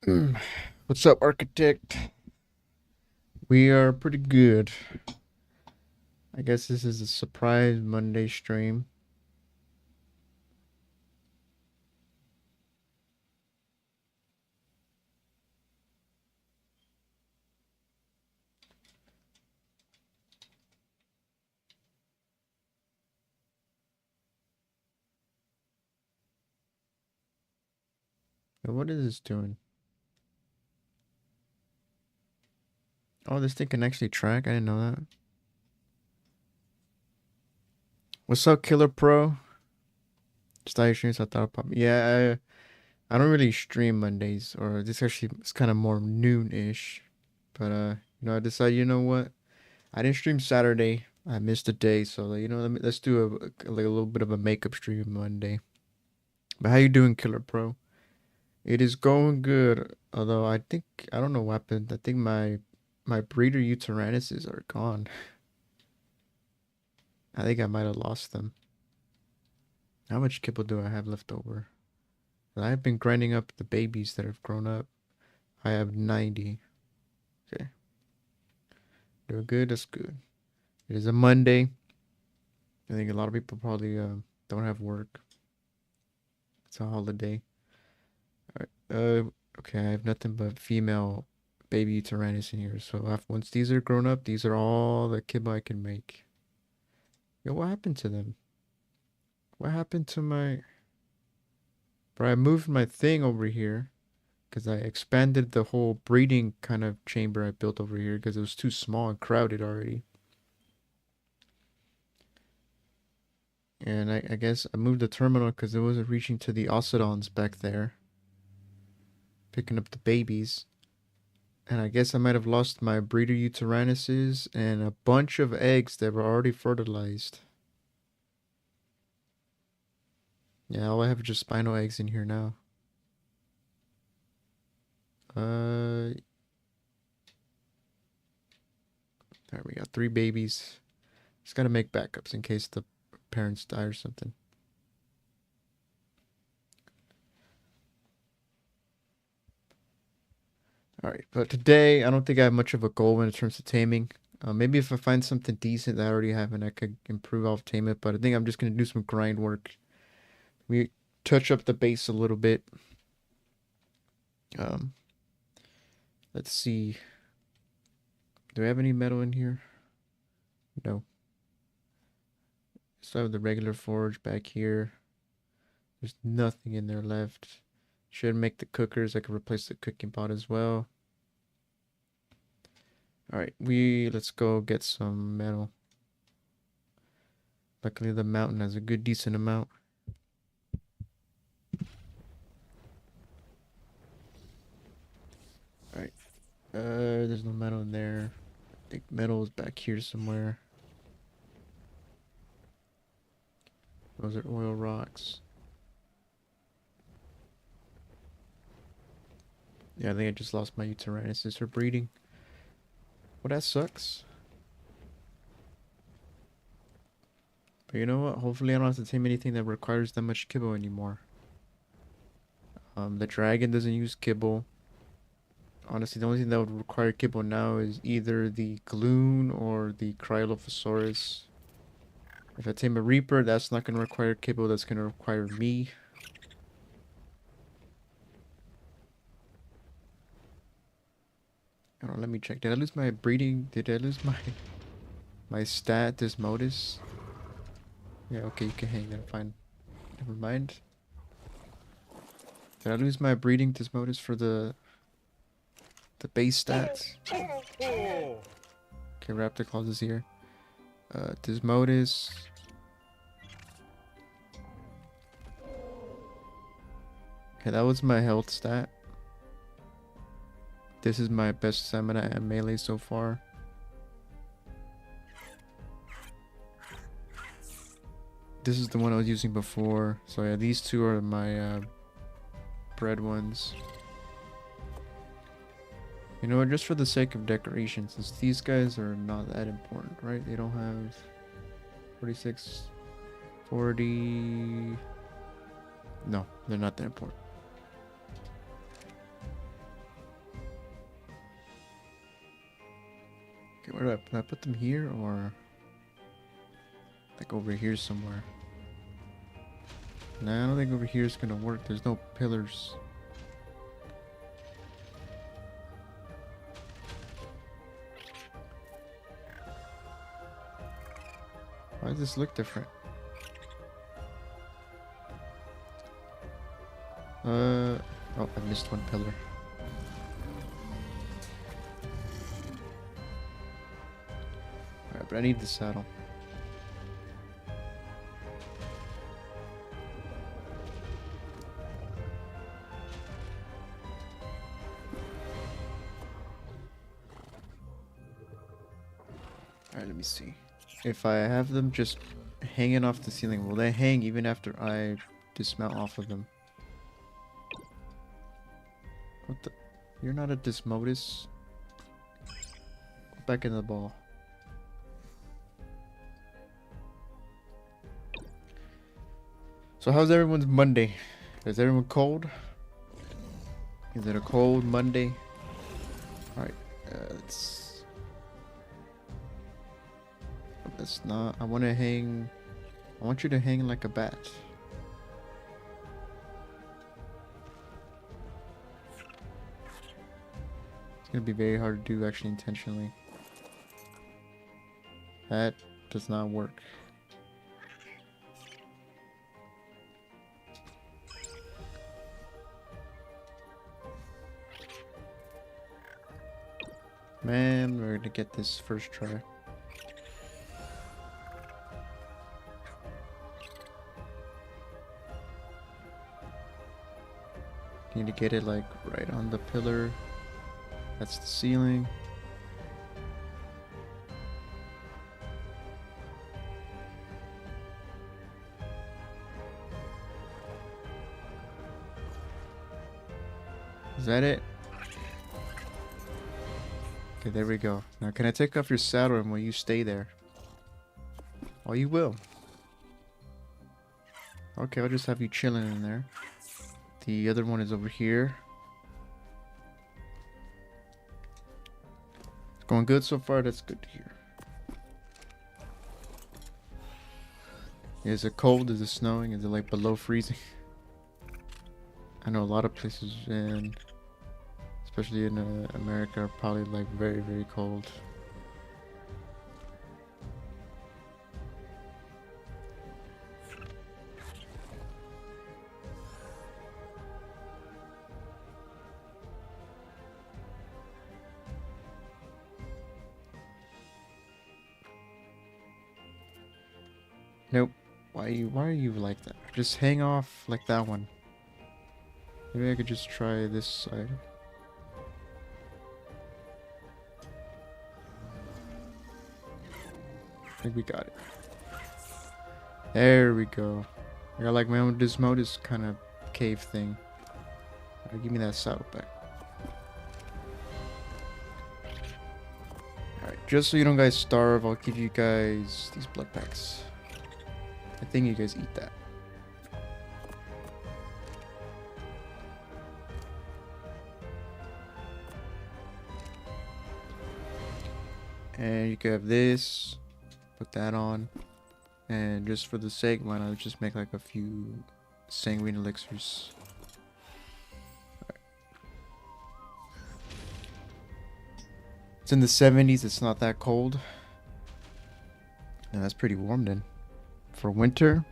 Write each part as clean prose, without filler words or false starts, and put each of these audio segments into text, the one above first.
What's up, architect? We are pretty good. I guess this is a surprise Monday stream. What is this doing? Oh, this thing can actually track. I didn't know that. What's up, Killer Pro? Style streams. I thought pop. Yeah, I don't really stream Mondays, or this actually it's kind of more noon-ish. But I decided, you know what? I didn't stream Saturday. I missed a day, so let's do a little bit of a makeup stream Monday. But how you doing, Killer Pro? It is going good, although I don't know what happened. I think my breeder Uterannises are gone. I think I might have lost them. How much kibble do I have left over? I've been grinding up the babies that have grown up. I have 90. Okay, doing good. That's good. It is a Monday. I think a lot of people probably don't have work. It's a holiday. All right. Okay. I have nothing but female baby Uterannis in here. So once these are grown up, these are all the kibble I can make. Yo, what happened to them? What happened to my... Bro, I moved my thing over here because I expanded the whole breeding kind of chamber I built over here because it was too small and crowded already. And I guess I moved the terminal because it wasn't reaching to the Ocedons back there, picking up the babies. And I guess I might have lost my breeder Uterannises and a bunch of eggs that were already fertilized. Yeah, all I have is just spinal eggs in here now. Uh, there we got 3 babies. Just gotta make backups in case the parents die or something. Alright, but today I don't think I have much of a goal in terms of taming. Maybe if I find something decent that I already have and I could improve off tame it, but I think I'm just gonna do some grind work. We touch up the base a little bit. Um, let's see. Do I have any metal in here? No. So I have the regular forge back here. There's nothing in there left. Should make the cookers. I could replace the cooking pot as well. Alright, let's go get some metal. Luckily the mountain has a good decent amount. Alright. There's no metal in there. I think metal is back here somewhere. Those are oil rocks. Yeah, I think I just lost my Uterannises for breeding. Well, that sucks. But you know what? Hopefully I don't have to tame anything that requires that much kibble anymore. The dragon doesn't use kibble. Honestly, the only thing that would require kibble now is either the Gloon or the Cryolophosaurus. If I tame a Reaper, that's not going to require kibble, that's going to require me. Hold on, let me check. Did I lose my breeding? Did I lose my stat, Desmodus? Yeah, okay, you can hang there, fine. Never mind. Did I lose my breeding Desmodus for the base stats? Okay, Raptor Claws is here. Desmodus. Okay, that was my health stat. This is my best stamina and melee so far. This is the one I was using before. So yeah, these two are my bred ones. You know what, just for the sake of decoration, since these guys are not that important, right? They don't have 46, 40... No, they're not that important. Okay, where do I put them here or like over here somewhere? Nah, I don't think over here is gonna work. There's no pillars. Why does this look different? Oh, I missed one pillar. Alright, but I need the saddle. Alright, let me see. If I have them just hanging off the ceiling, will they hang even after I dismount off of them? What the? You're not a Dismodus? Go back in the ball. So how's everyone's Monday? Is everyone cold? Is it a cold Monday? Alright, let's not. I want to hang. I want you to hang like a bat. It's gonna be very hard to do actually intentionally. That does not work. Man, we're gonna get this first try. Need to get it like right on the pillar. That's the ceiling. Is that it? Okay, there we go. Now can I take off your saddle and will you stay there? Oh, you will. Okay, I'll just have you chilling in there. The other one is over here. It's going good so far. That's good to hear. Is it cold? Is it snowing? Is it like below freezing? I know a lot of places in, especially in America, are probably like very, very cold. Nope. Why are you like that? Just hang off like that one. Maybe I could just try this side. I think we got it. There we go. I got like my own Dismodus kind of cave thing. Alright, give me that saddle back. Alright, just so you don't guys starve, I'll give you guys these blood packs. I think you guys eat that. And you can have this. Put that on. And just for the sake, why not just make like a few sanguine elixirs. Right. It's in the 70s, it's not that cold. And that's pretty warm then. For winter.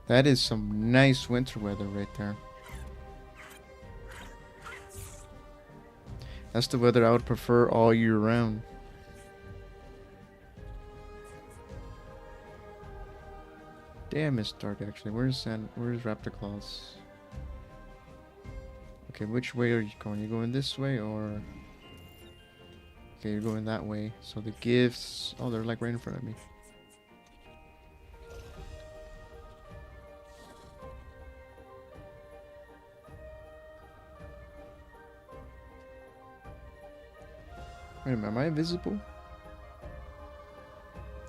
That is some nice winter weather right there. That's the weather I would prefer all year round. Damn, it's dark actually. Where's Raptor Claws? Okay, which way are you going? You going this way or? Okay, you're going that way. So the gifts, oh, they're like right in front of me. Wait a minute, am I invisible?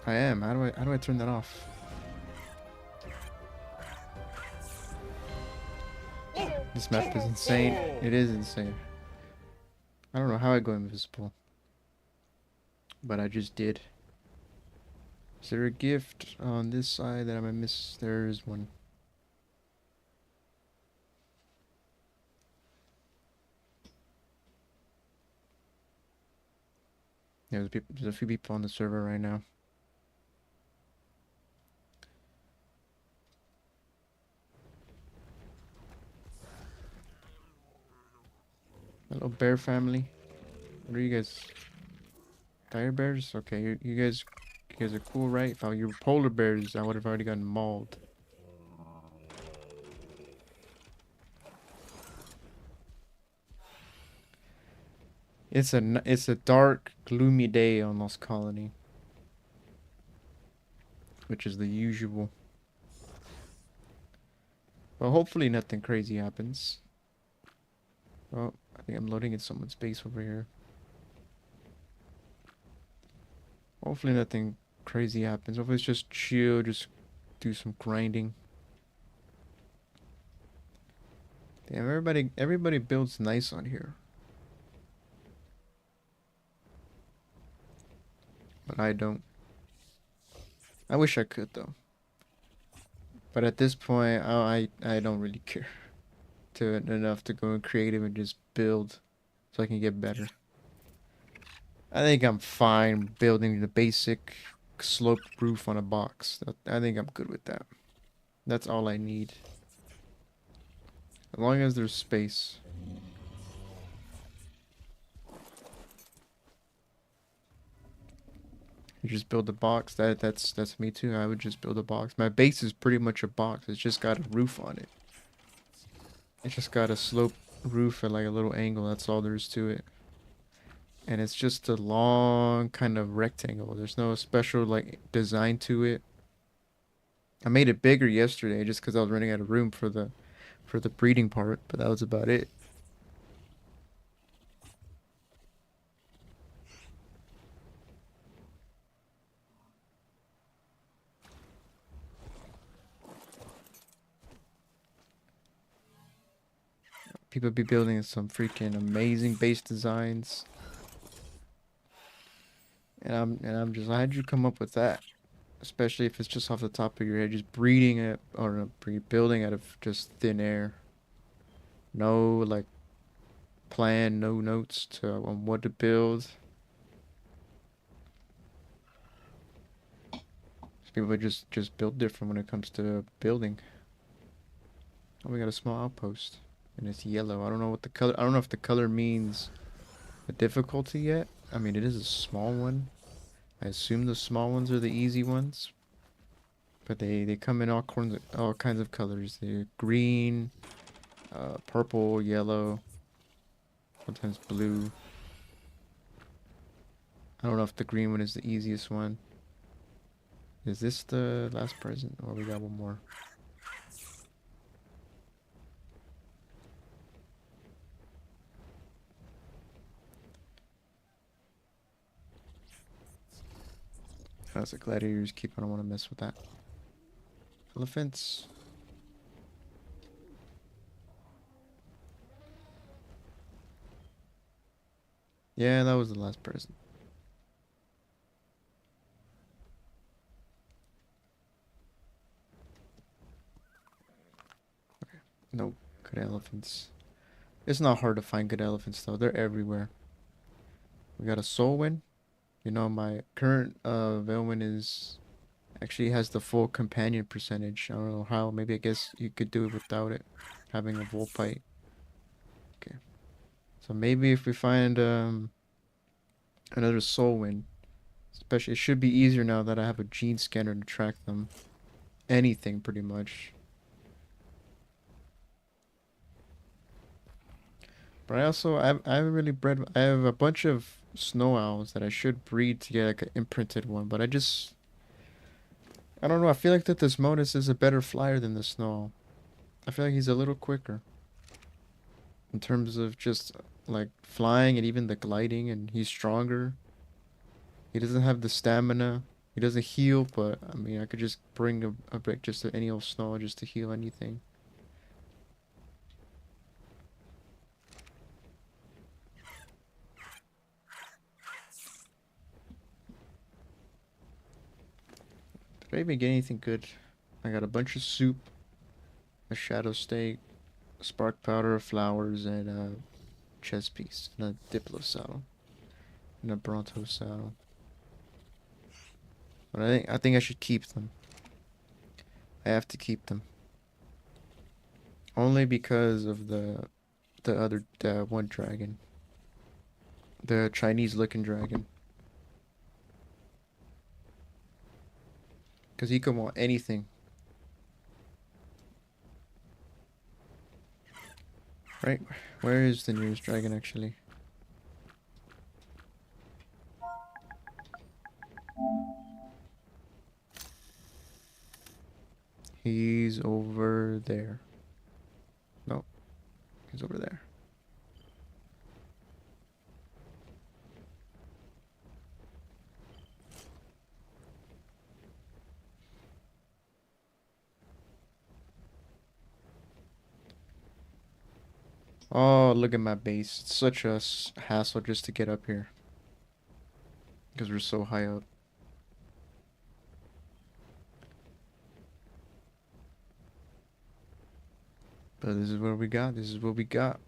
I am. How do I turn that off? This map is insane. It is insane. I don't know how I go invisible, but I just did. Is there a gift on this side that I might miss? There is one. Yeah, there's a few people on the server right now. Hello, bear family. What are you guys? Dire bears? Okay, you guys are cool, right? If I were your polar bears, I would have already gotten mauled. It's a dark, gloomy day on Lost Colony, which is the usual. Well, hopefully nothing crazy happens. Oh, I think I'm loading in someone's base over here. Hopefully nothing crazy happens. Hopefully it's just chill, just do some grinding. Damn, everybody builds nice on here. But I don't. I wish I could though. But at this point, I don't really care to enough to go in creative and just build so I can get better. I think I'm fine building the basic sloped roof on a box. I think I'm good with that. That's all I need. As long as there's space. You just build a box. That's me too. I would just build a box. My base is pretty much a box. It's just got a roof on it. It's just got a sloped roof at like a little angle. That's all there is to it. And it's just a long kind of rectangle. There's no special like design to it. I made it bigger yesterday just because I was running out of room for the breeding part, but that was about it. People be building some freaking amazing base designs. And I'm just, how'd you come up with that? Especially if it's just off the top of your head, just breeding it or building out of just thin air. No like plan, no notes to on what to build. People just build different when it comes to building. Oh, we got a small outpost, and it's yellow. I don't know what the color. I don't know if the color means the difficulty yet. I mean, it is a small one. I assume the small ones are the easy ones, but they come in all kinds of colors. They're green, purple, yellow, sometimes blue. I don't know if the green one is the easiest one. Is this the last present? Or we got one more? That's a gladiators keep. I don't want to mess with that. Elephants. Yeah, that was the last present. Nope. Good elephants. It's not hard to find good elephants though. They're everywhere. We got a Solwyn. You know, my current Velwyn is actually has the full companion percentage. I don't know how. Maybe I guess you could do it without it. Having a Volpite. Okay. So maybe if we find another Solwyn, especially it should be easier now that I have a gene scanner to track them. Anything pretty much. But I haven't really bred. I have a bunch of snow owls that I should breed to get like an imprinted one, but I don't know. I feel like that this Modus is a better flyer than the snow owl. I feel like he's a little quicker in terms of just like flying and even the gliding, and he's stronger. He doesn't have the stamina. He doesn't heal, but I mean, I could just bring a break just to any old snow just to heal anything. Did I even get anything good? I got a bunch of soup, a shadow steak, spark powder, flowers, and a chest piece, and a diplo saddle, and a bronto saddle. But I think I should keep them. I have to keep them. Only because of the one dragon. The Chinese looking dragon. Because he can want anything. Right? Where is the nearest dragon actually? He's over there. No, he's over there. Oh, look at my base. It's such a hassle just to get up here. Because we're so high up. But this is what we got. This is what we got.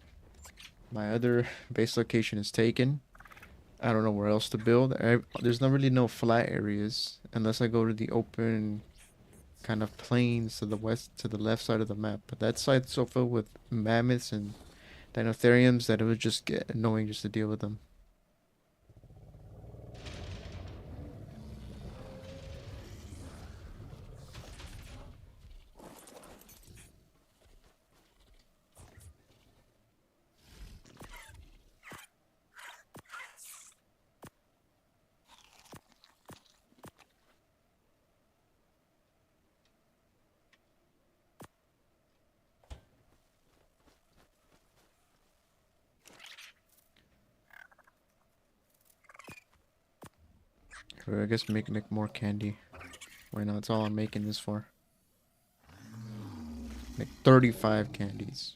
My other base location is taken. I don't know where else to build. There's not really no flat areas. Unless I go to the open kind of plains to the west, to the left side of the map. But that side's so filled with mammoths and dinotheriums that it would just get annoying just to deal with them. Or I guess make more candy. Why not? That's all I'm making this for. Make 35 candies.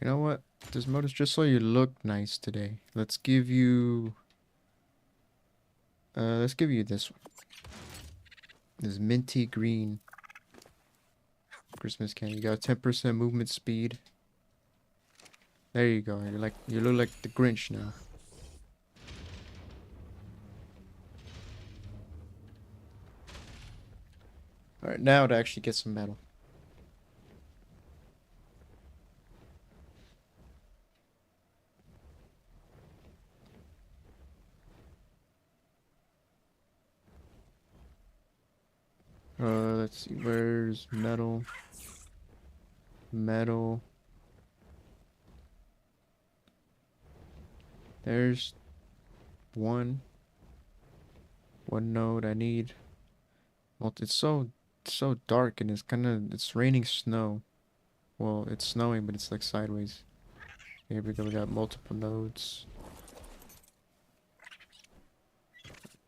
You know what? This mode is just so you look nice today. Let's give you this one. This minty green Christmas candy. You got 10% movement speed. There you go. You look like the Grinch now. Alright, now to actually get some metal. Let's see, where's metal? Metal. There's one node I need. Well, it's so dark and it's raining snow. Well, it's snowing, but it's like sideways. Here we go. We got multiple nodes.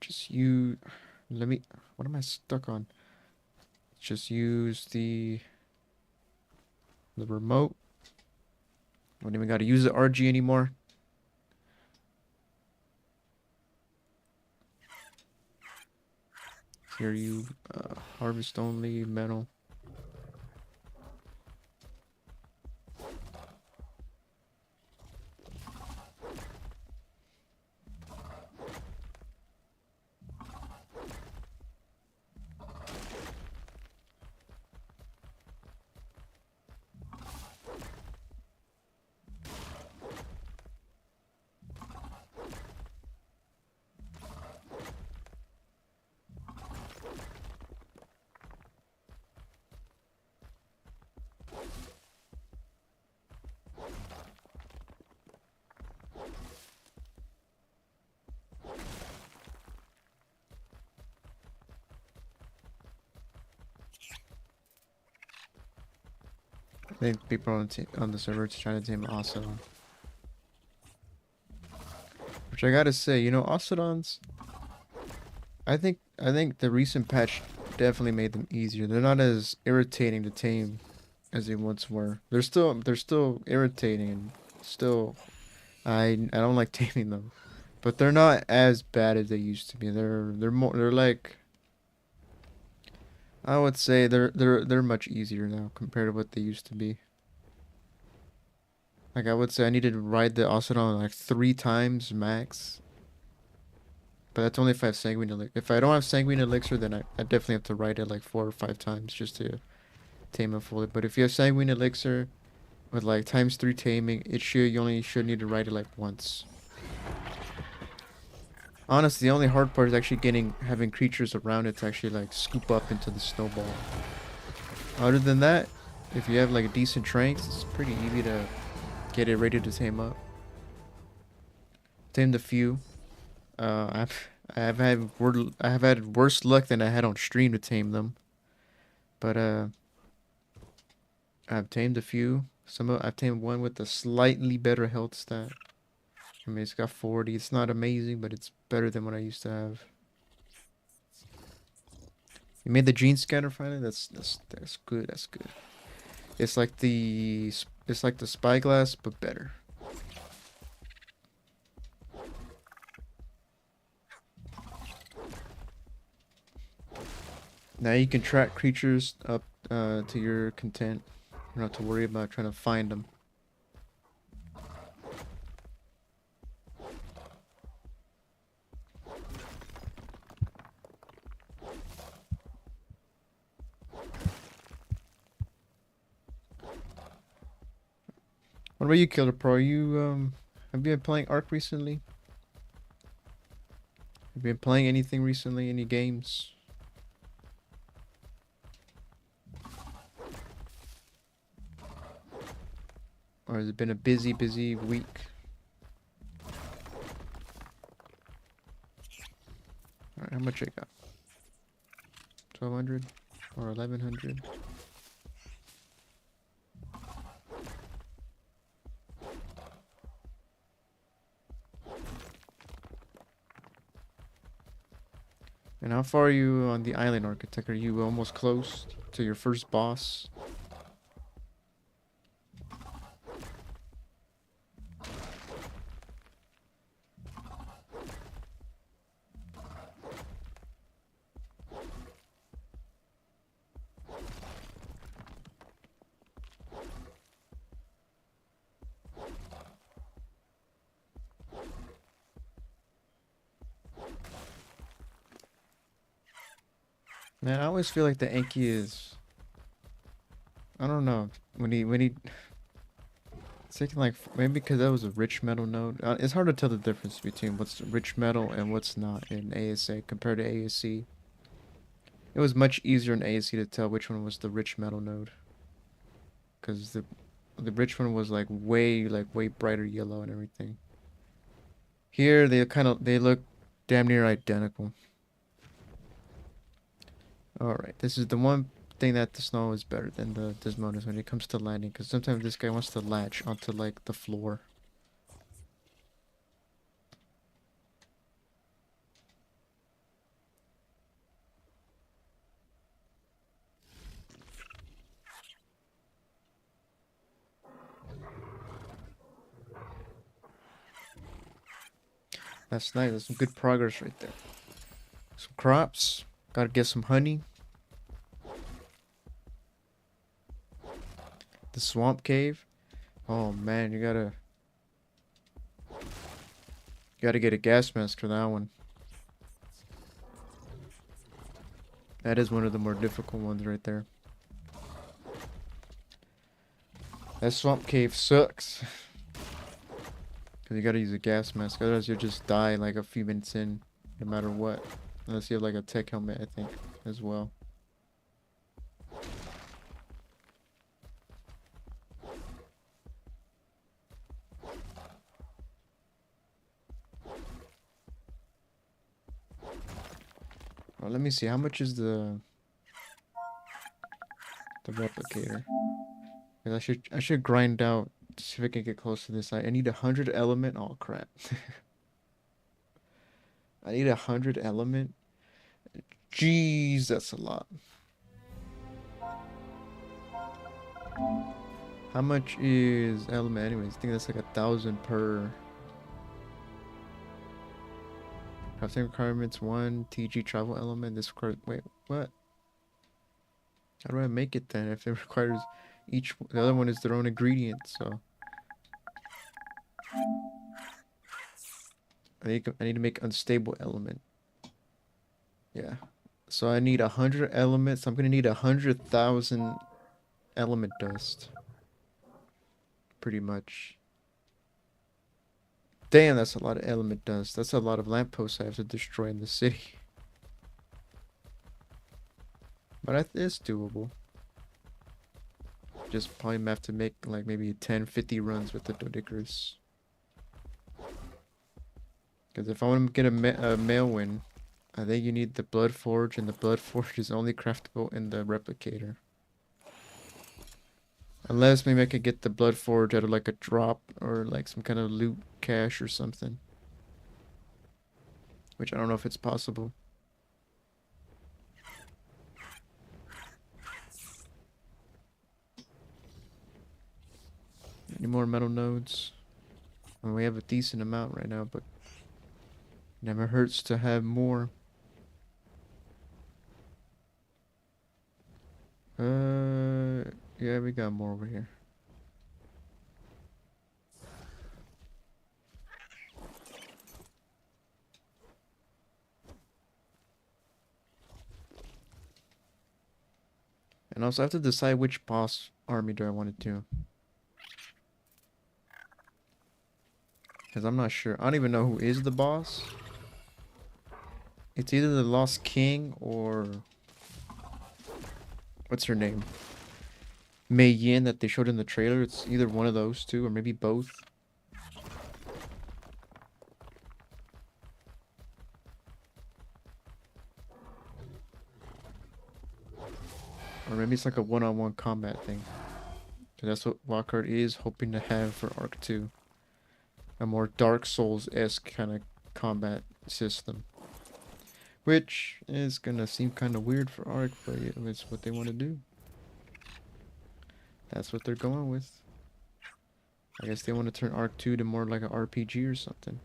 Just you. Let me. What am I stuck on? Just use the remote. Don't even got to use the RG anymore. Here you harvest only metal. I think people on the server trying to team also. Which I gotta say, you know, Ocelotons, I think the recent patch definitely made them easier. They're not as irritating to tame as they once were. They're still irritating and still I don't like taming them. But they're not as bad as they used to be. They're like I would say they're much easier now compared to what they used to be. Like I would say I needed to ride the Ocelot like 3 times max. But that's only if I have Sanguine Elixir. If I don't have Sanguine Elixir, then I definitely have to ride it like 4 or 5 times just to tame it fully. But if you have Sanguine Elixir with like ×3 taming, you only should need to ride it like once. Honestly, the only hard part is actually having creatures around it to actually like scoop up into the snowball. Other than that, if you have like a decent tranks, it's pretty easy to get it ready to tame up. Tamed a few. I have had worse luck than I had on stream to tame them. But I've tamed a few. I've tamed one with a slightly better health stat. I mean, it's got 40. It's not amazing, but it's better than what I used to have. You made the gene scanner finally. That's good. That's good. It's like the spyglass, but better. Now you can track creatures up to your content. You don't have to worry about trying to find them. What about you, Killer Pro? Have you been playing ARK recently? Have you been playing anything recently? Any games? Or has it been a busy week? Alright, how much I got? 1200 or 1100? And how far are you on the island architect? Are you almost close to your first boss? Man, I always feel like the Enki is, I don't know, when he it's taking like maybe because that was a rich metal node. It's hard to tell the difference between what's rich metal and what's not in ASA compared to ASC. It was much easier in ASC to tell which one was the rich metal node, because the rich one was like way brighter yellow and everything. Here they look damn near identical. Alright, this is the one thing that the snow is better than the Desmodus when it comes to landing, because sometimes this guy wants to latch onto like the floor. That's nice, that's some good progress right there. Some crops, gotta get some honey. The swamp cave. Oh man, you gotta get a gas mask for that one. That is one of the more difficult ones right there. That swamp cave sucks. Cause you gotta use a gas mask, otherwise you'll just die like a few minutes in, no matter what. Unless you have like a tech helmet, I think, as well. Well, let me see, how much is the replicator? 'Cause I should grind out to see if I can get close to this. I need 100 element. Oh crap. I need 100 element. Jeez, that's a lot. How much is element anyways? I think that's like 1,000 per. Crafting requirements 1 TG travel element. This requires. Wait, what? How do I make it then? If it requires each. The other one is their own ingredient, so. I need to make unstable element. Yeah. So I need 100 elements. I'm gonna need 100,000 element dust. Pretty much. Damn, that's a lot of element dust. That's a lot of lampposts I have to destroy in the city. But it's doable. Just probably have to make like maybe 10, 50 runs with the Dodicarus. Because if I want to get a male win, I think you need the Blood Forge, and the Blood Forge is only craftable in the replicator. Unless maybe I could get the Blood Forge out of like a drop or like some kind of loot cache or something. Which I don't know if it's possible. Any more metal nodes? I mean, we have a decent amount right now, but never hurts to have more. Yeah, we got more over here. And also I have to decide which boss army do I want to do. Because I'm not sure. I don't even know who is the boss. It's either the Lost King or... What's her name? Mei Yin that they showed in the trailer. It's either one of those two or maybe both. Or maybe it's like a one-on-one combat thing. Because that's what Lockhart is hoping to have for ARK 2. A more Dark Souls-esque kind of combat system. Which is gonna seem kind of weird for ARK, but it's what they want to do. That's what they're going with. I guess they want to turn ARK 2 to more like an RPG or something.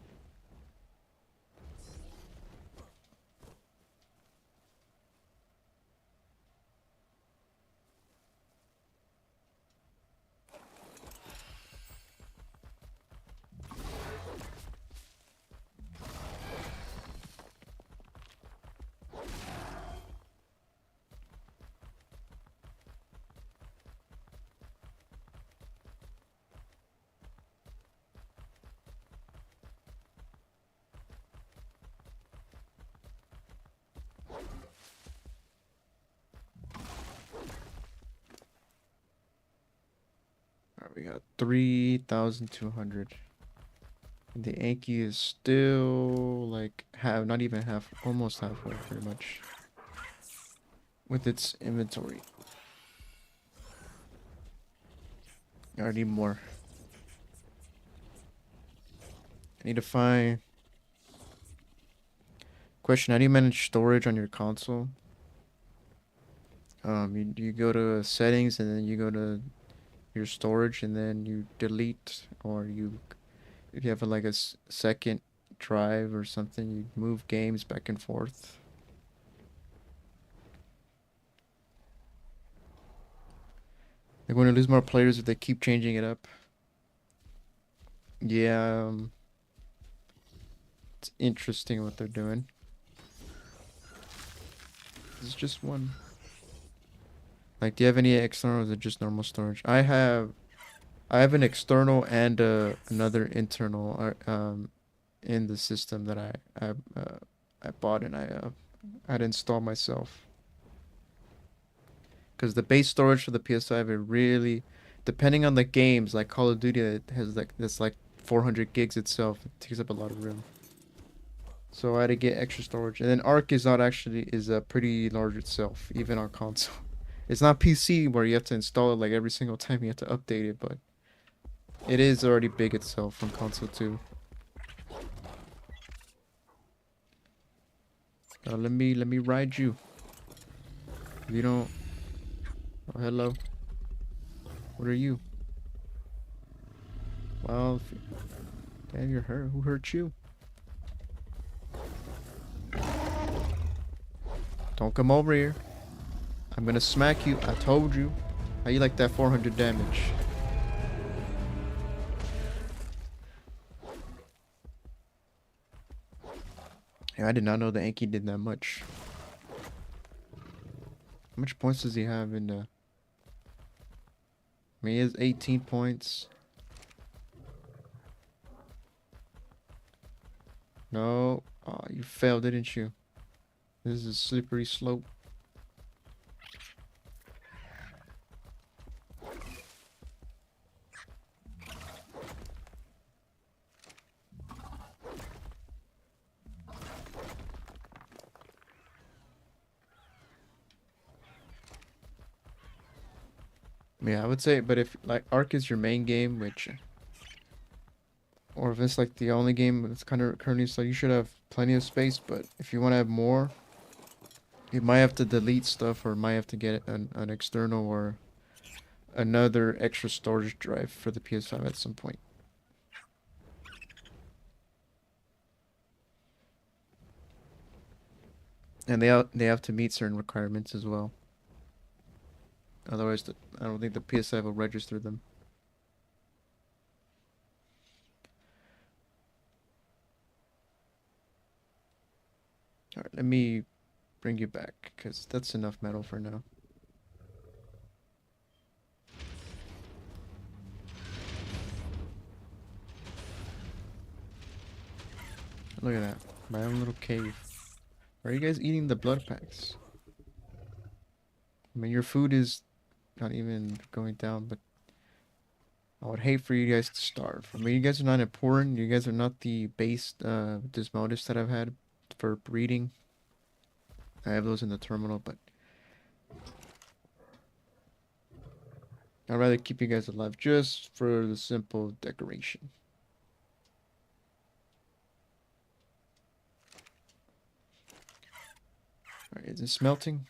Alright, we got 3,200. The Anki is still like not even half, almost halfway pretty much. With its inventory. I need more. I need to find... Question, how do you manage storage on your console? You go to settings and then you go to your storage and then you delete, or if you have like a second drive or something, you move games back and forth. They're going to lose more players if they keep changing it up. Yeah, it's interesting what they're doing. This is just one. Like, do you have any external, or is it just normal storage? I have an external and another internal in the system that I bought and I had installed myself. Because the base storage for the PS5, it really, depending on the games, like Call of Duty, it has that's like 400 gigs itself. It takes up a lot of room. So I had to get extra storage. And then ARK is pretty large itself, even on console. It's not PC where you have to install it like every single time you have to update it, but it is already big itself on console too. Let me ride you. You don't. Oh, hello. What are you? Well, damn, you're hurt. Who hurt you? Don't come over here. I'm gonna smack you. I told you. How you like that 400 damage? Yeah, I did not know the Anki did that much. How much points does he have in the... I mean, he has 18 points. No. Oh, you failed, didn't you? This is a slippery slope. Yeah, I would say, but if like ARK is your main game, which, or if it's like the only game that's kind of currently so, you should have plenty of space. But if you want to have more, you might have to delete stuff, or might have to get an external or another extra storage drive for the PS5 at some point. And they have to meet certain requirements as well. Otherwise, I don't think the PS5 will register them. All right, let me bring you back, because that's enough metal for now. Look at that. My own little cave. Are you guys eating the blood packs? I mean, your food is not even going down, but I would hate for you guys to starve. I mean, you guys are not important. You guys are not the base dismounts that I've had for breeding. I have those in the terminal, but I'd rather keep you guys alive just for the simple decoration. Alright, is it smelting?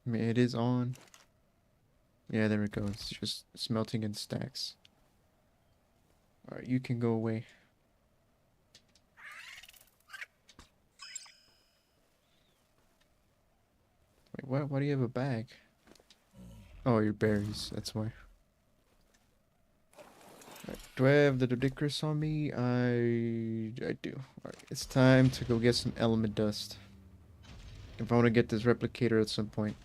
I mean, it is on. Yeah, there we go. It's just smelting in stacks. Alright, you can go away. Wait, what? Why do you have a bag? Oh, your berries. That's why. Right, do I have the Dodicris on me? I do. Alright, it's time to go get some element dust. If I want to get this replicator at some point.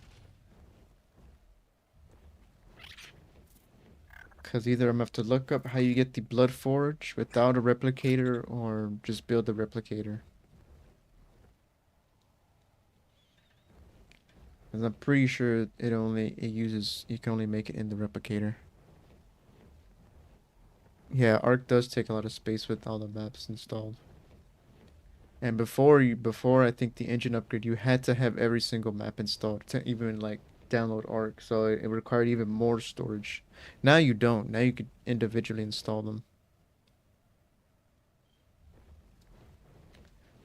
Because either I'm going to have to look up how you get the blood forge without a replicator, or just build the replicator. Because I'm pretty sure you can only make it in the replicator. Yeah, ARK does take a lot of space with all the maps installed. And before I think the engine upgrade, you had to have every single map installed to even like download ARK, so it required even more storage. Now you don't. Now you could individually install them.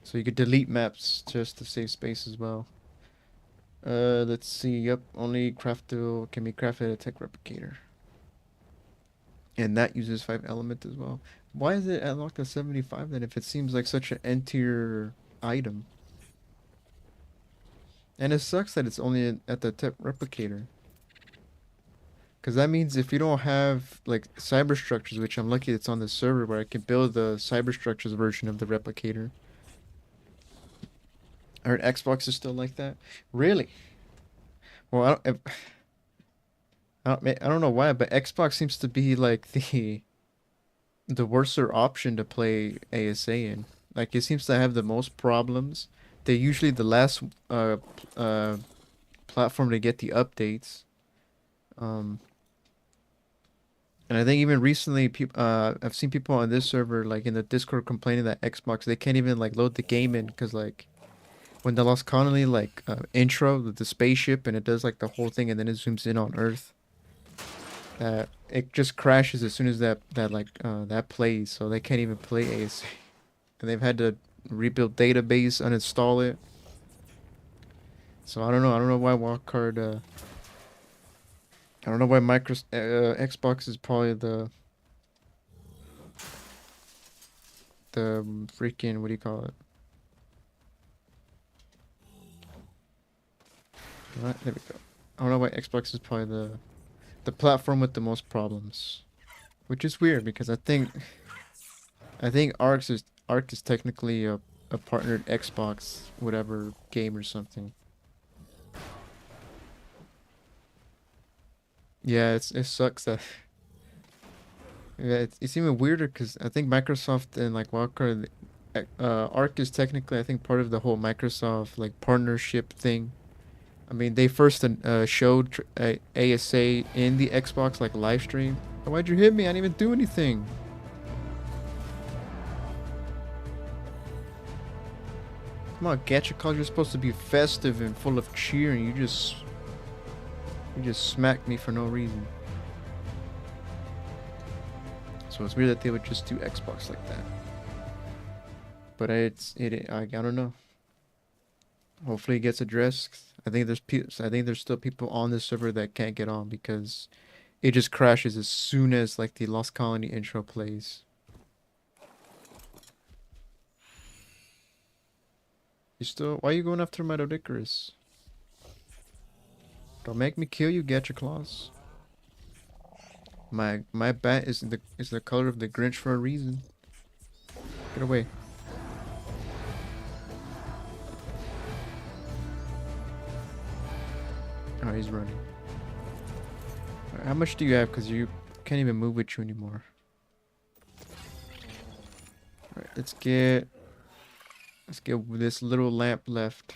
So you could delete maps just to save space as well. Let's see. Yep, only craftable can be crafted at a tech replicator. And that uses 5 element as well. Why is it unlocked at 75 then if it seems like such an N-tier item? And it sucks that it's only at the tech replicator. Because that means if you don't have like cyberstructures, which I'm lucky it's on the server where I can build the cyberstructures version of the replicator. I heard Xbox is still like that. Really? Well, I don't know why, but Xbox seems to be like the worser option to play ASA in. Like it seems to have the most problems. They're usually the last platform to get the updates. Um, and I think even recently, I've seen people on this server, like in the Discord, complaining that Xbox they can't even like load the game in because like when the Lost Colony like intro the spaceship and it does like the whole thing and then it zooms in on Earth. It just crashes as soon as that plays, so they can't even play ASA, and they've had to rebuild database, uninstall it. So I don't know. I don't know why Wildcard. I don't know why Xbox is probably the freaking, what do you call it? What? There we go. I don't know why Xbox is probably the platform with the most problems, which is weird because I think Ark is technically a partnered Xbox whatever game or something. Yeah, it sucks that yeah, it's even weirder because I think Microsoft and like Wildcard, Arc is technically I think part of the whole Microsoft like partnership thing. I mean, they first showed ASA in the Xbox like live stream. Oh, why'd you hit me? I didn't even do anything. Come on, Gacha Calls, you're supposed to be festive and full of cheer, and you just smacked me for no reason. So it's weird that they would just do Xbox like that. But I don't know. Hopefully it gets addressed. I think there's still people on this server that can't get on because it just crashes as soon as like the Lost Colony intro plays. Why are you going after my Dodicarus? Don't make me kill you, get your claws. My bat is the color of the Grinch for a reason. Get away. Oh, he's running. How much do you have? Because you can't even move with you anymore. Alright, let's get this little lamp left.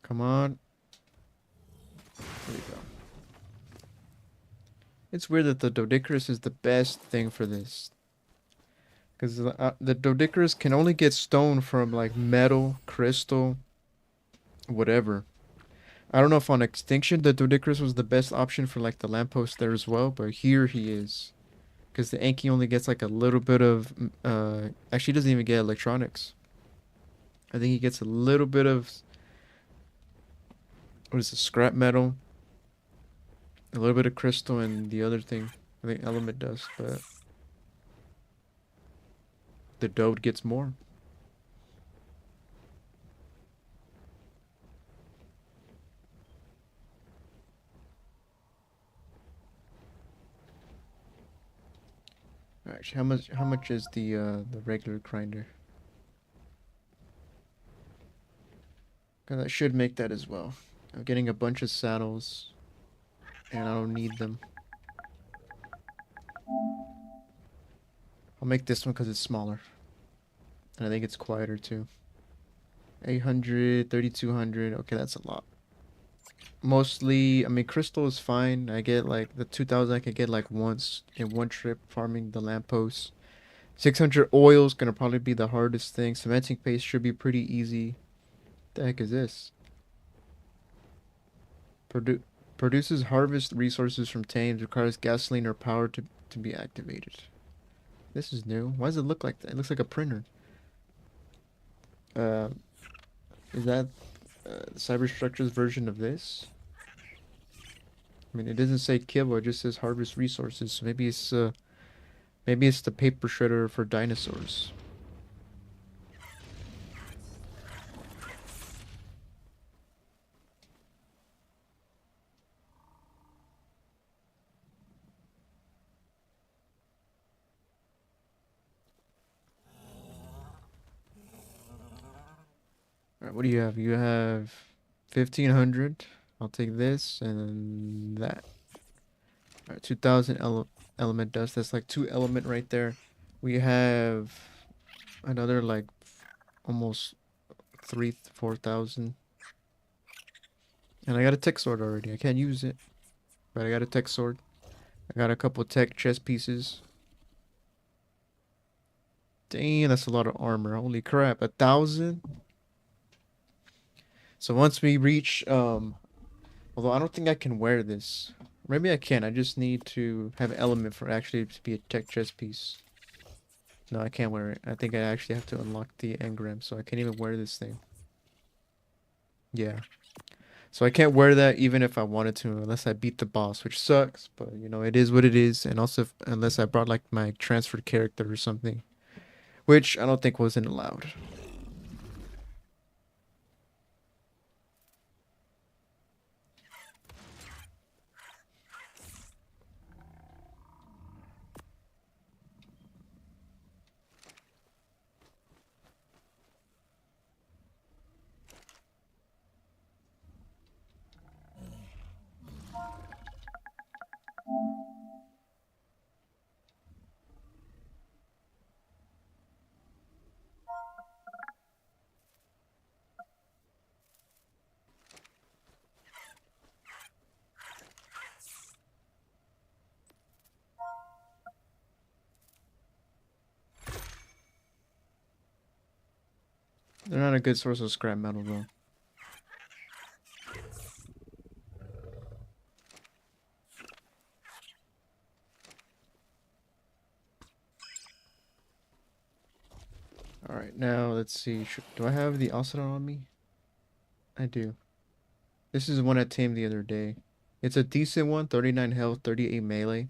Come on. There we go. It's weird that the Doedicurus is the best thing for this. Because the Doedicurus can only get stone from like metal, crystal, whatever. I don't know if on Extinction the Doedicurus was the best option for like the lamppost there as well, but here he is. Because the Anki only gets like a little bit of, actually he doesn't even get electronics. I think he gets a little bit of, what is it, scrap metal, a little bit of crystal, and the other thing, I think element dust, but the Dode gets more. Actually, how much is the regular grinder? Cause I should make that as well. I'm getting a bunch of saddles, and I don't need them. I'll make this one because it's smaller, and I think it's quieter too. 800, 3200. Okay, that's a lot. Mostly, I mean, crystal is fine. I get like the 2000 I could get like once in one trip farming the lampposts. 600 oil is gonna probably be the hardest thing. Cementing paste should be pretty easy. The heck is this? Produ Produces harvest resources from tames. Requires gasoline or power to be activated. This is new. Why does it look like that? It looks like a printer. Uh, is that Cyberstructure's version of this? I mean, it doesn't say kibble. It just says harvest resources. So maybe it's the paper shredder for dinosaurs. Alright, what do you have? You have 1500. I'll take this and that. Alright, 2000 element dust. That's like 2 element right there. We have another like almost 4,000. And I got a tech sword already. I can't use it, but I got a tech sword. I got a couple tech chest pieces. Dang, that's a lot of armor. Holy crap, 1,000? So once we reach, although I don't think I can wear this. Maybe I can. I just need to have element for actually to be a tech chest piece. No, I can't wear it. I think I actually have to unlock the engram, so I can't even wear this thing. Yeah. So I can't wear that even if I wanted to, unless I beat the boss, which sucks. But you know, it is what it is. And also, unless I brought like my transferred character or something, which I don't think wasn't allowed. They're not a good source of scrap metal though. All right, now let's see. Do I have the Alcedon on me? I do. This is the one I tamed the other day. It's a decent one, 39 health, 38 melee.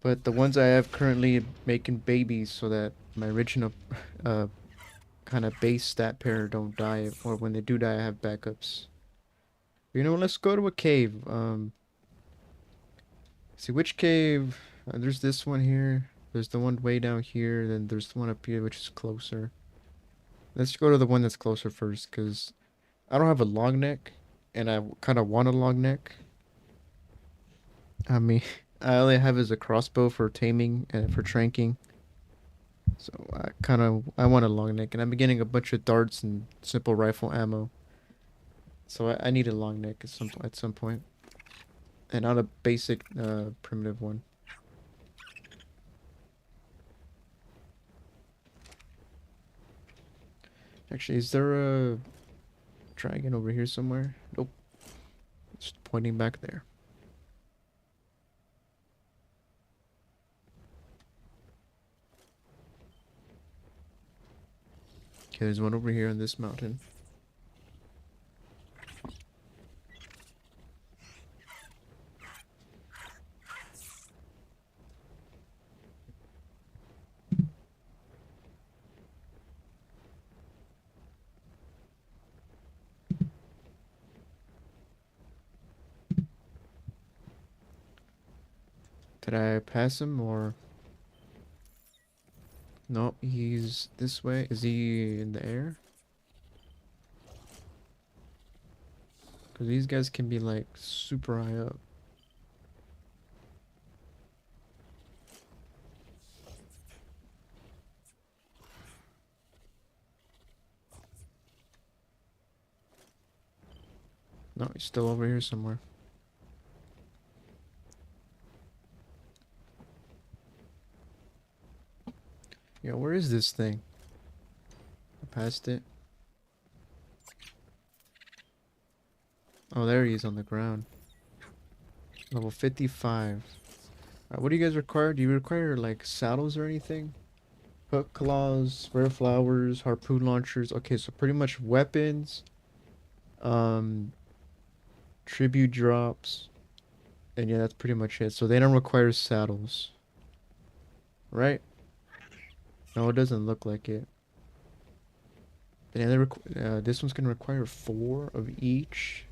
But the ones I have currently making babies so that my original uh, kind of base stat pair don't die, or when they do die, I have backups. You know, let's go to a cave. See which cave? There's this one here. There's the one way down here. Then there's the one up here, which is closer. Let's go to the one that's closer first, because I don't have a long neck, and I kind of want a long neck. I mean, I only have as a crossbow for taming and for tranking. So I want a long neck, and I'm getting a bunch of darts and simple rifle ammo. So I need a long neck at some point, and not a basic primitive one. Actually, is there a dragon over here somewhere? Nope. It's pointing back there. Okay, there's one over here on this mountain. Did I pass him or? No, he's this way. Is he in the air? Because these guys can be like super high up. No, he's still over here somewhere. Yo, where is this thing? I passed it. Oh, there he is on the ground. Level 55. What do you guys require? Do you require like saddles or anything? Hook claws, rare flowers, harpoon launchers. Okay, so pretty much weapons, um, tribute drops, and yeah, that's pretty much it. So they don't require saddles, right? No, it doesn't look like it. And this one's gonna require 4 of each.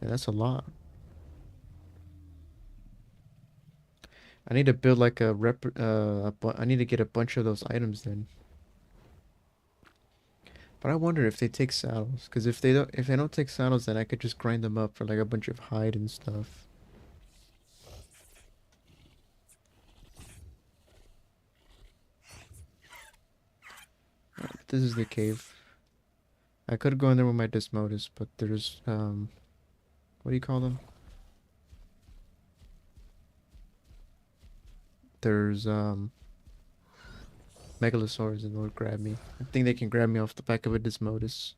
Yeah, that's a lot. I need to build like I need to get a bunch of those items then. But I wonder if they take saddles, because if they don't take saddles, then I could just grind them up for like a bunch of hide and stuff. This is the cave. I could go in there with my Desmodus, but there's what do you call them? There's megalosaurs and they'll grab me. I think they can grab me off the back of a Desmodus.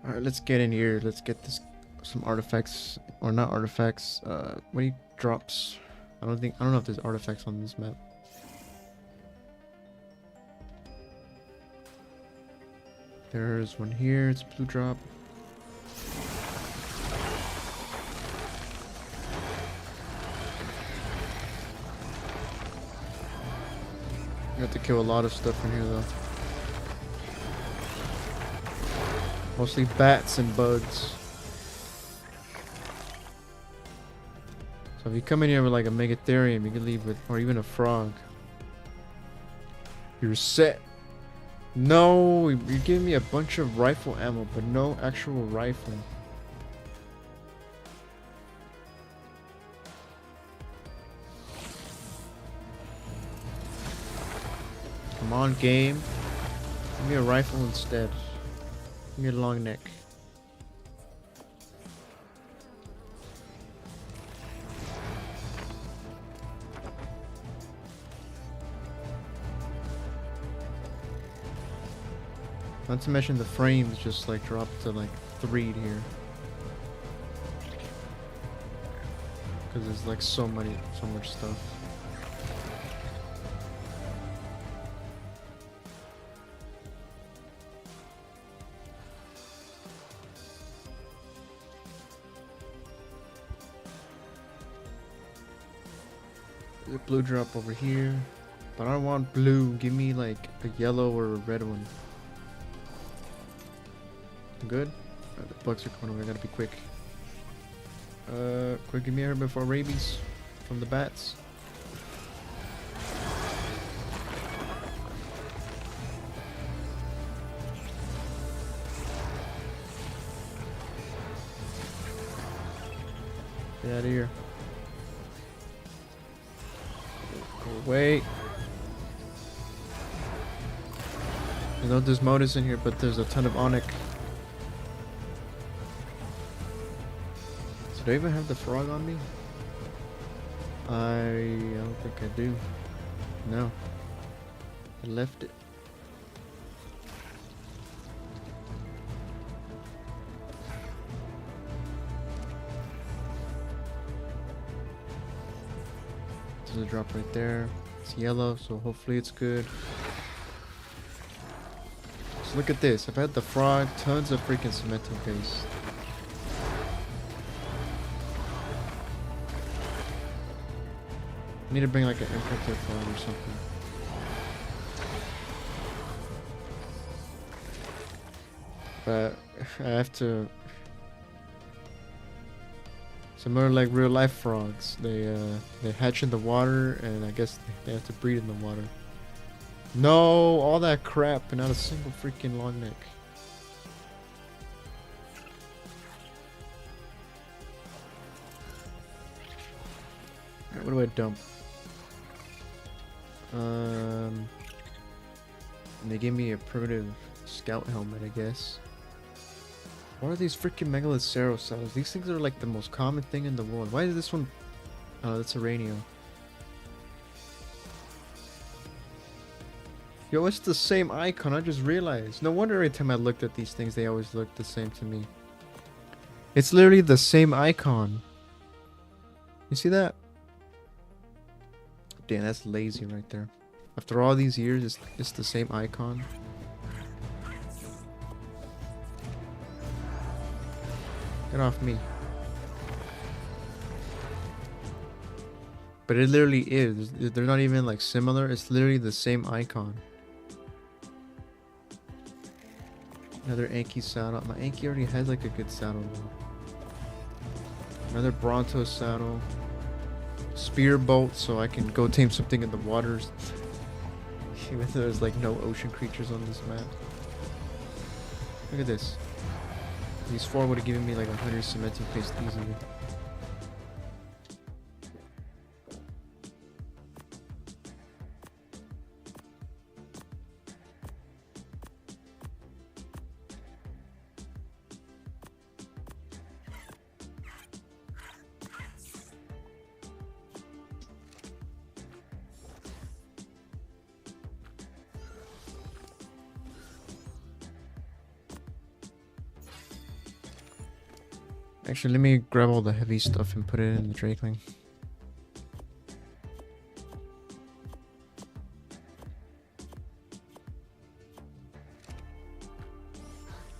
Alright, let's get in here. Let's get this some artifacts, or not artifacts, what do you drops? I don't know if there's artifacts on this map. There's one here, it's blue drop. You have to kill a lot of stuff in here though. Mostly bats and bugs. So if you come in here with like a Megatherium, you can leave with, or even a frog. You're set. No, you're giving me a bunch of rifle ammo, but no actual rifle. Come on, game. Give me a rifle instead. Give me a long neck. Not to mention the frames just like dropped to like 3 here. Because there's like so much stuff. There's a blue drop over here. But I don't want blue. Give me like a yellow or a red one. Good? The bugs are coming over. I gotta be quick. Quick, give me here before rabies from the bats. Get out of here. Go away. There's no Desmodus in here, but there's a ton of Onyx. So do I even have the frog on me? I don't think I do. No. I left it. There's a drop right there. It's yellow, so hopefully it's good. So look at this. I've had the frog, tons of freaking cementing paste. I need to bring like an imprinted frog or something. But I have to. Similar like real life frogs. They hatch in the water, and I guess they have to breed in the water. No, all that crap, and not a single freaking long neck. Alright, what do I dump? And they gave me a primitive scout helmet, I guess. What are these freaking Megaloceros cells? These things are like the most common thing in the world. Why is this one? Oh, that's a radio. Yo, it's the same icon. I just realized. No wonder every time I looked at these things, they always looked the same to me. It's literally the same icon. You see that? Damn, that's lazy right there. After all these years, it's the same icon. Get off me. But it literally is. They're not even like similar. It's literally the same icon. Another Anki saddle. My Anki already has like a good saddle though. Another Bronto saddle. Spear bolt so I can go tame something in the waters. Even though there's like no ocean creatures on this map. Look at this. These 4 would have given me like 100 cementing paste easily. Actually, let me grab all the heavy stuff and put it in the Drakeling.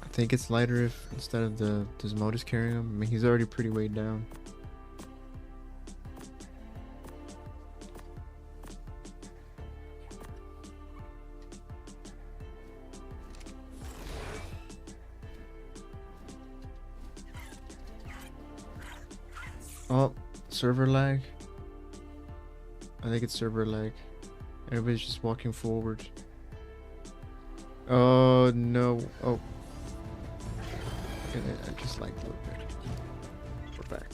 I think it's lighter if instead of the Desmodus carrying him. I mean, he's already pretty weighed down. Oh, server lag. I think it's server lag. Everybody's just walking forward. Oh no. Oh. I just like a little bit. We're back.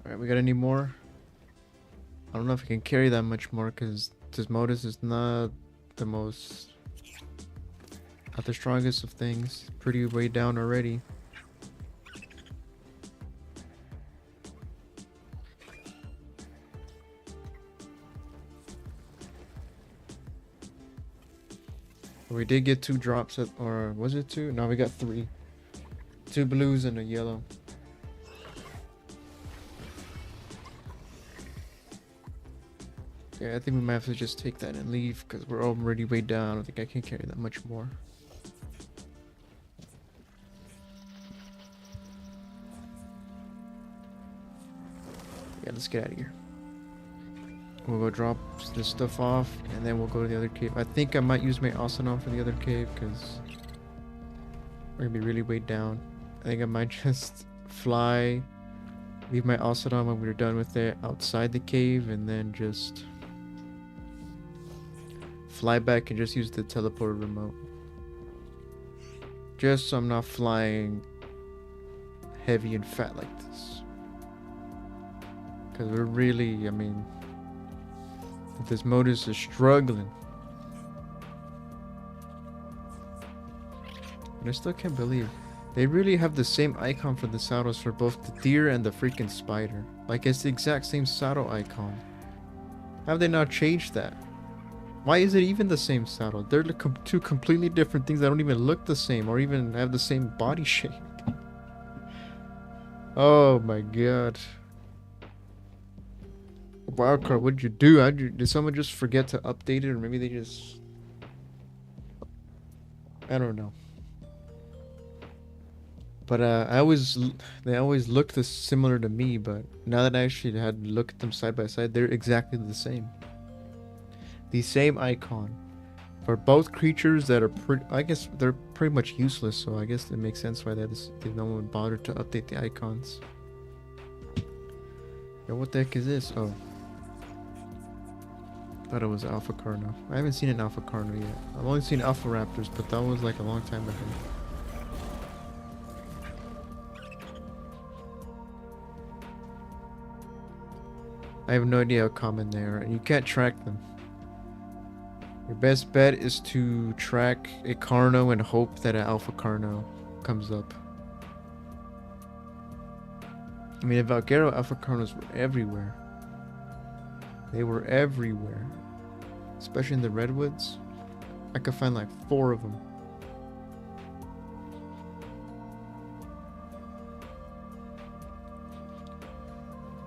Alright, we got any more? I don't know if I can carry that much more because Desmodus is not the most... not the strongest of things. Pretty way down already. We did get 2 drops at, or was it 2? No, we got 3. 2 blues and a yellow. Yeah, I think we might have to just take that and leave because we're already way down. I don't think I can carry that much more. Yeah, let's get out of here. We'll go drop this stuff off and then we'll go to the other cave. I think I might use my Asano for the other cave because we're gonna be really weighed down. I think I might just fly Leave my Osadon when we're done with it outside the cave, and then just fly back and just use the teleporter remote. Just so I'm not flying heavy and fat like this. Because we're really, I mean, this Modus is struggling. And I still can't believe they really have the same icon for the saddles for both the deer and the freaking spider. Like, it's the exact same saddle icon. How have they not changed that? Why is it even the same saddle? They're like two completely different things that don't even look the same or even have the same body shape. Oh my god. Wildcard, what'd you do? Did someone just forget to update it, or maybe they just... I don't know. But they always looked similar to me, but now that I actually had to look at them side by side, they're exactly the same. The same icon. For both creatures that are I guess they're pretty much useless, so I guess it makes sense why no one bothered to update the icons. Yo, what the heck is this? Oh. Thought it was Alpha Carno. I haven't seen an Alpha Carno yet. I've only seen Alpha Raptors, but that was like a long time ago. I have no idea how common they are, and you can't track them. Your best bet is to track a Carno and hope that an Alpha Carno comes up. I mean, in Valguero, Alpha Carnos were everywhere. They were everywhere. Especially in the Redwoods. I could find like 4 of them.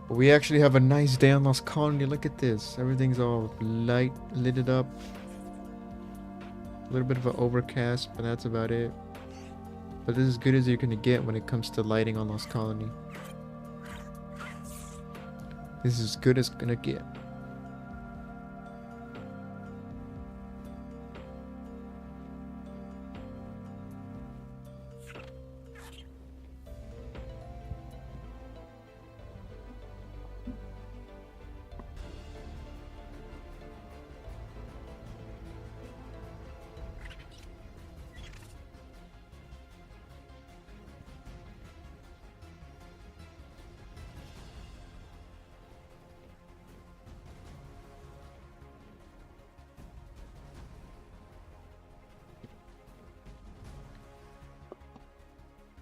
But we actually have a nice day on Lost Colony. Look at this. Everything's all lighted up. A little bit of an overcast, but that's about it. But this is as good as you're gonna get when it comes to lighting on Lost Colony. This is as good as it's gonna get.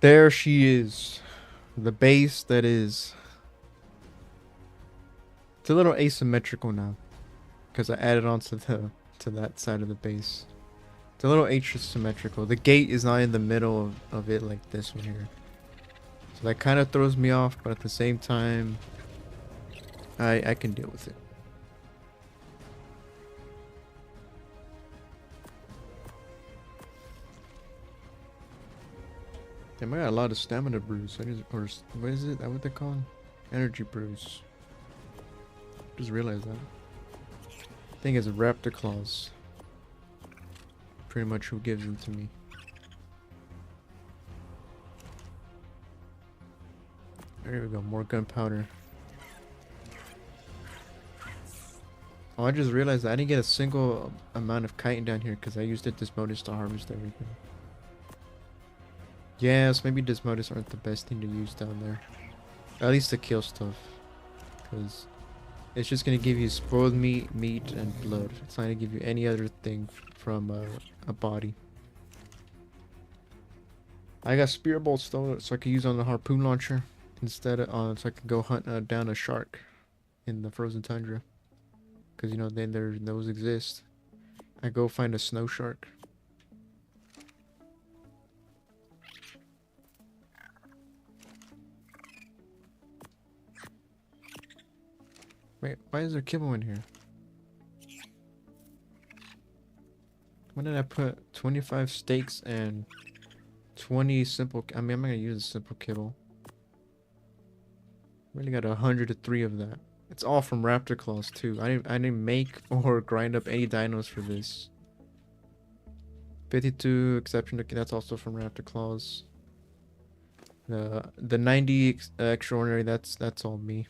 There she is. The base that is... It's a little asymmetrical now. Because I added on to that side of the base. It's a little asymmetrical. The gate is not in the middle of it like this one here. So that kind of throws me off, but at the same time... I can deal with it. Damn, I got a lot of stamina brews. Or what is it? That what they call them? Energy brews. Just realized that. I think it's raptor claws. Pretty much who gives them to me. There we go, more gunpowder. Oh, I just realized that I didn't get a single amount of chitin down here because I used it this modus to harvest everything. Yes, maybe Desmodus aren't the best thing to use down there. At least to kill stuff. Because it's just going to give you spoiled meat, and blood. It's not going to give you any other thing from a body. I got spear bolts though, so I can use on the harpoon launcher. Instead of, so I can go hunt down a shark in the frozen tundra. Because, you know, then those exist. I go find a snow shark. Wait, why is there kibble in here? When did I put 25 steaks and 20 simple... I mean, I'm not gonna use a simple kibble. Really got 103 of that. It's all from raptor claws too. I didn't make or grind up any dinos for this. 52 exception. Okay, that's also from raptor claws. The 90 extraordinary. That's all me.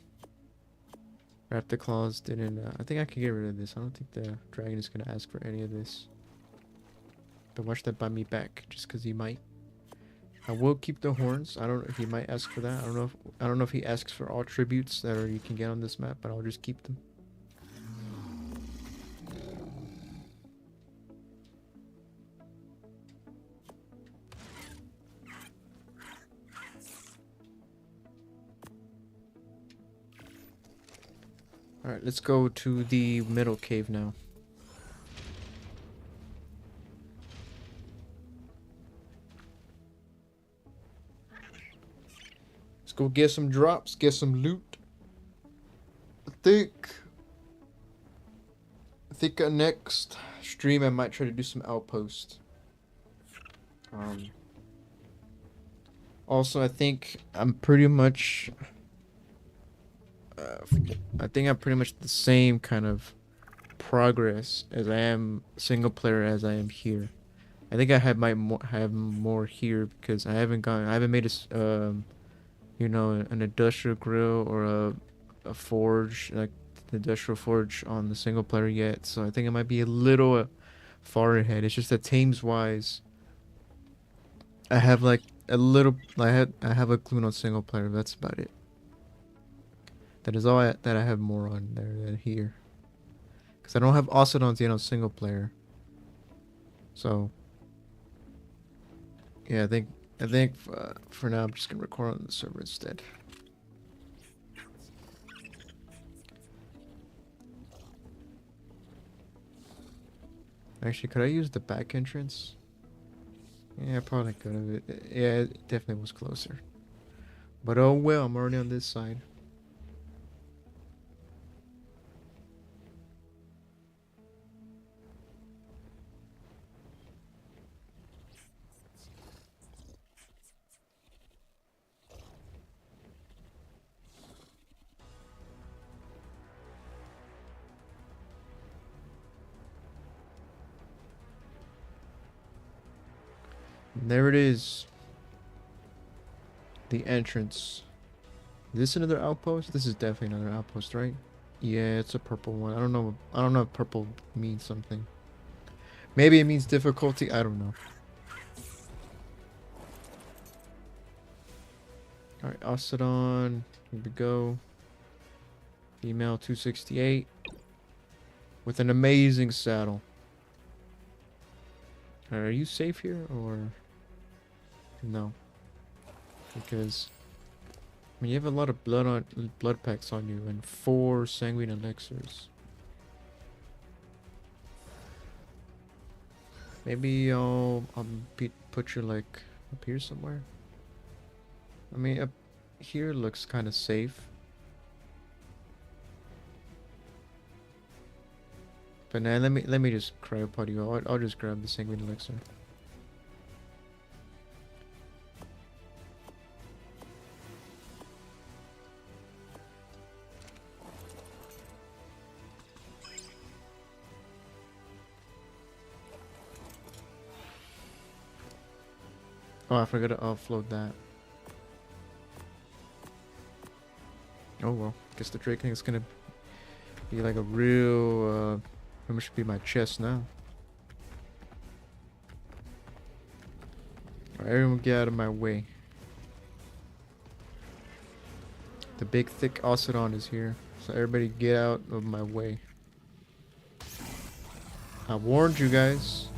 Raptor claws didn't. I think I can get rid of this. I don't think the dragon is gonna ask for any of this. But watch that buy me back, just cause he might. I will keep the horns. I don't know if he might ask for that. I don't know if he asks for all tributes that you can get on this map, but I'll just keep them. Alright, let's go to the middle cave now. Let's go get some drops, get some loot. I think next stream I might try to do some outpost. Also, I think I'm pretty much the same kind of progress as I am single player as I am here. I think I have more here because I haven't made you know, an industrial grill or a forge, like the industrial forge on the single player yet. So I think I might be a little far ahead. It's just that teams wise, I have like a little. I have a clue on single player. That's about it. That is all that I have more on there than here. Because I don't have Ocedons yet on single player. So yeah, I think for now I'm just gonna record on the server instead. Actually, could I use the back entrance? Yeah, probably could have. Yeah, it definitely was closer. But oh well, I'm already on this side. And there it is. The entrance. Is this another outpost? This is definitely another outpost, right? Yeah, it's a purple one. I don't know. I don't know if purple means something. Maybe it means difficulty. I don't know. Alright, Ocedon. Here we go. Female 268. With an amazing saddle. Are you safe here or no? Because I mean, you have a lot of blood packs on you and 4 sanguine elixirs. Maybe I'll put you like up here somewhere. I mean, up here looks kind of safe. But now let me just cryopod you. I'll just grab the sanguine elixir. Oh, I forgot to offload that. Oh well, guess the Drake thing is gonna be like a real how much should be my chest now? Alright, everyone get out of my way. The big thick Ocedon is here. So everybody get out of my way. I warned you guys.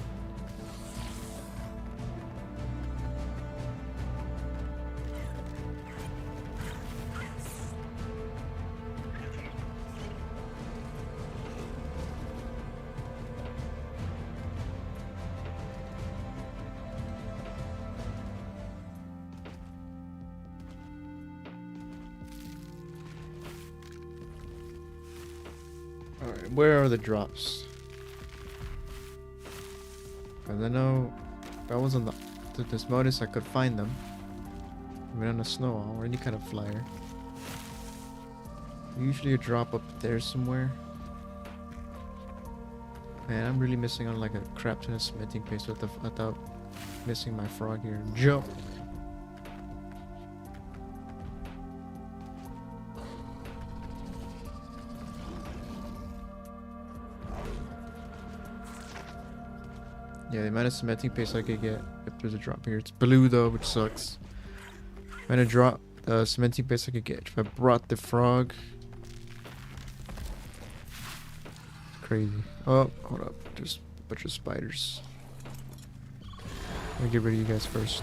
Alright, where are the drops? Because I know if I was on this modus, I could find them. Even on a snow owl or any kind of flyer. Usually a drop up there somewhere. Man, I'm really missing on like a crap ton of smithing paste without missing my frog here. Jump! Yeah, the amount of cementing paste I could get if there's a drop here. It's blue though, which sucks. I'm gonna drop cementing paste I could get if I brought the frog. Crazy. Oh, hold up. There's a bunch of spiders. Let me get rid of you guys first.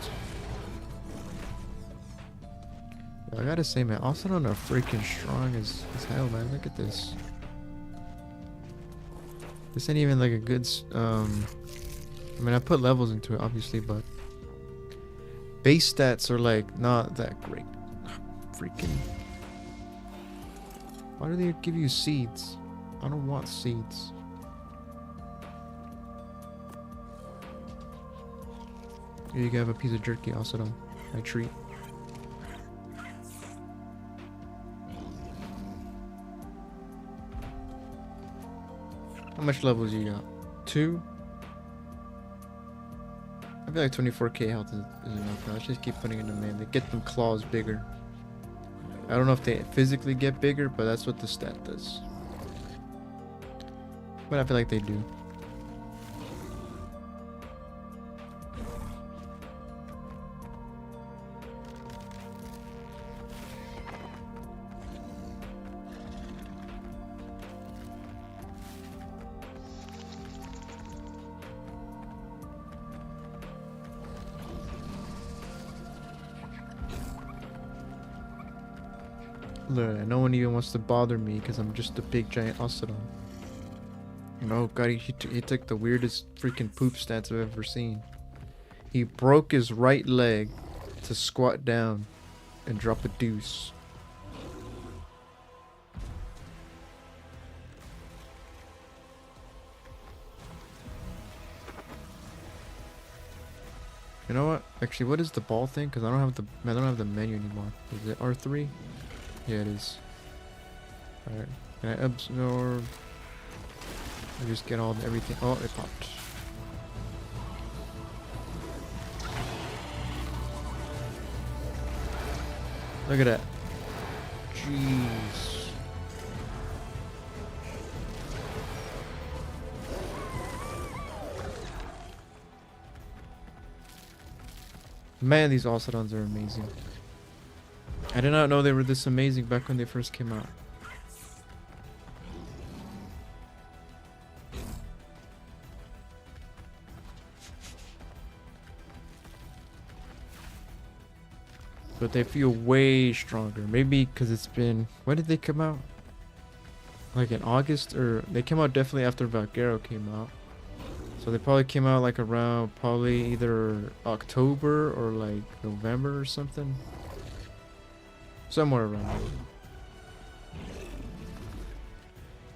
I gotta say, man, Ocelot are freaking strong as hell, man. Look at this. This ain't even like a good, I mean, I put levels into it, obviously, but base stats are like not that great. Freaking. Why do they give you seeds? I don't want seeds. Here you have a piece of jerky, Ocelot. My treat. How much levels you got? 2? I feel like 24k health is enough. Let's just keep putting in the man. They get them claws bigger. I don't know if they physically get bigger, but that's what the stat does. But I feel like they do. Look, no one even wants to bother me because I'm just a big giant Ocelot. Oh god, he took the weirdest freaking poop stats I've ever seen. He broke his right leg to squat down and drop a deuce. You know what? Actually, what is the ball thing? Because I don't have the menu anymore. Is it R3? Yeah, it is. Alright. Can I absorb? I just get everything. Oh, it popped. Look at that. Jeez. Man, these Ocelotons are amazing. I did not know they were this amazing back when they first came out. But they feel way stronger. Maybe because it's been... When did they come out? Like in August? Or they came out definitely after Valguero came out. So they probably came out like around probably either October or like November or something. Somewhere around there.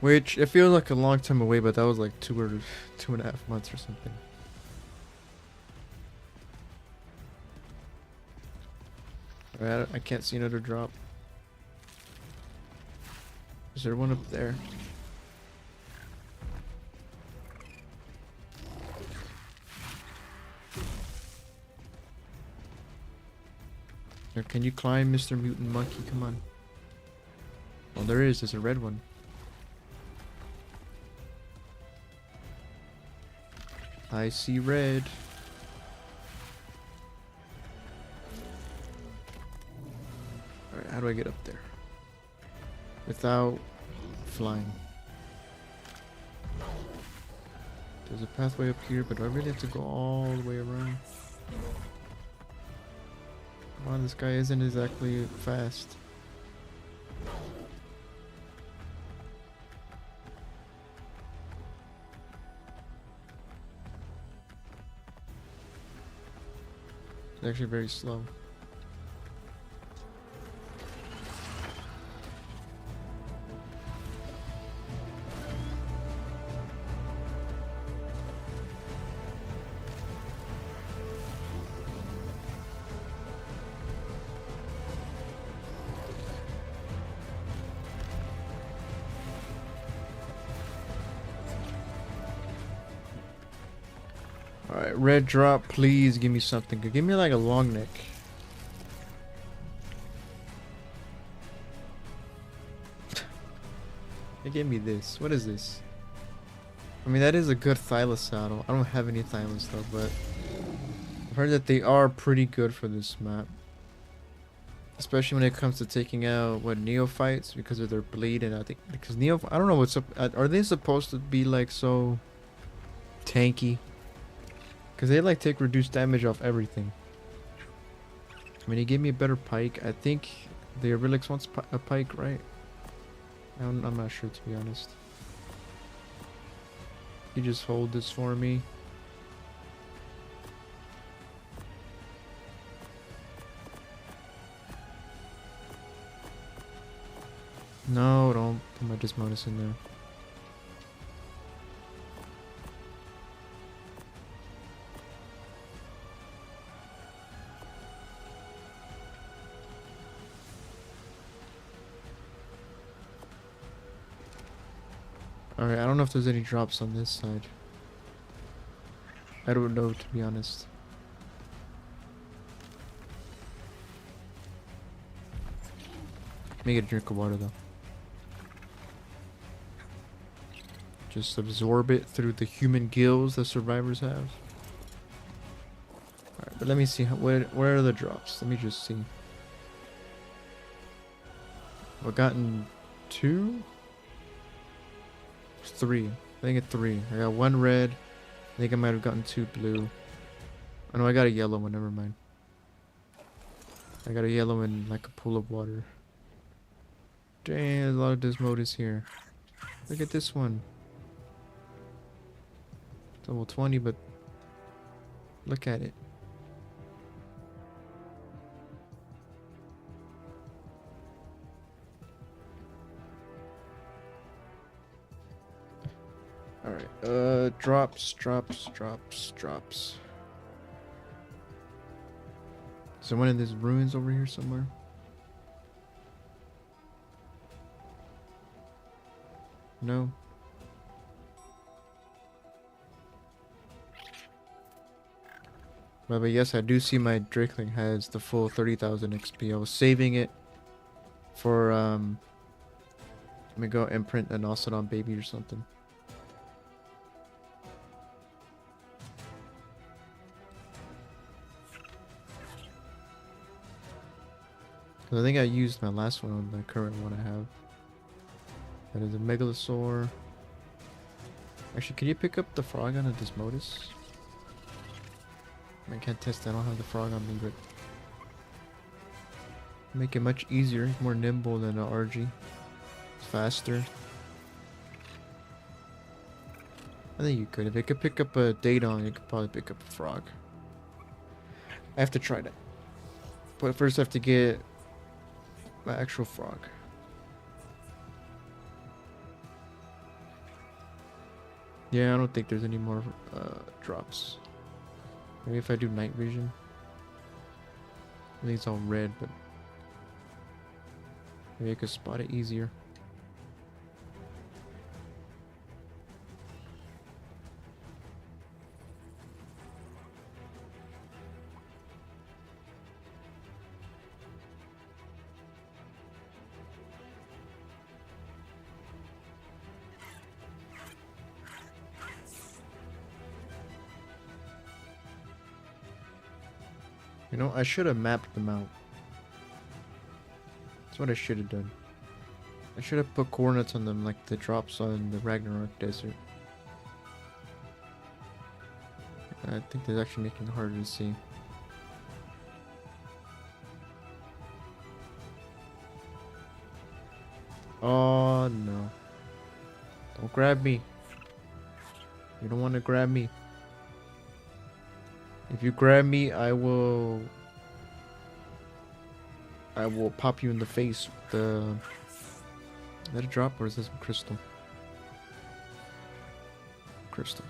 Which, it feels like a long time away, but that was like 2.5 months or something. Alright, I can't see another drop. Is there one up there? Can you climb, Mr. Mutant Monkey? Come on. Oh, there is. There's a red one. I see red. Alright, how do I get up there? Without flying. There's a pathway up here, but do I really have to go all the way around? Come on, this guy isn't exactly fast. It's actually very slow. Alright, red drop, please give me something. Give me like a long neck. They gave me this. What is this? I mean, that is a good Thyla saddle. I don't have any Thylas though, but I've heard that they are pretty good for this map. Especially when it comes to taking out, what, neophytes because of their bleed, and I think, because I don't know what's up, are they supposed to be like so tanky? Because they like take reduced damage off everything. I mean, he gave me a better pike. I think the Aurelix wants a pike, right? I'm not sure, to be honest. You just hold this for me. No, don't put my Dismodus in there. Alright, I don't know if there's any drops on this side. I don't know, to be honest. Let me get a drink of water, though. Just absorb it through the human gills that survivors have. Alright, but let me see, where are the drops? Let me just see. I've gotten 2? 3. I think it's 3. I got 1 red. I think I might have gotten 2 blue. Oh no, I got a yellow one, never mind. I got a yellow in like a pool of water. Dang, there's a lot of Dismodus here. Look at this one. Level 20, but look at it. Alright, drops. Is there one of these ruins over here somewhere? No. But yes, I do see my Drakeling has the full 30,000 XP. I was saving it for, let me go imprint an Ocelot baby or something. Cause I think I used my last one on the current one I have. That is a Megalosaur. Actually, can you pick up the frog on a Dismodus? I can't test that, I don't have the frog on me, but make it much easier, more nimble than an RG. It's faster. I think you could. If it could pick up a Daedon, you could probably pick up a frog. I have to try that. But first I have to get my actual frog. Yeah, I don't think there's any more drops. Maybe if I do night vision. I think it's all red, but maybe I could spot it easier. You know, I should have mapped them out. That's what I should have done. I should have put coordinates on them like the drops on the Ragnarok Desert. I think that's actually making it harder to see. Oh no. Don't grab me. You don't want to grab me. If you grab me, I will pop you in the face with the... Is that a drop or is this a crystal? Crystal.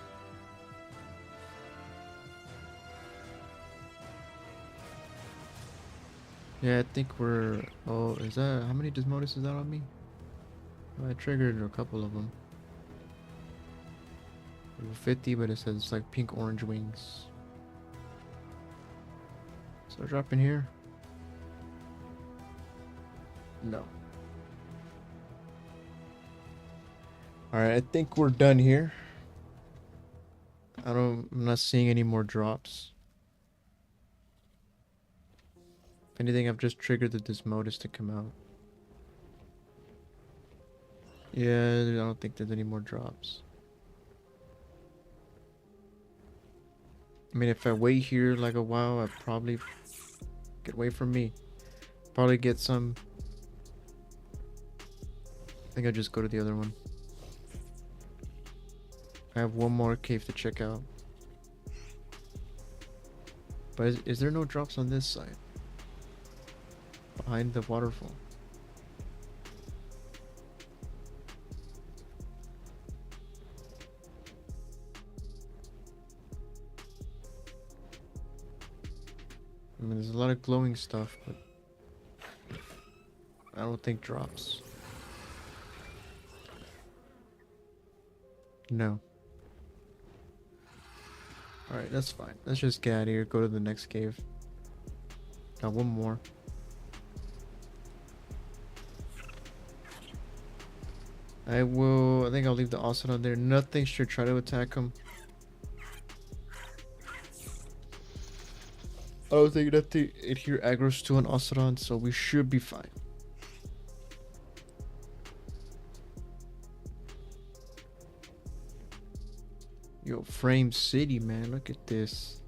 Yeah, I think we're... Oh, is that... How many Dismodus is that on me? Well, I triggered a couple of them. Level 50, but it says it's like pink-orange wings. So drop in here? No. Alright, I think we're done here. I'm not seeing any more drops. If anything, I've just triggered the Desmodus to come out. Yeah, I don't think there's any more drops. I mean, if I wait here like a while, I'd probably get away from me. Probably get some. I think I'll just go to the other one. I have one more cave to check out. But is there no drops on this side? Behind the waterfall. I mean, there's a lot of glowing stuff, but I don't think drops. No. Alright, that's fine. Let's just get out of here, go to the next cave. Got one more. I think I'll leave the Ocelot there. Nothing should try to attack him. I don't think that it here aggro's to an Ocelot, so we should be fine. Yo, Frame City, man. Look at this.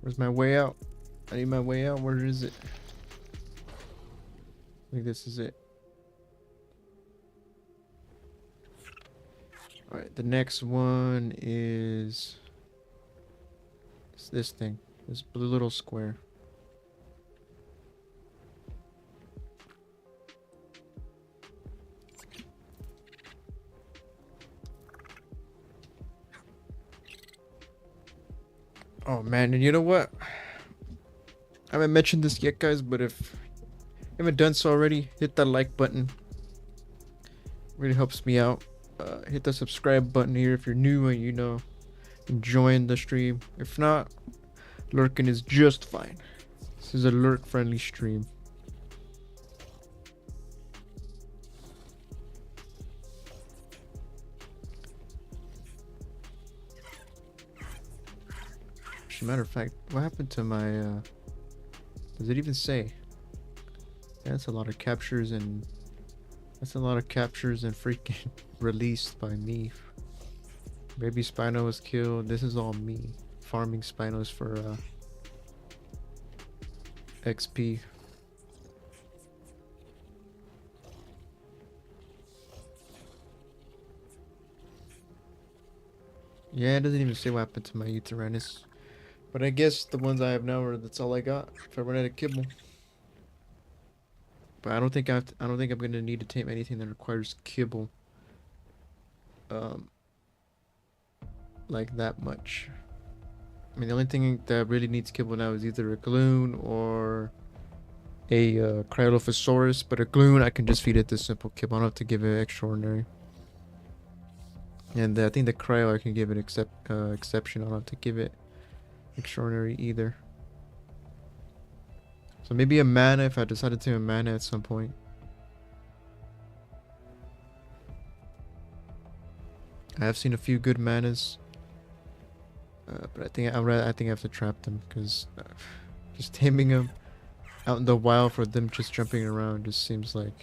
Where's my way out? I need my way out. Where is it? I think this is it. Alright, the next one is... It's this thing. This blue little square. Oh man, and you know what? I haven't mentioned this yet, guys, but if you haven't done so already, hit that like button. Really helps me out. Hit the subscribe button here if you're new and you know enjoying the stream. If not, lurking is just fine. This is a lurk friendly stream. As a matter of fact, what happened to my does it even say? Yeah, that's a lot of captures and freaking released by me. Baby Spino was killed. This is all me farming Spinos for XP. Yeah, it doesn't even say what happened to my Uteranus. But I guess the ones I have now that's all I got. If I run out of kibble. But I don't think I'm gonna need to tame anything that requires kibble. Like that much. I mean, the only thing that really needs kibble now is either a Gloon or a Cryolophosaurus. But a Gloon, I can just feed it this simple kibble. I don't have to give it extraordinary. And I think the Cryo, I can give it exception. I don't have to give it extraordinary either. So maybe a mana if I decided to a mana at some point. I have seen a few good manas. But I think I have to trap them because just taming them out in the wild for them just jumping around just seems like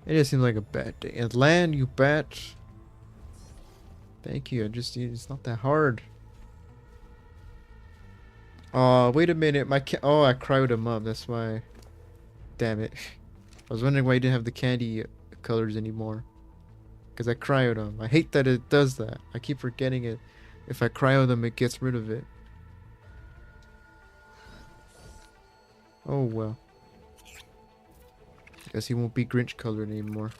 a bad day. And land, you bat. Thank you. It's not that hard. Oh, wait a minute. I cryoed him up. That's why. Damn it. I was wondering why you didn't have the candy colors anymore. Because I cryoed them. I hate that it does that. I keep forgetting it. If I cryo them, it gets rid of it. Oh well. Guess he won't be Grinch colored anymore.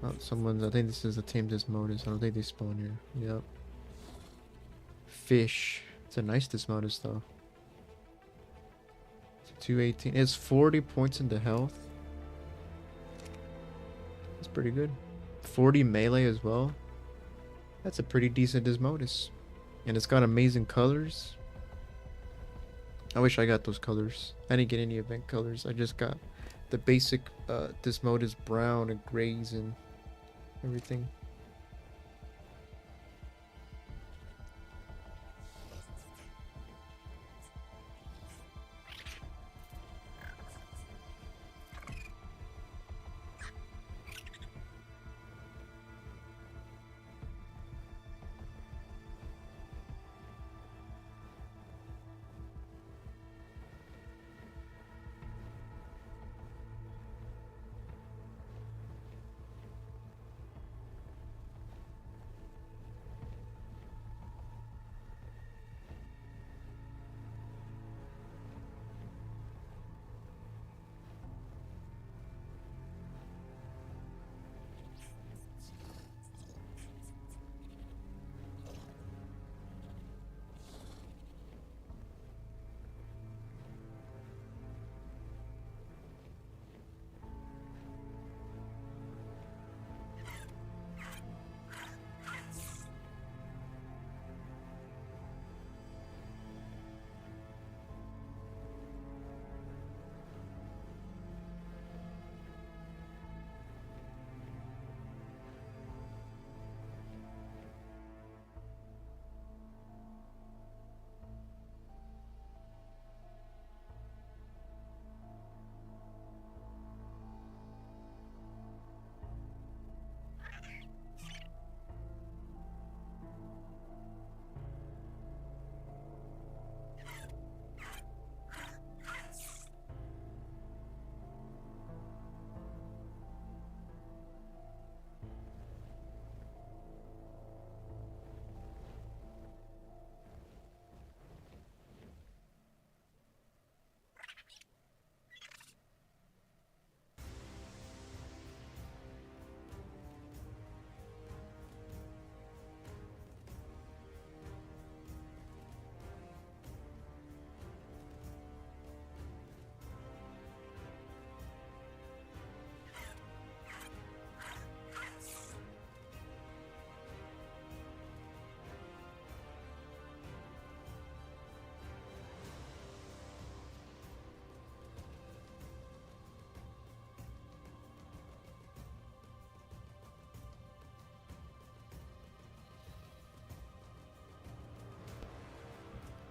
Oh, I think this is a tame Desmodus. I don't think they spawn here. Yep. Fish. It's a nice Desmodus though. It's 218. It's 40 points into health. It's pretty good. 40 melee as well. That's a pretty decent Desmodus. And it's got amazing colors. I wish I got those colors. I didn't get any event colors. I just got the basic Desmodus brown and grays and everything.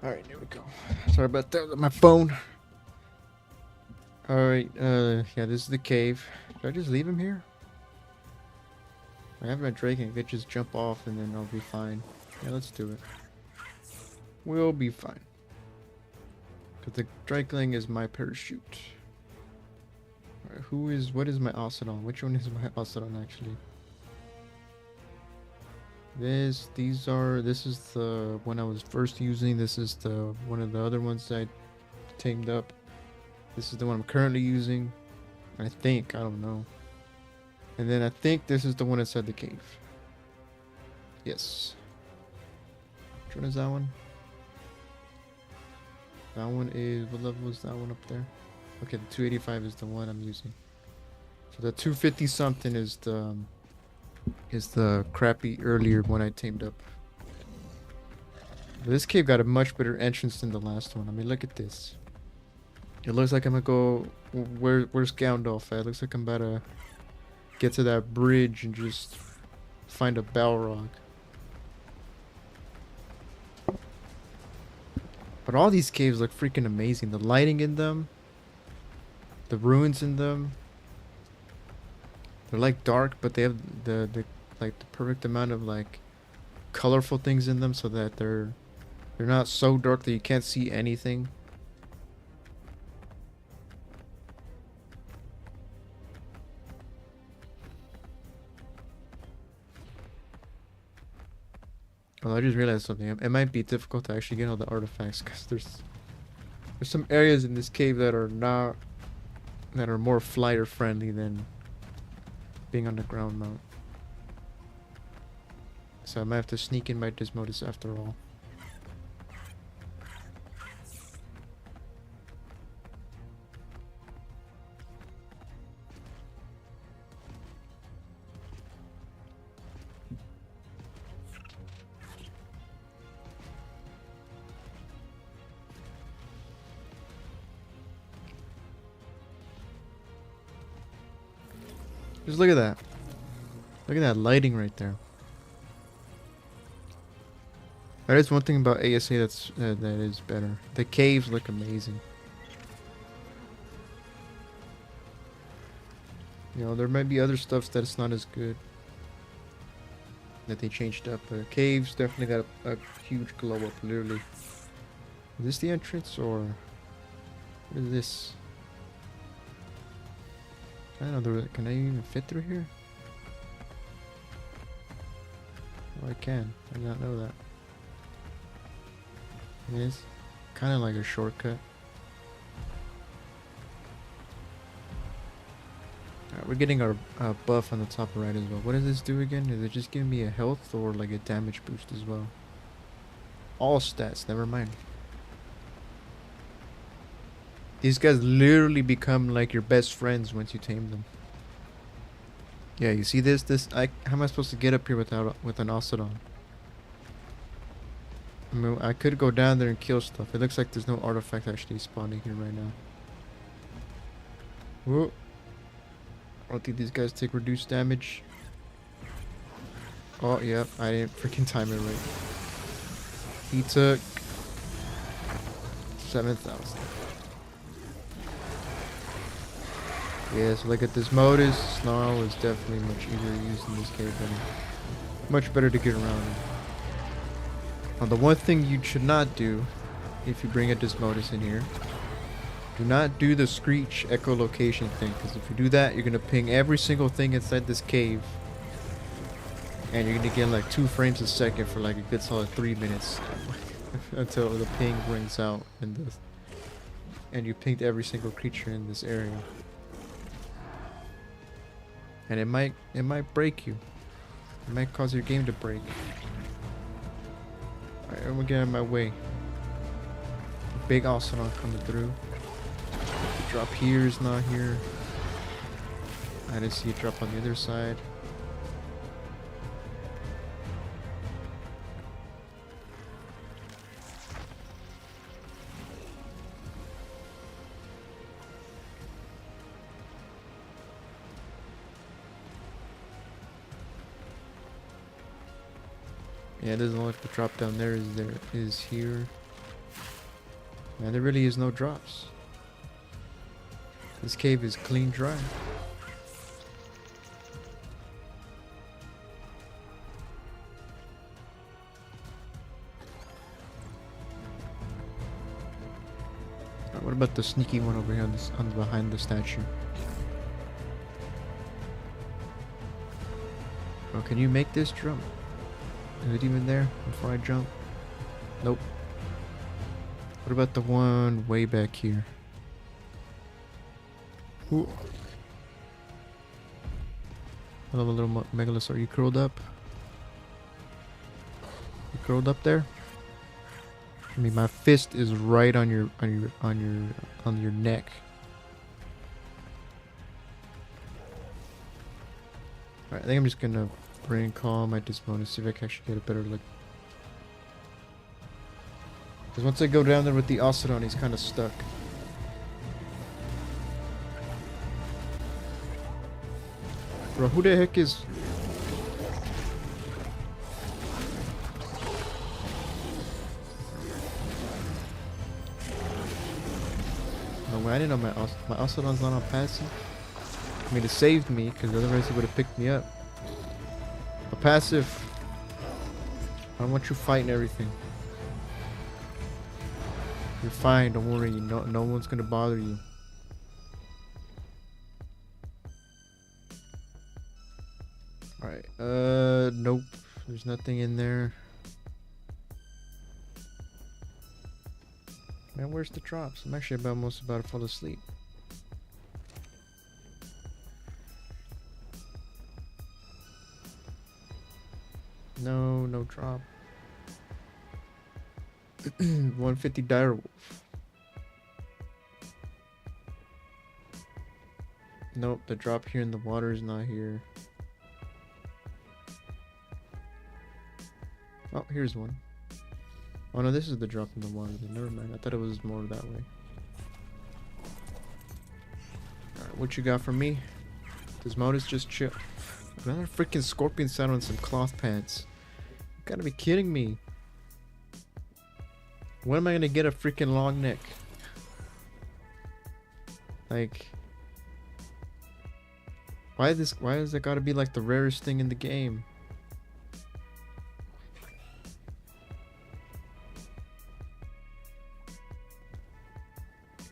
Alright, here we go. Sorry about that, my phone. Alright, yeah, this is the cave. Should I just leave him here? I have my Drake and I could just jump off and then I'll be fine. Yeah, let's do it. We'll be fine. Because the Drakeling is my parachute. Alright, what is my Ocedon? Which one is my Ocedon actually? This is the one I was first using. This is the one of the other ones I tamed up. This is the one I'm currently using. I don't know. And then I think this is the one inside the cave. Yes. Which one is that one? That one is, what level is that one up there? Okay, the 285 is the one I'm using. So the 250 something is the crappy earlier one I tamed up. This cave got a much better entrance than the last one. I mean, look at this. It looks like I'm gonna go... Where's Gandalf at? It looks like I'm about to get to that bridge and just find a Balrog. But all these caves look freaking amazing. The lighting in them. The ruins in them. They're like dark, but they have the perfect amount of like colorful things in them so that they're not so dark that you can't see anything. Well, I just realized something. It might be difficult to actually get all the artifacts because there's some areas in this cave that are more flighter friendly than being on the ground mount. So I might have to sneak in my Desmodus after all. Just look at that. Look at that lighting right there. That is one thing about ASA that is better. The caves look amazing. You know, there might be other stuff that's not as good that they changed up. But caves definitely got a huge glow up, literally. Is this the entrance or what is this? I don't know. Can I even fit through here? Oh, I can. I did not know that. It is kind of like a shortcut. Alright, we're getting our buff on the top right as well. What does this do again? Is it just giving me a health or like a damage boost as well? All stats, never mind. These guys literally become like your best friends once you tame them. Yeah, you see this? How am I supposed to get up here with an Ocelot? I mean, I could go down there and kill stuff. It looks like there's no artifact actually spawning here right now. Whoa. I don't think these guys take reduced damage. Oh, yep. I didn't freaking time it right. He took 7,000. Yeah, so look at this Modus. Snarl is definitely much easier to use in this cave than much better to get around. Now, the one thing you should not do if you bring a Dismodus in here, do not do the Screech echolocation thing, because if you do that, you're going to ping every single thing inside this cave. And you're going to get like 2 frames a second for like a good solid 3 minutes until the ping rings out and you pinged every single creature in this area. And it might break you. It might cause your game to break. Alright, I'm gonna get out of my way. Big Ocelot coming through. The drop here is not here. I didn't see a drop on the other side. Yeah, it doesn't look like the drop down there is here. Man, there really is no drops. This cave is clean dry. Alright, what about the sneaky one over here on behind the statue? Oh, can you make this jump? Is it even there before I jump? Nope. What about the one way back here? Ooh. Hello, little Megalosaur. You curled up? You curled up there? I mean, my fist is right on your neck. Alright, I think I'm just gonna brain calm at this moment, see if I can actually get a better look. Because once I go down there with the Ocelot, he's kind of stuck. Bro, who the heck is... No way, I didn't know my Ocelot's not on passive. I mean, it saved me, because otherwise it would have picked me up. A passive. I don't want you fighting everything. You're fine, don't worry. No one's gonna bother you. Alright, nope. There's nothing in there. Man, where's the drops? I'm actually almost about to fall asleep. No drop. 150 direwolf. Nope, the drop here in the water is not here. Oh, here's one. Oh no, this is the drop in the water. Never mind, I thought it was more that way. Alright, what you got for me? Does Modus just chill? Another freaking scorpion saddle and some cloth pants. You gotta be kidding me. When am I gonna get a freaking long neck? Like, why is it gotta be like the rarest thing in the game?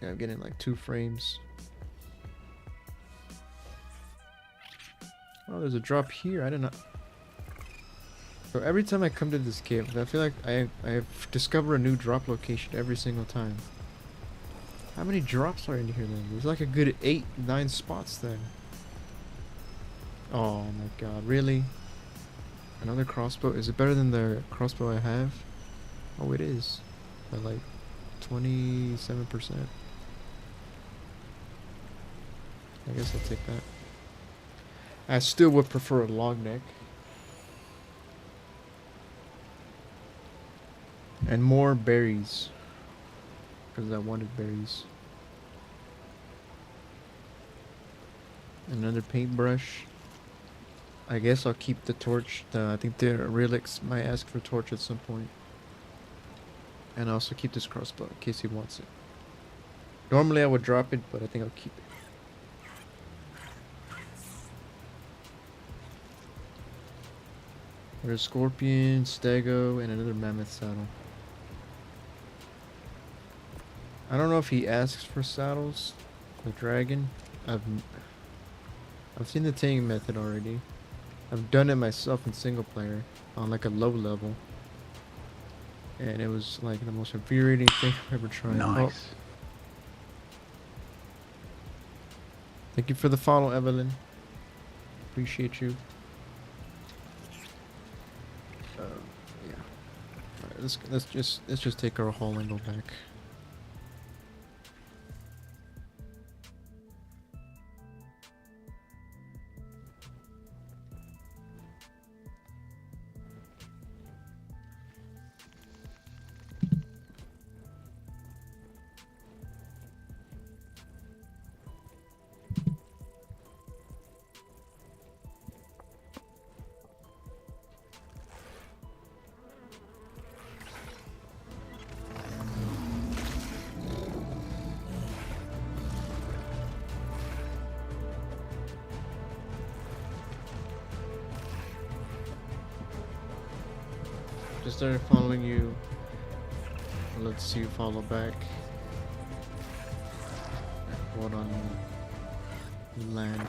Yeah, I'm getting like 2 frames. Oh, there's a drop here. I didn't know. So every time I come to this cave, I feel like I discover a new drop location every single time. How many drops are in here then? There's like a good 8, 9 spots then. Oh my god, really? Another crossbow? Is it better than the crossbow I have? Oh, it is. By like 27%. I guess I'll take that. I still would prefer a long neck. And more berries. Because I wanted berries. Another paintbrush. I guess I'll keep the torch. I think the relics might ask for torch at some point. And I'll also keep this crossbow in case he wants it. Normally I would drop it, but I think I'll keep it. There's a scorpion, stego, and another mammoth saddle. I don't know if he asks for saddles. The dragon. I've seen the taming method already. I've done it myself in single player on like a low level. And it was like the most infuriating thing I've ever tried. Nice. Oh. Thank you for the follow, Evelyn. Appreciate you. Yeah. Alright, let's just take our haul and go back. Just started following you. Let's see you follow back. What on land?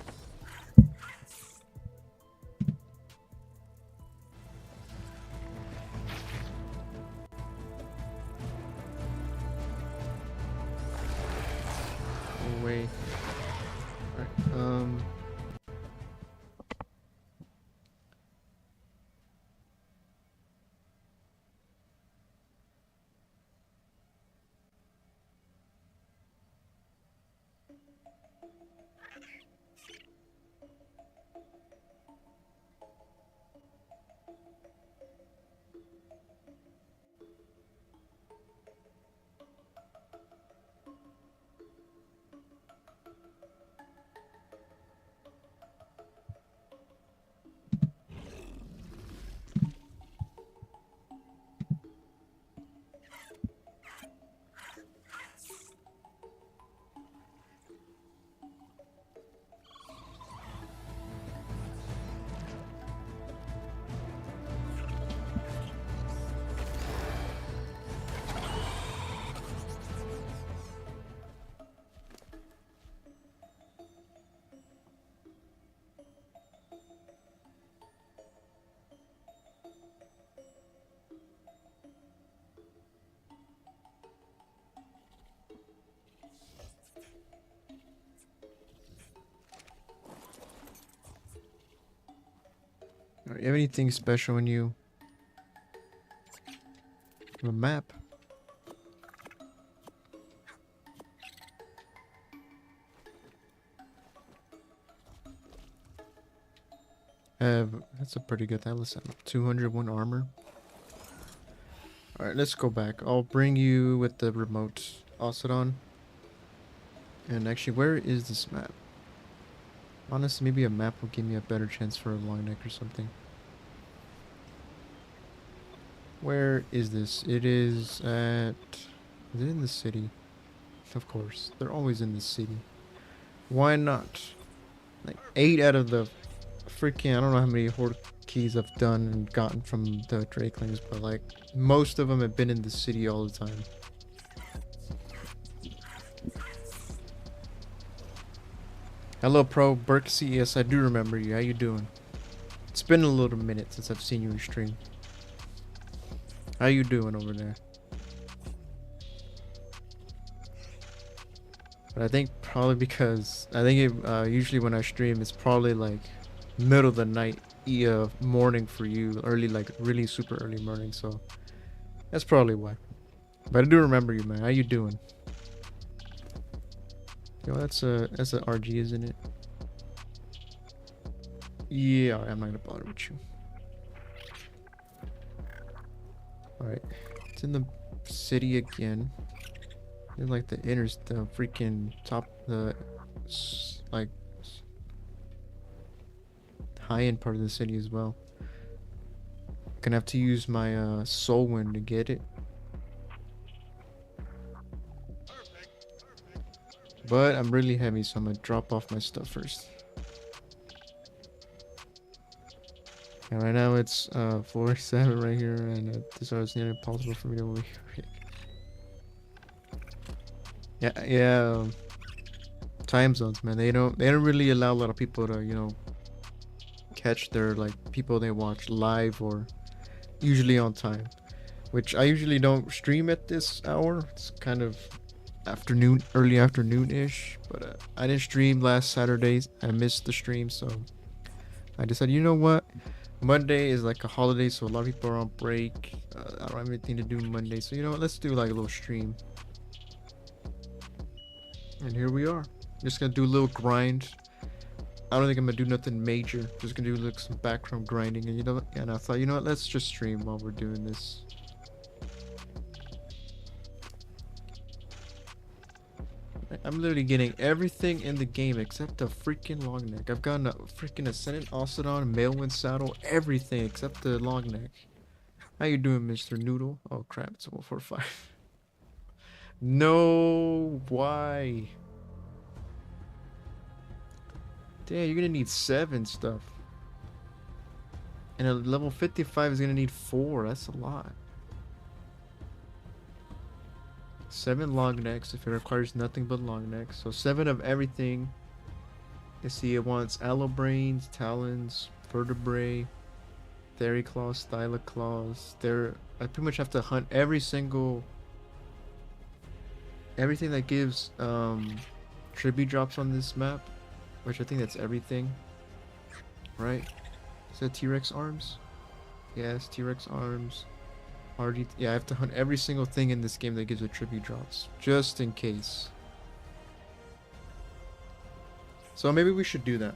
Oh wait. Alright, you have anything special in you? A map. That's a pretty good talisman. 201 armor. Alright, let's go back. I'll bring you with the remote Ocedon. And actually, where is this map? Honestly, maybe a map will give me a better chance for a long neck or something. Where is this? It is at... Is it in the city? Of course. They're always in the city. Why not? Like 8 out of the freaking... I don't know how many horde keys I've done and gotten from the Drakelings, but like most of them have been in the city all the time. Hello, Pro Berksy. Yes, I do remember you. How you doing? It's been a little minute since I've seen you in stream. How you doing over there? But I think probably because I think usually when I stream, it's probably like middle of the night, morning for you, early, like really super early morning. So that's probably why. But I do remember you, man. How you doing? Yo, that's a RG, isn't it? Yeah, I'm not gonna bother with you. All right, it's in the city again. In like the freaking top, like high end part of the city as well. Gonna have to use my soul wind to get it. But I'm really heavy, so I'm gonna drop off my stuff first. And right now it's 47 right here, and this is nearly impossible for me to wait. Yeah. Time zones, man. They don't really allow a lot of people to, catch their like people they watch live or usually on time. Which I usually don't stream at this hour. It's kind of afternoon, early afternoon-ish. But I didn't stream last Saturday. I missed the stream, so I decided, you know what? Monday is like a holiday, so a lot of people are on break. I don't have anything to do Monday, so you know what? Let's do like a little stream. And here we are. Just gonna do a little grind. I don't think I'm gonna do nothing major. Just gonna do like some background grinding, and and I thought, you know what? Let's just stream while we're doing this. I'm literally getting everything in the game except the freaking long neck. I've gotten a freaking Ascendant Ocedon, Mailwind Saddle, everything except the long neck. How you doing, Mr. Noodle? Oh crap, it's a 145. No, why? Damn, you're gonna need 7 stuff. And a level 55 is gonna need 4. That's a lot. 7 long necks if it requires nothing but long necks. So 7 of everything. Let's see, it wants aloe brains, talons, vertebrae, thericlaws, thylaclaws. I pretty much have to hunt everything that gives tribute drops on this map, which I think that's everything, right? Is that T-Rex arms? Yes, T-Rex arms. RG, yeah, I have to hunt every single thing in this game that gives a tribute drops, just in case. So maybe we should do that.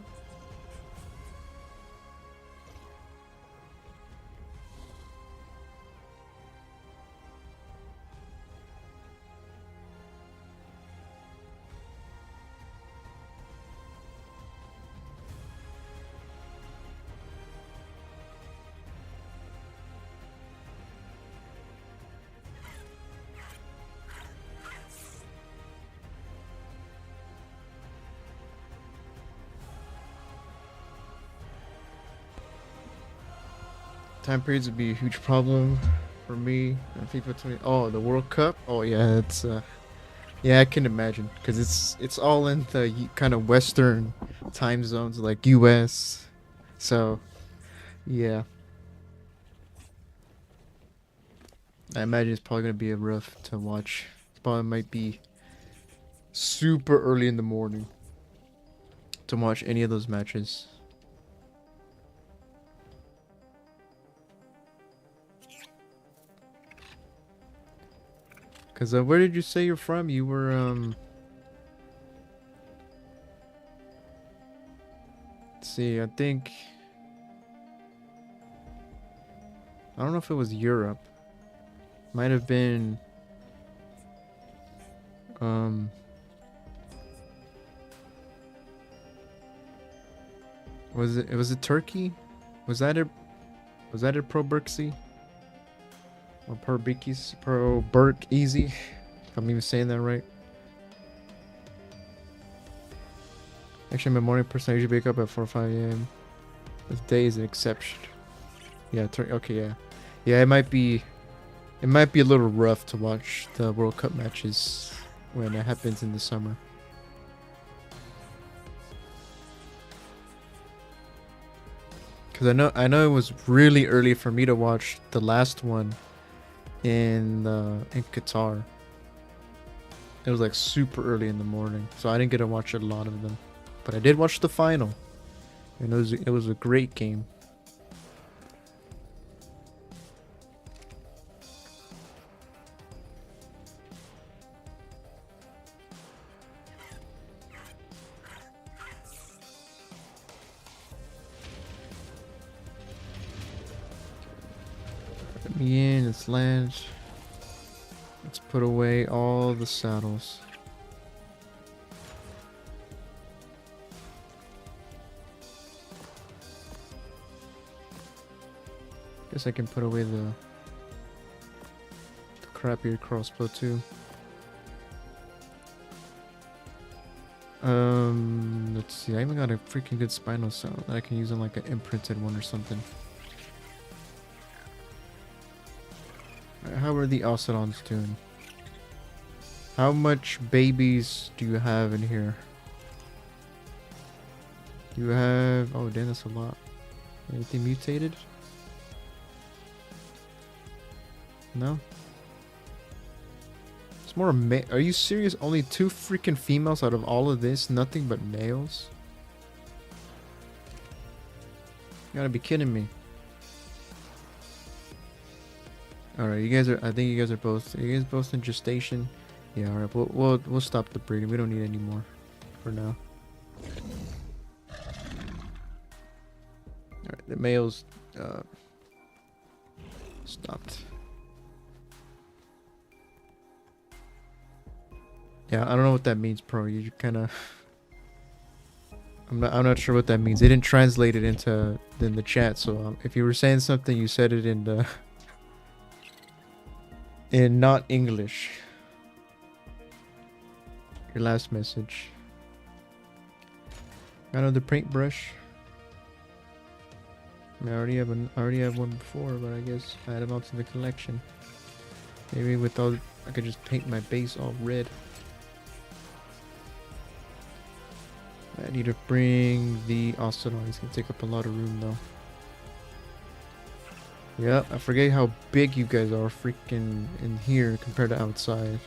Time periods would be a huge problem for me in FIFA 20. Oh, the World Cup. Oh yeah, it's yeah, I can imagine because it's all in the kind of Western time zones like U.S. So yeah, I imagine it's probably gonna be a rough to watch. It probably might be super early in the morning to watch any of those matches. Cause where did you say you're from? You were let's see, I think I don't know if it was Europe. Might have been Was it Turkey? Was that it? Was that it? Pro Berksy? Or Pro Bikis? Pro Burke Easy? If I'm even saying that right. Actually, I'm a morning person. I usually wake up at 4 or 5 a.m. This day is an exception. Yeah, okay, yeah. Yeah, it might be a little rough to watch the World Cup matches when it happens in the summer. Cause I know it was really early for me to watch the last one in Qatar. It was like super early in the morning, so I didn't get to watch a lot of them. But I did watch the final, and it was a great game. Let me in. Let's land. Let's put away all the saddles. Guess I can put away the crappier crossbow too. Let's see. I even got a freaking good spinal cell that I can use on like an imprinted one or something. How are the Ocelons doing? How much babies do you have in here? You have... Oh, damn, that's a lot. Anything mutated? No? It's more Are you serious? Only 2 freaking females out of all of this? Nothing but males? You gotta be kidding me. Alright, you guys are... I think you guys are both... Are you guys both in gestation? Yeah, alright. We'll stop the breeding. We don't need any more for now. Alright, the males stopped. Yeah, I don't know what that means, Pro. You kind of... I'm not sure what that means. They didn't translate it in the chat, so if you were saying something, you said it in the... in not English. Your last message. Got another paintbrush. I already have one before, but I guess I added on to the collection. Maybe with all, I could just paint my base all red. I need to bring the Ocelot. He's gonna take up a lot of room though. Yeah, I forget how big you guys are freaking in here compared to outside.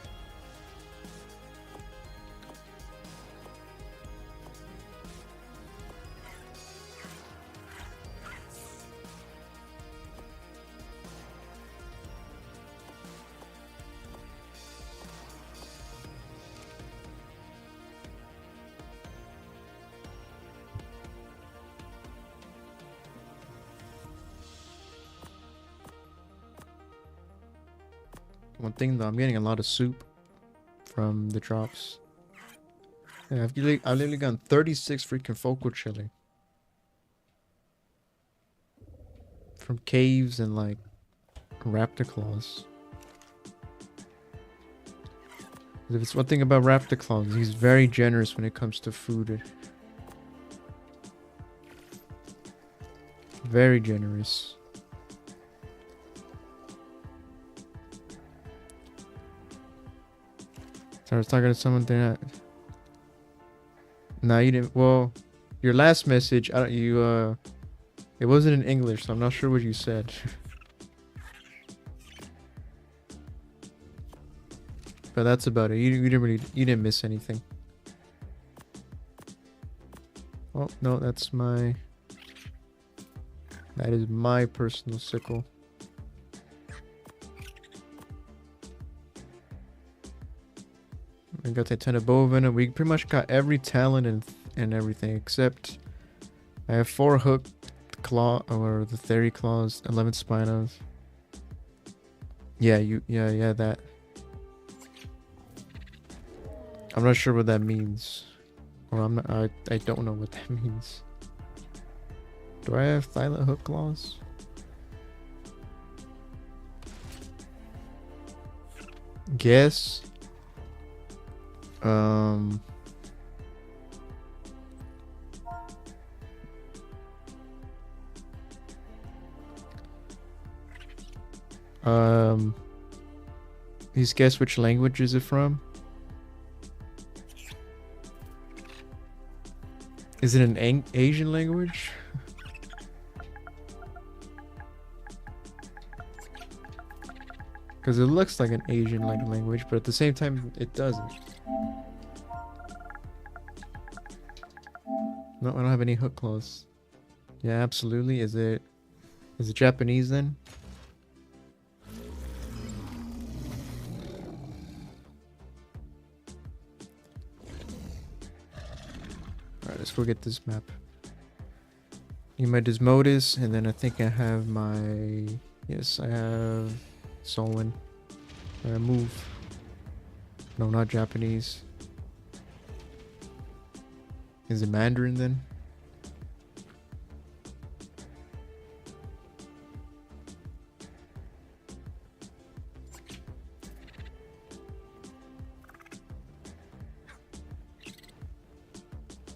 One thing though, I'm getting a lot of soup from the drops. Yeah, I've literally gotten 36 freaking focal chili from caves and like raptor claws. If it's one thing about raptor claws, he's very generous when it comes to food. Very generous. So I was talking to someone there. No, you didn't. Well, your last message, it wasn't in English, so I'm not sure what you said. But that's about it. You didn't miss anything. Oh no, that is my personal sickle. We got the ton of bovine, and we pretty much got every talent and everything except I have 4 hook claw or the theory claws, 11 spinos. Yeah, that. I'm not sure what that means, or I don't know what that means. Do I have Thyla hook claws? Guess. Please guess which language is it from? Is it an Asian language? Because it looks like an Asian language, but at the same time, it doesn't. No, I don't have any hook claws. Yeah, absolutely. Is it Japanese then? Alright, let's go get this map. Need my Desmodus, and then I think I have my... Yes, I have Solon. Move. No, not Japanese. Is it Mandarin then?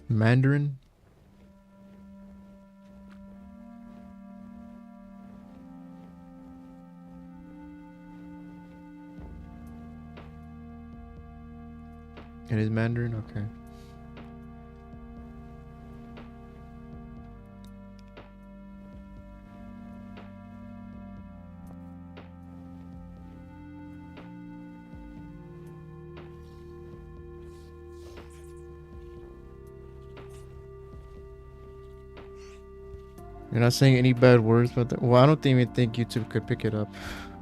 Mandarin? It is Mandarin? Okay. You're not saying any bad words about that? Well, I don't even think YouTube could pick it up.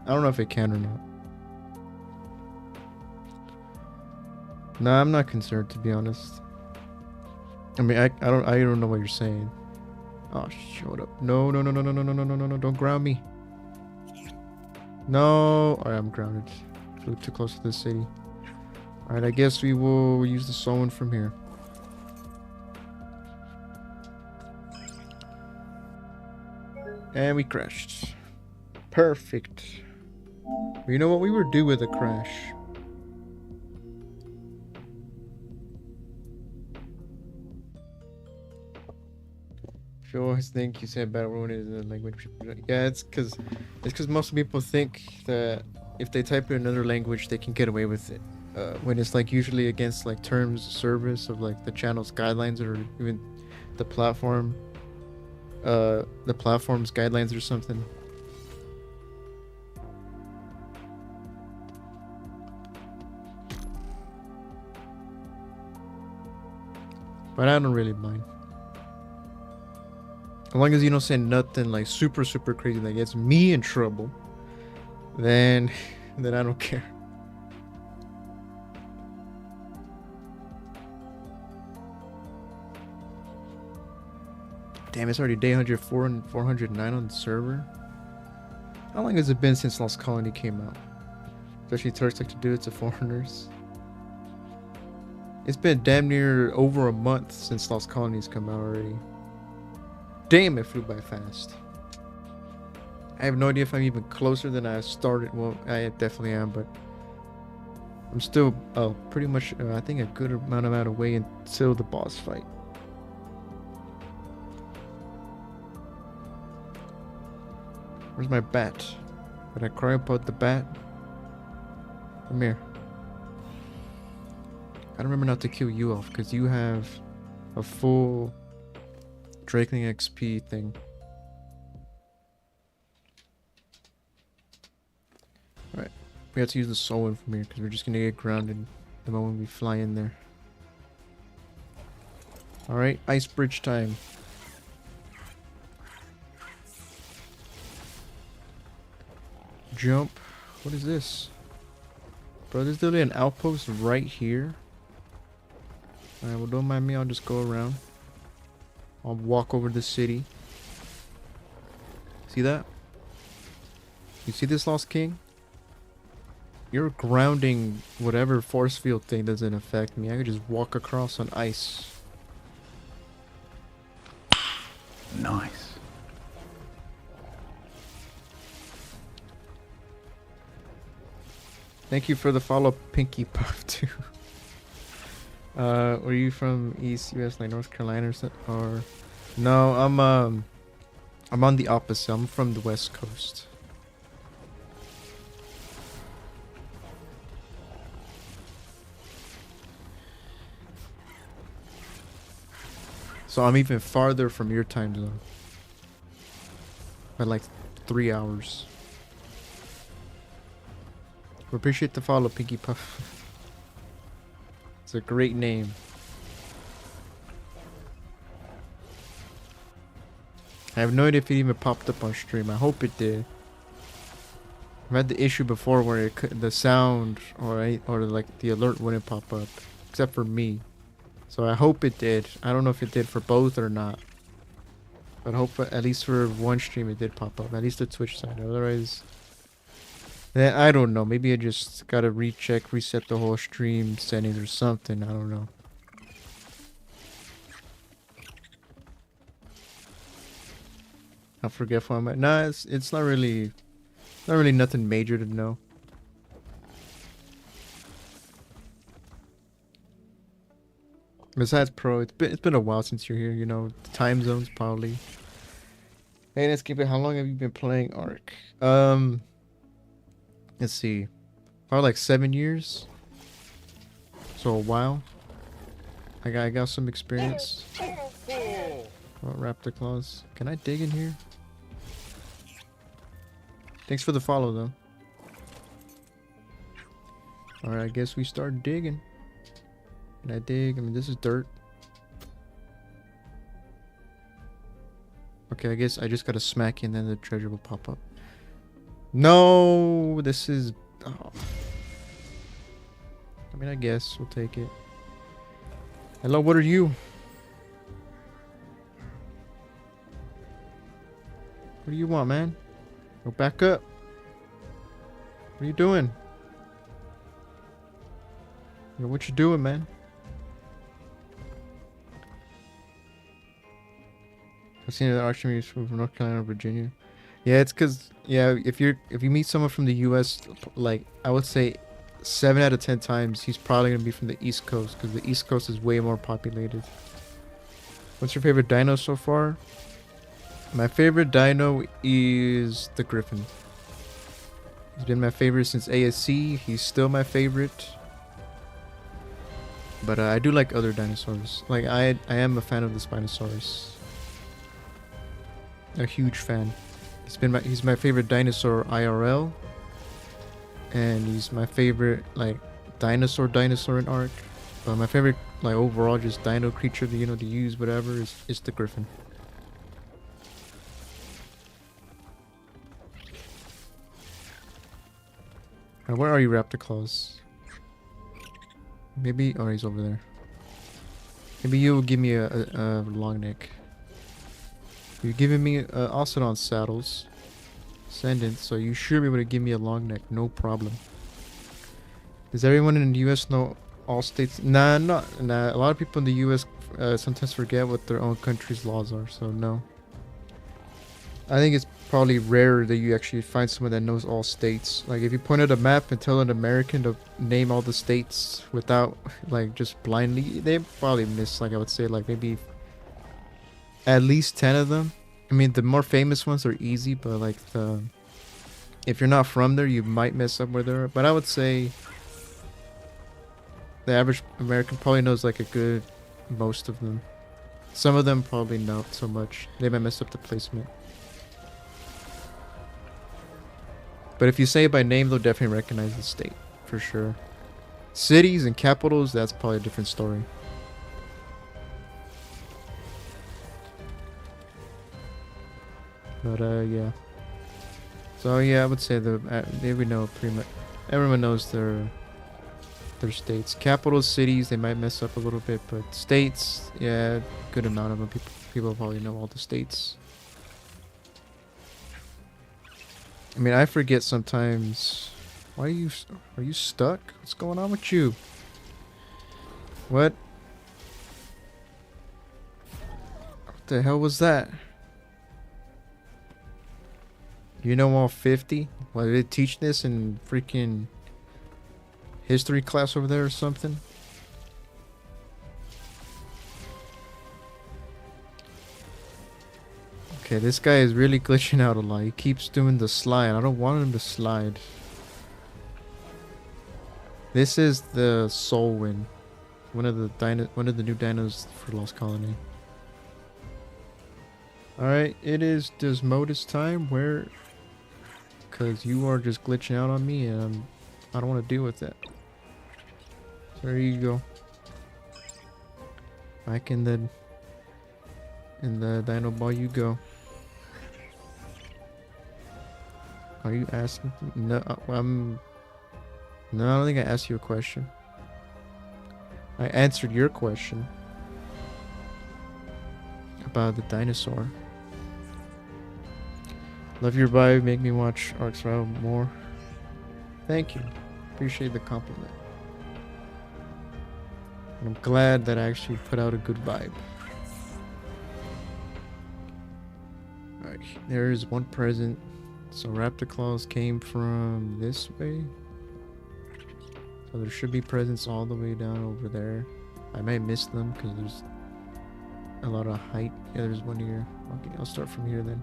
I don't know if it can or not. No, I'm not concerned, to be honest. I mean, I don't know what you're saying. Oh, shut up. No, no, no, no, no, no, no, no, no, no, no, don't ground me. No. Alright, I'm grounded. Flew too close to the city. Alright, I guess we will use the Solon from here. And we crashed. Perfect. You know what? We were due with a crash. If you always think you said Battle Royale is a language. Yeah, it's because most people think that if they type in another language, they can get away with it. When it's like usually against like terms of service of like the channel's guidelines or even the platform. The platform's guidelines or something. But I don't really mind. As long as you don't say nothing like super crazy that gets me in trouble, then I don't care. Damn, it's already day 104 and 409 on the server. How long has it been since Lost Colony came out? Especially Turks like to do it to foreigners. It's been damn near over a month since Lost Colony's come out already. Damn, it flew by fast. I have no idea if I'm even closer than I started. Well, I definitely am, but I'm still pretty much, I think, a good amount of way until the boss fight. Where's my bat? Did I cry about the bat? Come here. I remember not to kill you off because you have a full Drakeling XP thing. Alright, we have to use the Solon from here because we're just gonna get grounded the moment we fly in there. Alright, ice bridge time. Jump. What is this? Bro, there's literally an outpost right here. Alright, well, don't mind me. I'll just go around. I'll walk over the city. See that? You see this, Lost King? You're grounding whatever force field thing doesn't affect me. I could just walk across on ice. Nice. Thank you for the follow, Pinky Puff too. Were you from East US, like North Carolina or something? Or no, I'm on the opposite. I'm from the West Coast. So I'm even farther from your time zone. By like 3 hours. We appreciate the follow, Pinky Puff. It's a great name. I have no idea if it even popped up on stream. I hope it did. I've had the issue before where it could, the sound or like the alert wouldn't pop up, except for me. So I hope it did. I don't know if it did for both or not. But I hope at least for one stream it did pop up. At least the Twitch side. Otherwise, I don't know. Maybe I just gotta recheck, reset the whole stream settings or something. I don't know. How forgetful am I? Nah, it's not really nothing major to know. Besides pro, it's been a while since you're here, you know, the time zones probably. Hey, let's keep it. How long have you been playing ARK? Let's see. Probably like 7 years. So a while. I got some experience. Oh, raptor claws. Can I dig in here? Thanks for the follow though. Alright, I guess we start digging. Can I dig? I mean, this is dirt. Okay, I guess I just gotta smack and then the treasure will pop up. No, this is... Oh. I mean, I guess we'll take it. Hello, what are you? What do you want, man? Go back up. What are you doing? Yo, what you doing, man? I've seen the archery from North Carolina, Virginia. Yeah, it's cause if you meet someone from the U.S., like I would say, 7 out of 10 times he's probably gonna be from the East Coast, because the East Coast is way more populated. What's your favorite dino so far? My favorite dino is the Griffin. He's been my favorite since ASC. He's still my favorite. But I do like other dinosaurs. Like I am a fan of the Spinosaurus. A huge fan. He's my favorite dinosaur IRL. And he's my favorite like dinosaur in ARK. But my favorite like overall just dino creature to, you know, to use whatever is the Griffin. Where are you, Raptor Claws? Maybe... Oh, he's over there. Maybe you will give me a long neck. You're giving me Ocelot saddles. Ascendant, so you should be able to give me a long neck. No problem. Does everyone in the US know all states? Nah. A lot of people in the US sometimes forget what their own country's laws are, so no. I think it's probably rare that you actually find someone that knows all states. Like if you point out a map and tell an American to name all the states without like just blindly, they probably miss, like I would say, like maybe at least 10 of them. I mean, the more famous ones are easy, but like if you're not from there, you might mess up where they're at. But I would say the average American probably knows like a good most of them. Some of them probably not so much. They might mess up the placement. But if you say it by name, they'll definitely recognize the state, for sure. Cities and capitals, that's probably a different story. But yeah. So yeah, I would say they would know pretty much. Everyone knows their states. Capitals, cities, they might mess up a little bit, but states, yeah, good amount of them. People probably know all the states. I mean, I forget sometimes. Why are you stuck? What's going on with you? What? What the hell was that? You know all 50? Why did they teach this in freaking history class over there or something. Okay, this guy is really glitching out a lot. He keeps doing the slide. I don't want him to slide. This is the Soul Wind. One of the new dinos for Lost Colony. Alright, it is Desmodus time where... Because you are just glitching out on me and I don't want to deal with that. So there you go. Back in the dino ball you go. Are you asking? No, no, I don't think I asked you a question. I answered your question about the dinosaur. Love your vibe, make me watch ARK Survival more. Thank you. Appreciate the compliment. And I'm glad that I actually put out a good vibe. Alright, there's one present. So raptor claws came from this way. So there should be presents all the way down over there. I might miss them because there's a lot of height. Yeah, there's one here. Okay, I'll start from here then.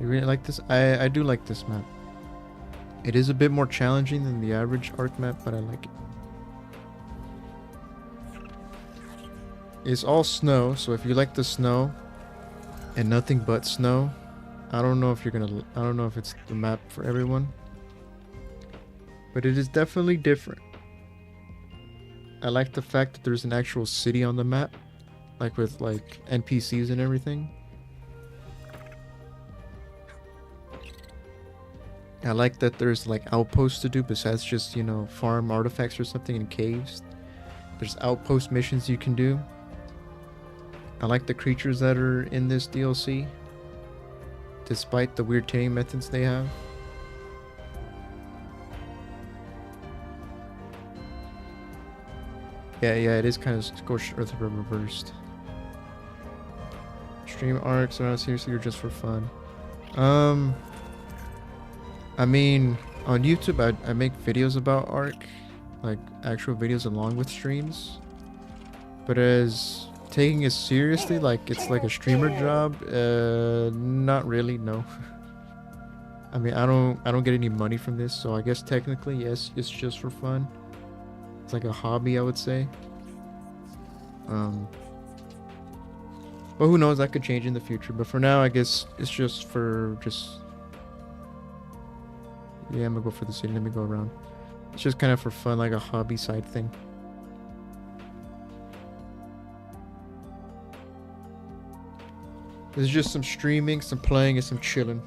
You really like this? I do like this map. It is a bit more challenging than the average ARK map, but I like it. It's all snow, so if you like the snow and nothing but snow, I don't know if it's the map for everyone, but it is definitely different. I like the fact that there's an actual city on the map, like with like NPCs and everything. I like that there's like outposts to do besides just, you know, farm artifacts or something in caves. There's outpost missions you can do. I like the creatures that are in this DLC, despite the weird taming methods they have. Yeah, it is kind of scorched earth reversed. Stream ARKs around seriously or just for fun? I mean, on YouTube I make videos about ARK, like actual videos along with streams. But as taking it seriously, like it's like a streamer job, not really, no. I mean, I don't get any money from this, so I guess technically yes, it's just for fun. It's like a hobby, I would say. But who knows, that could change in the future. But for now, I guess it's just for yeah, I'm gonna go for the city. Let me go around. It's just kind of for fun, like a hobby side thing. This is just some streaming, some playing, and some chilling.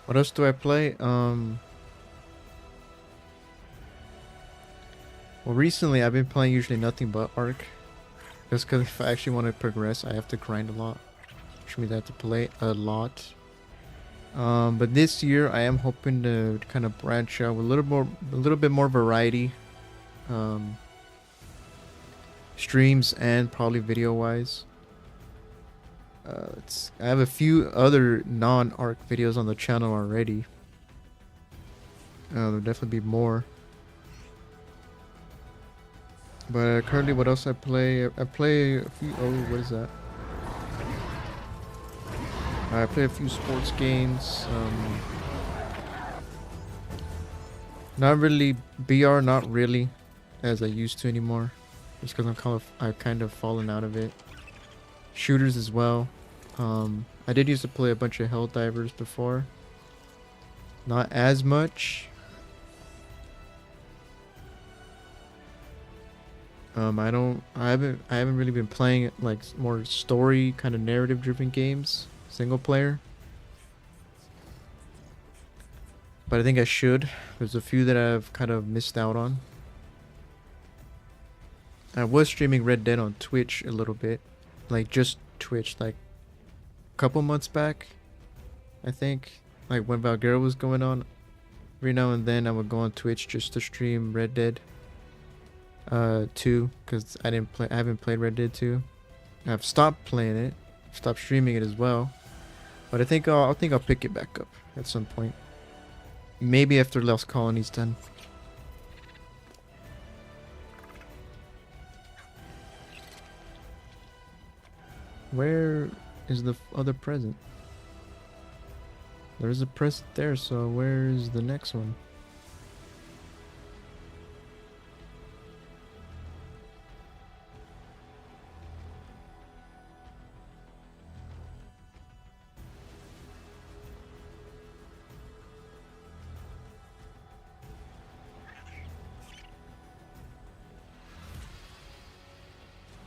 What else do I play? Well, recently I've been playing usually nothing but ARK. Just because if I actually want to progress, I have to grind a lot. Which means I have to play a lot. But this year I am hoping to kind of branch out with a little bit more variety. Streams and probably video-wise. I have a few other non-ARK videos on the channel already. There'll definitely be more. But currently, what else I play? I play a few. Oh, what is that? I play a few sports games. Not really BR, not really, as I used to anymore. Just because I've kind of fallen out of it. Shooters as well. I did used to play a bunch of Helldivers before. Not as much. I haven't really been playing like more story kind of narrative driven games, single player. But I think I should. There's a few that I've kind of missed out on. I was streaming Red Dead on Twitch a little bit, like just Twitch, like a couple months back, I think. Like when Valguero was going on, every now and then I would go on Twitch just to stream Red Dead 2, because I haven't played Red Dead 2. I've stopped playing it, stopped streaming it as well. But I think I'll pick it back up at some point. Maybe after Lost Colony's done. Where is the other present? There's a present there, so where is the next one?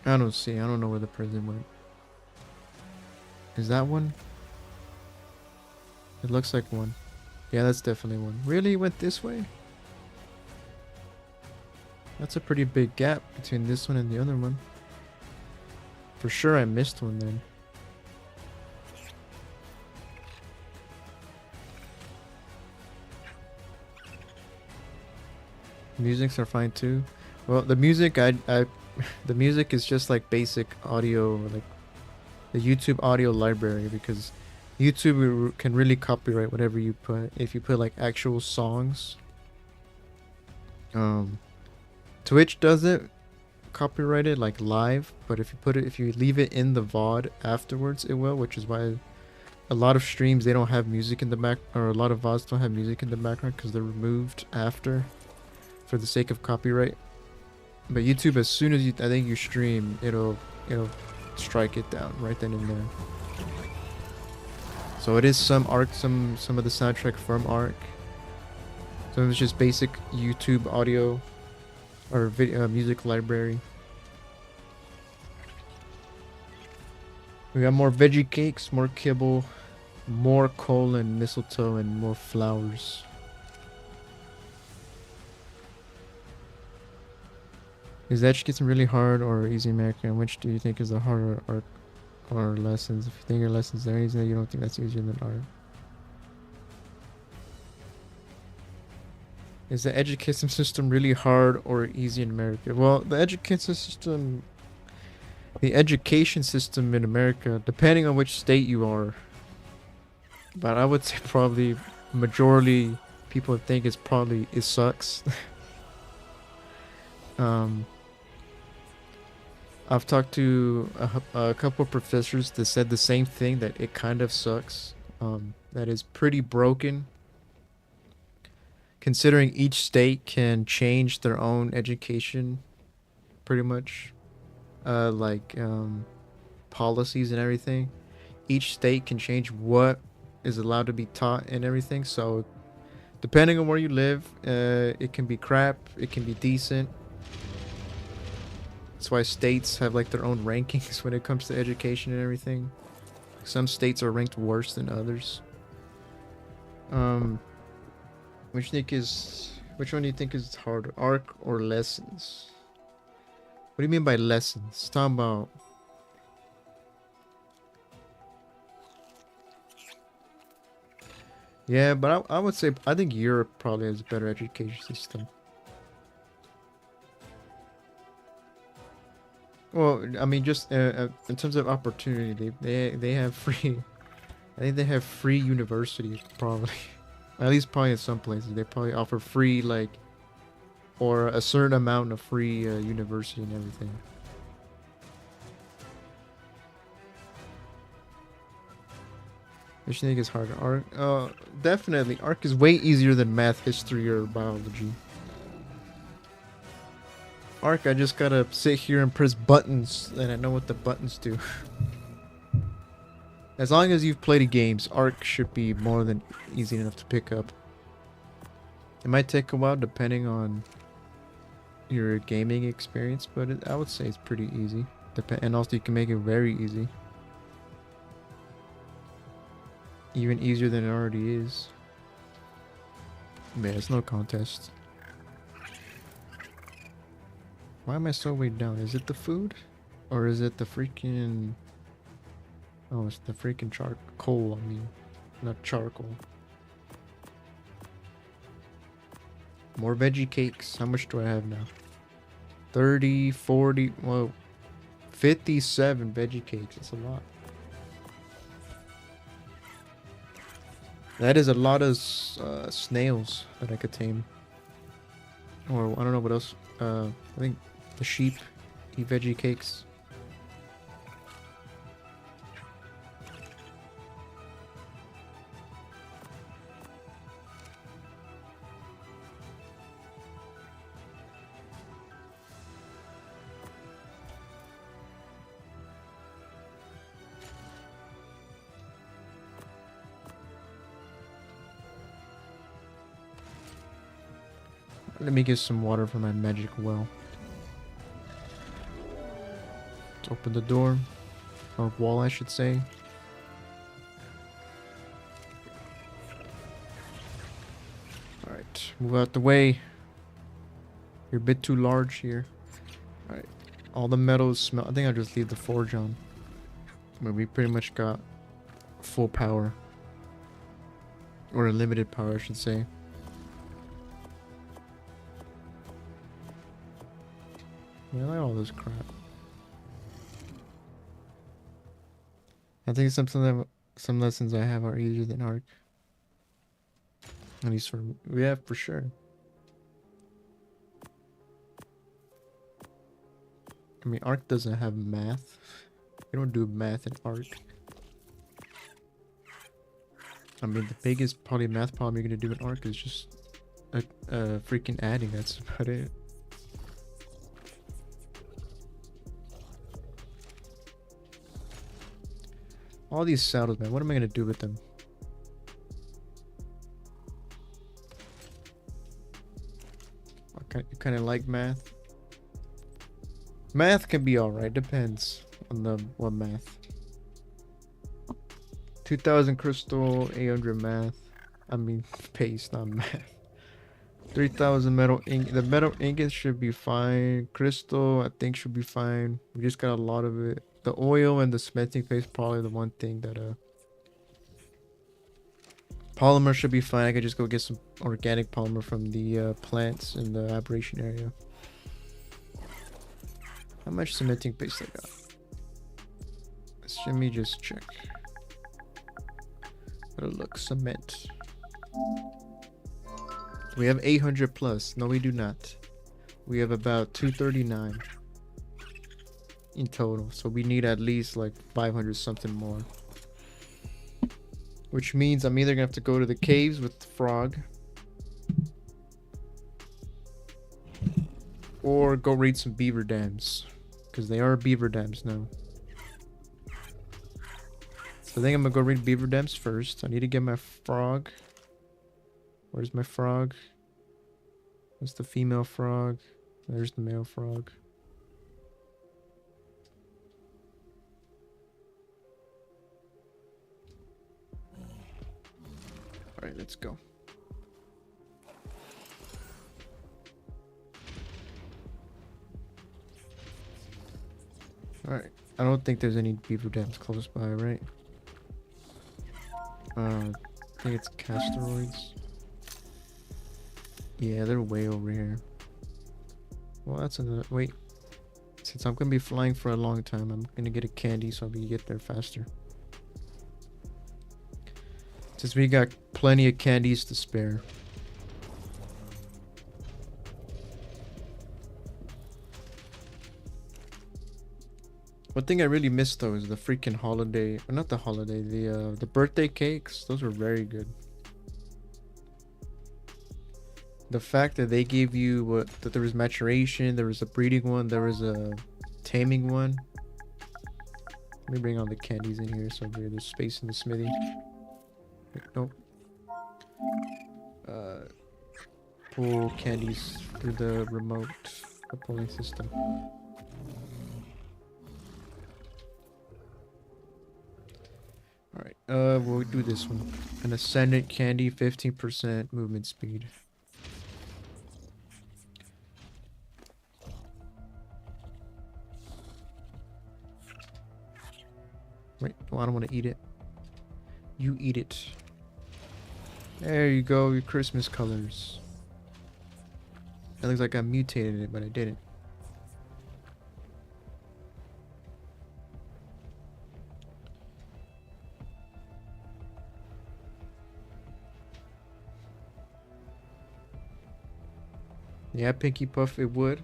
I don't see. I don't know where the present went. Is that one? It looks like one. Yeah, that's definitely one. Really? It went this way? That's a pretty big gap between this one and the other one. For sure I missed one then. Musics are fine too. Well, the music the music is just like basic audio, like the YouTube audio library, because YouTube can really copyright whatever you put. If you put like actual songs, Twitch doesn't copyright it like live, but if you leave it in the VOD afterwards, it will, which is why a lot of streams they don't have music in the back, or a lot of VODs don't have music in the background because they're removed after for the sake of copyright. But YouTube, as soon as I think you stream, it'll strike it down right then and there. So it is some ARK, some of the soundtrack from ARK. So it's just basic YouTube audio or video music library. We got more veggie cakes, more kibble, more coal and mistletoe, and more flowers. Is education really hard or easy American? Which do you think is the harder ARK or lessons? If you think your lessons are easy, you don't think that's easier than ARK. Is the education system really hard or easy in America? Well, the education system in America, depending on which state you are, but I would say probably majority people think it sucks. I've talked to a couple of professors that said the same thing, that it kind of sucks. That is pretty broken, considering each state can change their own education, pretty much, policies and everything. Each state can change what is allowed to be taught and everything. So, depending on where you live, it can be crap, it can be decent. That's why states have like their own rankings when it comes to education and everything. Some states are ranked worse than others. Which one do you think is harder, ARK or lessons? What do you mean by lessons? Talking about yeah, but I would say I think Europe probably has a better education system. Well, I mean, just in terms of opportunity, they have free. I think they have free universities, probably. At least probably in some places, they probably offer free, like, or a certain amount of free university and everything. Which do you think is harder? ARK? Definitely. ARK is way easier than math, history, or biology. ARK, I just gotta sit here and press buttons, and I know what the buttons do. As long as you've played games, ARK should be more than easy enough to pick up. It might take a while depending on your gaming experience, but I would say it's pretty easy. And also you can make it very easy. Even easier than it already is. Man, it's no contest. Why am I so weighed down? Is it the food? Or is it the freaking... Oh, it's the freaking charcoal, I mean. Not charcoal. More veggie cakes. How much do I have now? 30, 40... Whoa. 57 veggie cakes. That's a lot. That is a lot of snails that I could tame. Or I don't know what else. I think the sheep eat veggie cakes. Let me get some water from my magic well. Let's open the door. Or wall, I should say. Alright, move out the way. You're a bit too large here. Alright, all the metals smell. I think I'll just leave the forge on. But we pretty much got full power. Or limited power, I should say. I like all this crap. I think some lessons I have are easier than ARK. At least for me. Yeah, for sure. I mean, ARK doesn't have math. You don't do math in ARK. I mean, the biggest probably math problem you're gonna do in ARK is just freaking adding. That's about it. All these saddles, man. What am I gonna do with them? You kind of like math. Math can be alright. Depends on what math. 2,000 crystal, 800 math. I mean paste, not math. 3,000 metal ink. The metal ingot should be fine. Crystal, I think should be fine. We just got a lot of it. The oil and the smelting paste probably the one thing that polymer should be fine. I could just go get some organic polymer from the plants in the aberration area. How much cementing paste I got? Let me just check. Look, cement. We have 800 plus. No, we do not. We have about 239 in total. So we need at least like 500 something more. Which means I'm either gonna have to go to the caves with the frog, or go raid some beaver dams, because they are beaver dams now. So I think I'm gonna go raid beaver dams first. I need to get my frog. Where's my frog? That's the female frog. There's the male frog. Alright, let's go. Alright, I don't think there's any beaver dams close by, right? I think it's Casteroids. Yeah, they're way over here. Well, that's another... Wait. Since I'm gonna be flying for a long time, I'm gonna get a candy so we can get there faster. Since we got plenty of candies to spare. One thing I really missed though is the freaking holiday, or not the holiday, the birthday cakes. Those were very good. The fact that they gave you that there was maturation, there was a breeding one, there was a taming one. Let me bring all the candies in here so there's space in the smithy. Nope. Pull candies through the remote. a polling system. Alright, we'll do this one. An ascendant candy, 15% movement speed. Wait, well, I don't want to eat it. You eat it. There you go, your Christmas colors. It looks like I mutated it, but I didn't. Yeah, Pinky Puff, it would.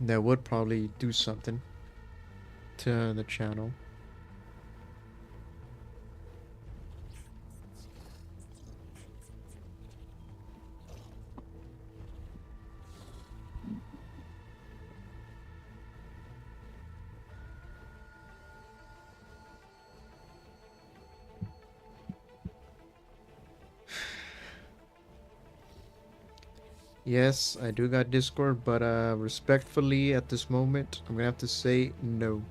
That would probably do something to the channel. Yes, I do got Discord, but respectfully at this moment, I'm gonna have to say no.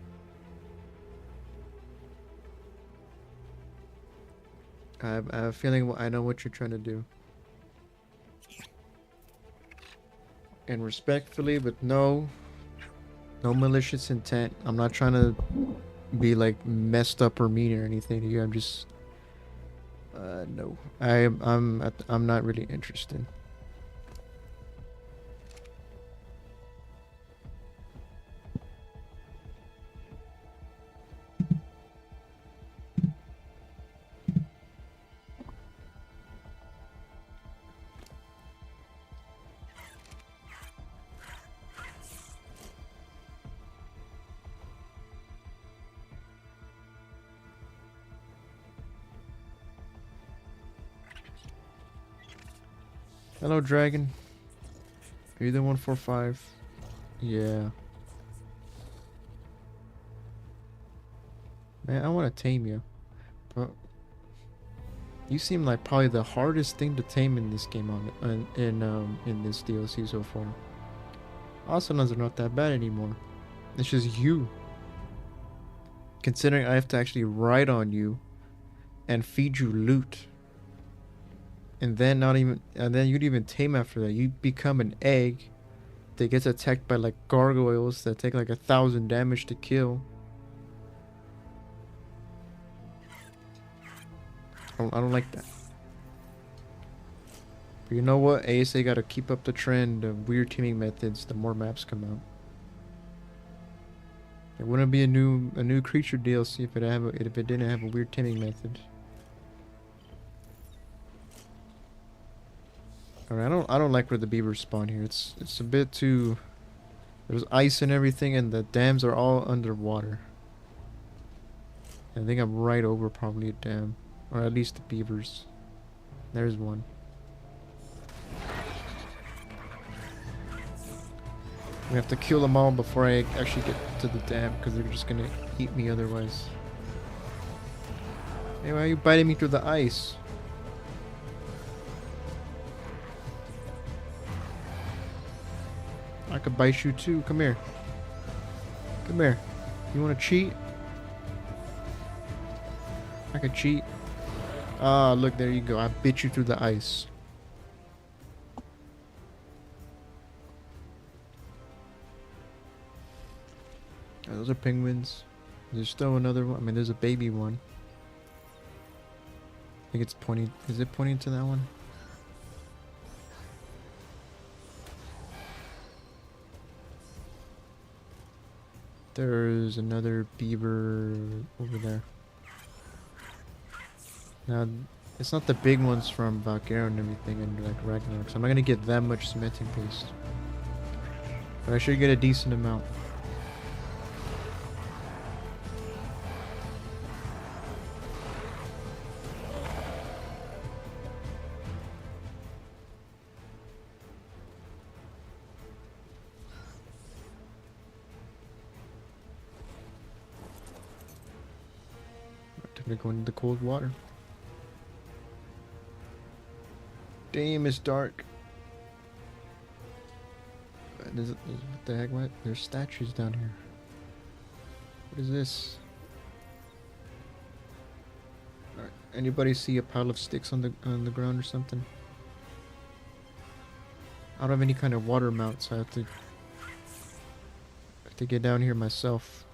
I have a feeling I know what you're trying to do. And respectfully, with no malicious intent, I'm not trying to be like messed up or mean or anything to you. I'm just no. I'm not really interested. Hello, Dragon. Are you the 145? Yeah. Man, I want to tame you. But you seem like probably the hardest thing to tame in this game in this DLC so far. Asanas are not that bad anymore. It's just you. Considering I have to actually ride on you and feed you loot. And then you'd even tame after that. You become an egg that gets attacked by like gargoyles that take like 1,000 damage to kill. I don't like that. But you know what? ASA gotta keep up the trend of weird teaming methods the more maps come out. There wouldn't be a new creature DLC if it didn't have a weird teaming method. Alright, I don't like where the beavers spawn here. It's a bit too. There's ice and everything, and the dams are all underwater. I think I'm right over probably a dam, or at least the beavers. There's one. We have to kill them all before I actually get to the dam, because they're just gonna eat me otherwise. Hey, why are you biting me through the ice? I could bite you too. Come here. Come here. You want to cheat? I could cheat. Ah, look, there you go. I bit you through the ice. Oh, those are penguins. There's still another one. I mean, there's a baby one. I think it's pointing. Is it pointing to that one? There's another beaver over there. Now, it's not the big ones from Valkyria and everything and like Ragnarok, so I'm not gonna get that much cementing paste. But I should get a decent amount. gonna go into the cold water. Damn, it's dark. What the heck? What? There's statues down here. What is this? Alright, anybody see a pile of sticks on the ground or something? I don't have any kind of water mount, so I have to get down here myself.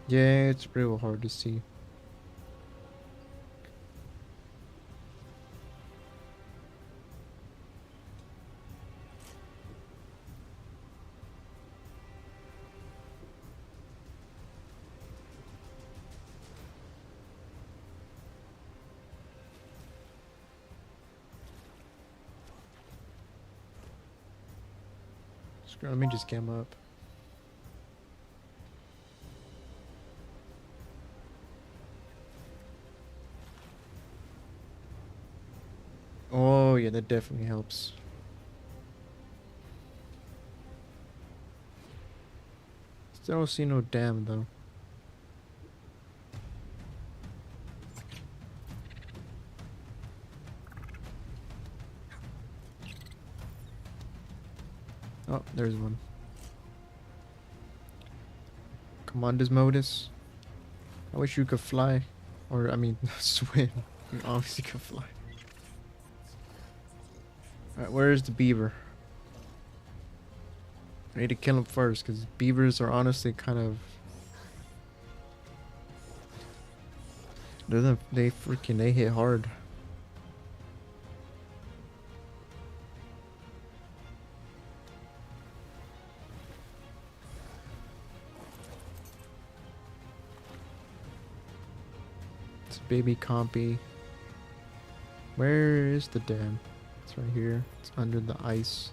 Yeah, it's real hard to see. Let me just cam up. Oh yeah, that definitely helps. Still don't see no dam though. Oh, there's one. Come on, Desmodus. I wish you could fly. Or, I mean, swim. You obviously could fly. Alright, where's the beaver? I need to kill him first, because beavers are honestly kind of... they hit hard. It's baby compy. Where is the dam? It's right here. It's under the ice.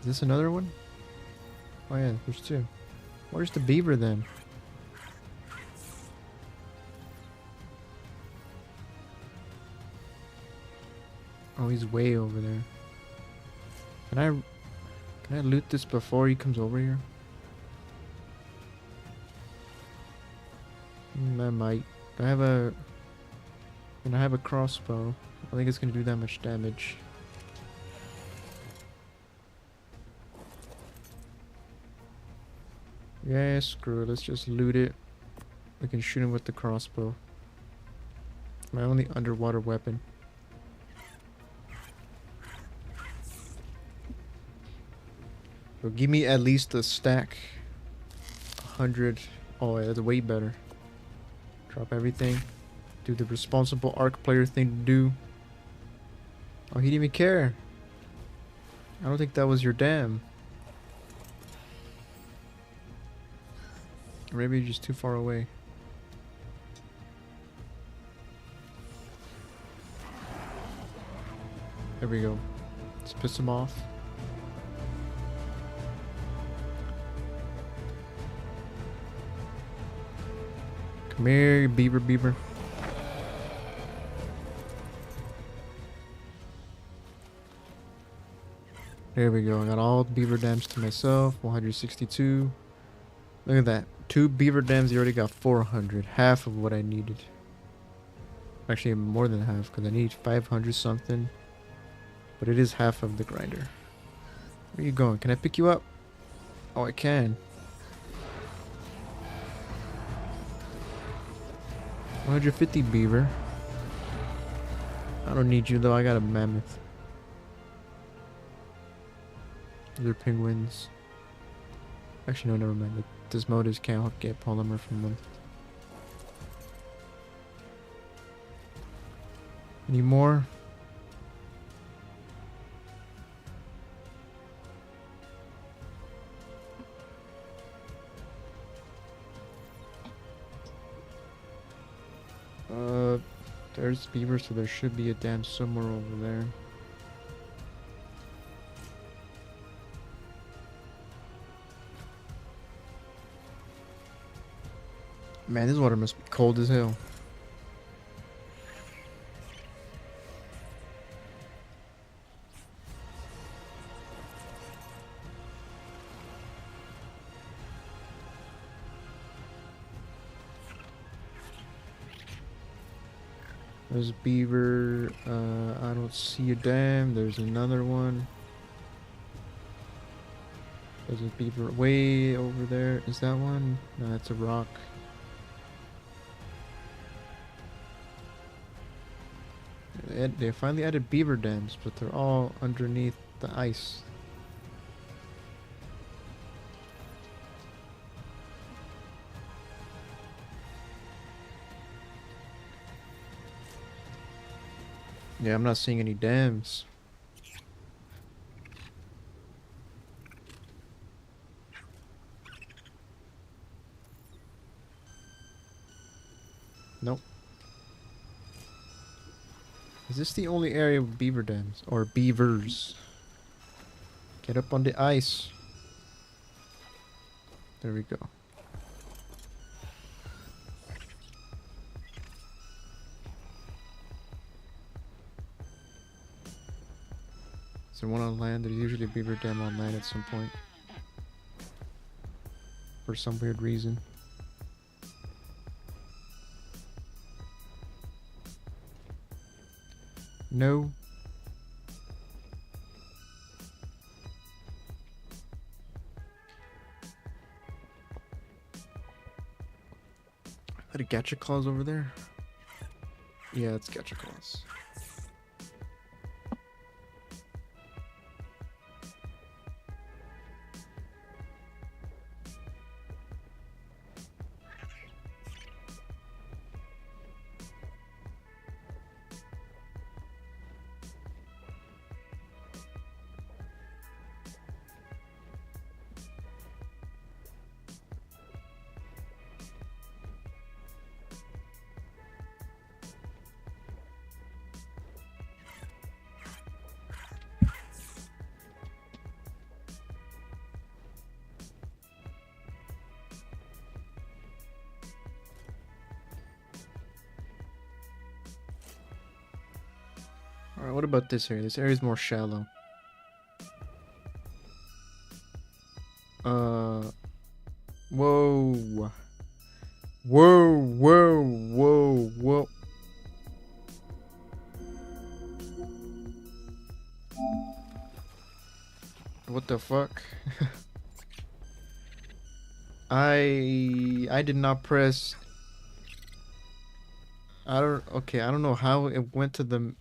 Is this another one? Oh yeah, there's two. Where's the beaver then? Oh, he's way over there. Can I loot this before he comes over here? I might. I have a crossbow. I think it's gonna do that much damage. Yeah, screw it. Let's just loot it. We can shoot him with the crossbow. It's my only underwater weapon. So give me at least a stack. 100. Oh, yeah, that's way better. Drop everything. Do the responsible ARK player thing to do. Oh, he didn't even care. I don't think that was your dam. Or maybe you're just too far away. There we go. Let's piss him off. Come here, beaver. There we go. I got all the beaver dams to myself. 162. Look at that. 2 beaver dams. You already got 400. Half of what I needed. Actually, more than half, because I need 500 something. But it is half of the grinder. Where are you going? Can I pick you up? Oh, I can. 150 beaver. I don't need you though. I got a mammoth. These are penguins. Actually, no, never mind. This motors can't get polymer from them. Any more? There's beaver, so there should be a dam somewhere over there. Man, this water must be cold as hell. There's a beaver. I don't see a dam. There's another one. There's a beaver way over there. Is that one? No, that's a rock. They finally added beaver dams, but they're all underneath the ice. Yeah, I'm not seeing any dams. Nope. Is this the only area with beaver dams? Or beavers? Get up on the ice. There we go. Is there one on land? There's usually a beaver dam on land at some point. For some weird reason. No. Are the gacha claws over there? Yeah, it's gacha claws. Alright, what about this area? This area is more shallow. Whoa. Whoa, whoa, whoa, whoa. What the fuck? I did not press. I don't know how it went to the.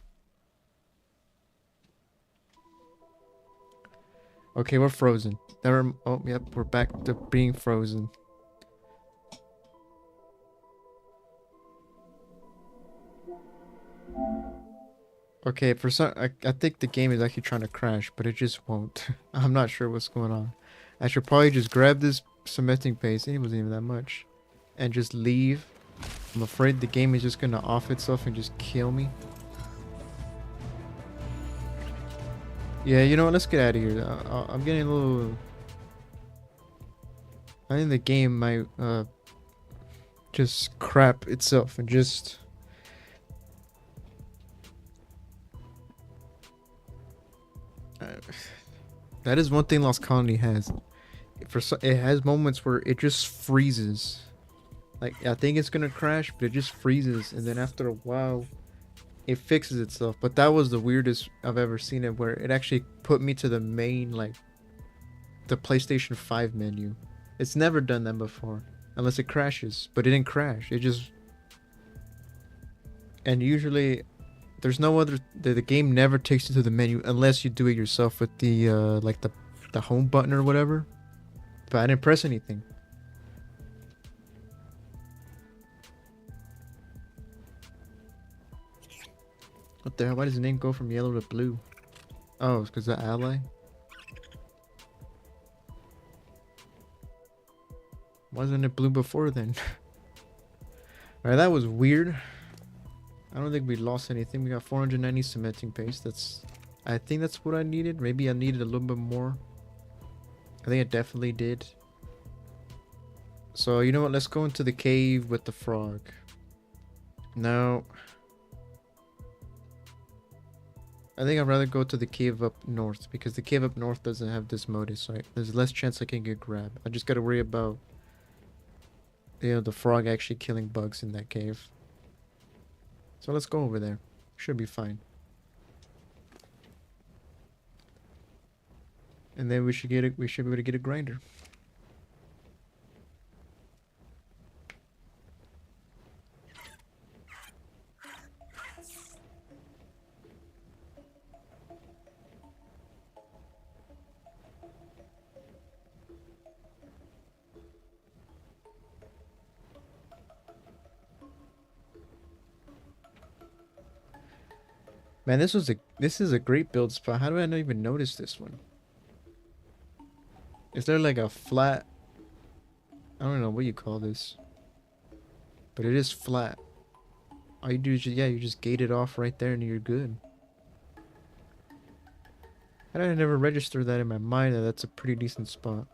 Okay, we're frozen. Oh, yep, we're back to being frozen. Okay, for some, I think the game is actually trying to crash, but it just won't. I'm not sure what's going on. I should probably just grab this cementing paste, and it wasn't even that much, and just leave. I'm afraid the game is just gonna off itself and just kill me. Yeah, you know what? Let's get out of here. I'm getting a little. I think the game might just crap itself and just. That is one thing Lost Colony has. It has moments where it just freezes. Like, I think it's gonna crash, but it just freezes, and then after a while, it fixes itself. But that was the weirdest I've ever seen it, where it actually put me to the main, like, the PlayStation 5 menu. It's never done that before, unless it crashes. But it didn't crash. It just. And usually, there's no other. The game never takes you to the menu unless you do it yourself with the like the home button or whatever. But I didn't press anything. What the hell? Why does the name go from yellow to blue? Oh, it's because the ally? Wasn't it blue before then? Alright, that was weird. I don't think we lost anything. We got 490 cementing paste. I think that's what I needed. Maybe I needed a little bit more. I think I definitely did. So, you know what? Let's go into the cave with the frog. No. I think I'd rather go to the cave up north, because the cave up north doesn't have this mode, so there's less chance I can get grabbed. I just gotta worry about, you know, the frog actually killing bugs in that cave. So let's go over there. Should be fine. And then we should get it. We should be able to get a grinder. Man, this is a great build spot. How do I not even notice this one? Is there like a flat? I don't know what you call this, but it is flat. All you do is you just gate it off right there and you're good. How did I never register that in my mind that that's a pretty decent spot?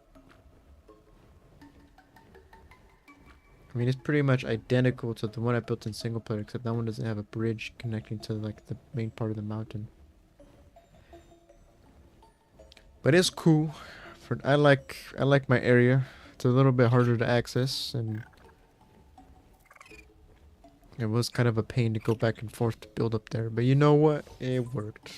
I mean, it's pretty much identical to the one I built in single player, except that one doesn't have a bridge connecting to like the main part of the mountain. But it's cool. I like my area. It's a little bit harder to access, and it was kind of a pain to go back and forth to build up there. But you know what? It worked.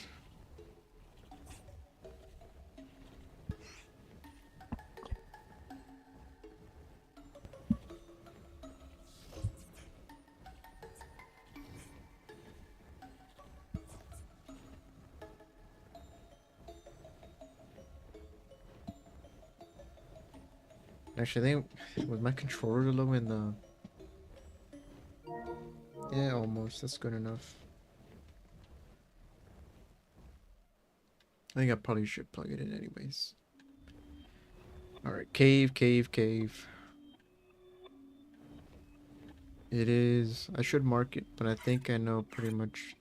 Actually, I think was my controller low in the... Yeah, almost. That's good enough. I think I probably should plug it in anyways. Alright, cave, cave, cave. It is... I should mark it, but I think I know pretty much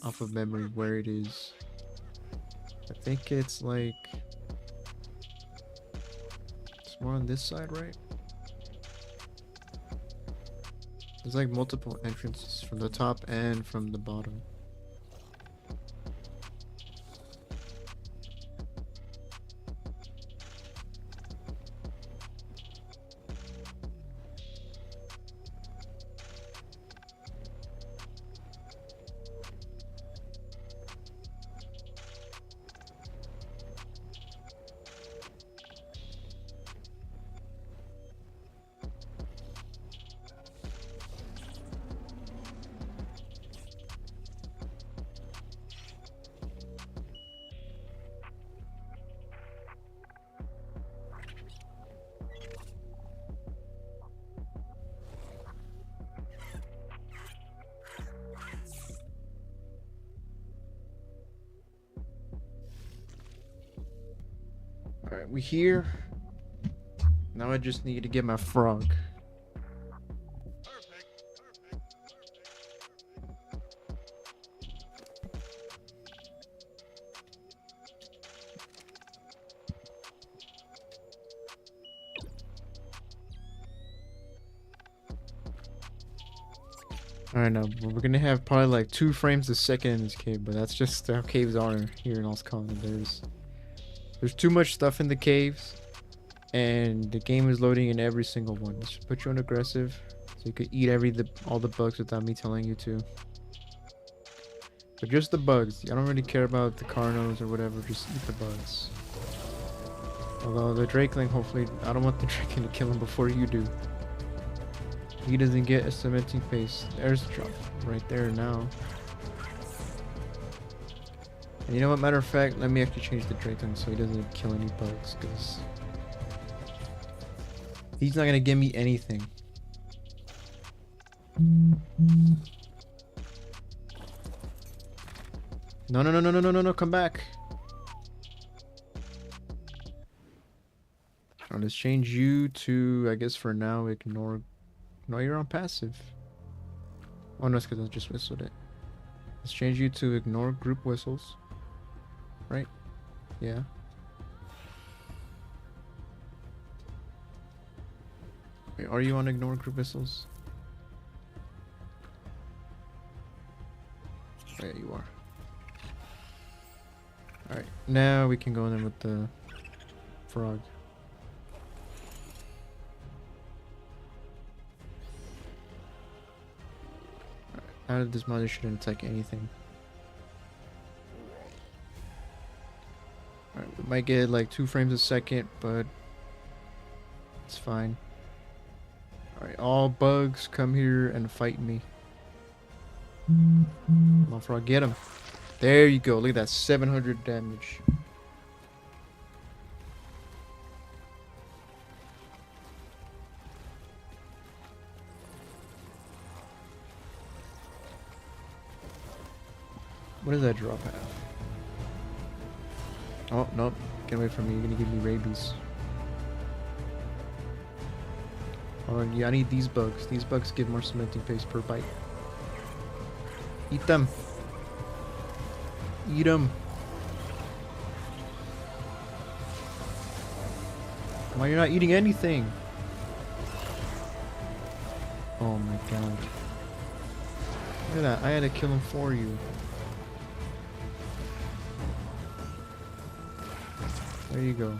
off of memory where it is. I think it's like... It's more on this side, right? There's like multiple entrances from the top and from the bottom. Alright, we here. Now I just need to get my frog. Alright, now we're gonna have probably like 2 frames a second in this cave, but that's just how caves are here in Oscon. There's too much stuff in the caves, and the game is loading in every single one. Let's just put you on aggressive, so you could eat all the bugs without me telling you to. But just the bugs. I don't really care about the carnos or whatever. Just eat the bugs. Although the drakeling, hopefully, I don't want the drakeling to kill him before you do. He doesn't get a cementing face. There's the drop right there now. And you know what, matter of fact, let me actually change the drakeling so he doesn't kill any bugs, because he's not gonna give me anything. No, come back. Alright, let's change you to, I guess for now, ignore. No, you're on passive. Oh no, it's because I just whistled it. Let's change you to ignore group whistles. Right? Yeah. Wait, are you on ignore group whistles? Oh, yeah, you are. Alright, now we can go in with the frog. Out of this mother shouldn't attack anything. Alright, we might get like 2 frames a second, but it's fine. Alright, all bugs come here and fight me. Come on, frog, get him. There you go. Look at that, 700 damage. What does that drop have? Oh, nope. Get away from me. You're gonna give me rabies. Oh, yeah, I need these bugs. These bugs give more cementing paste per bite. Eat them. Eat them. Why you're not eating anything? Oh my god. Look at that. I had to kill him for you. There you go.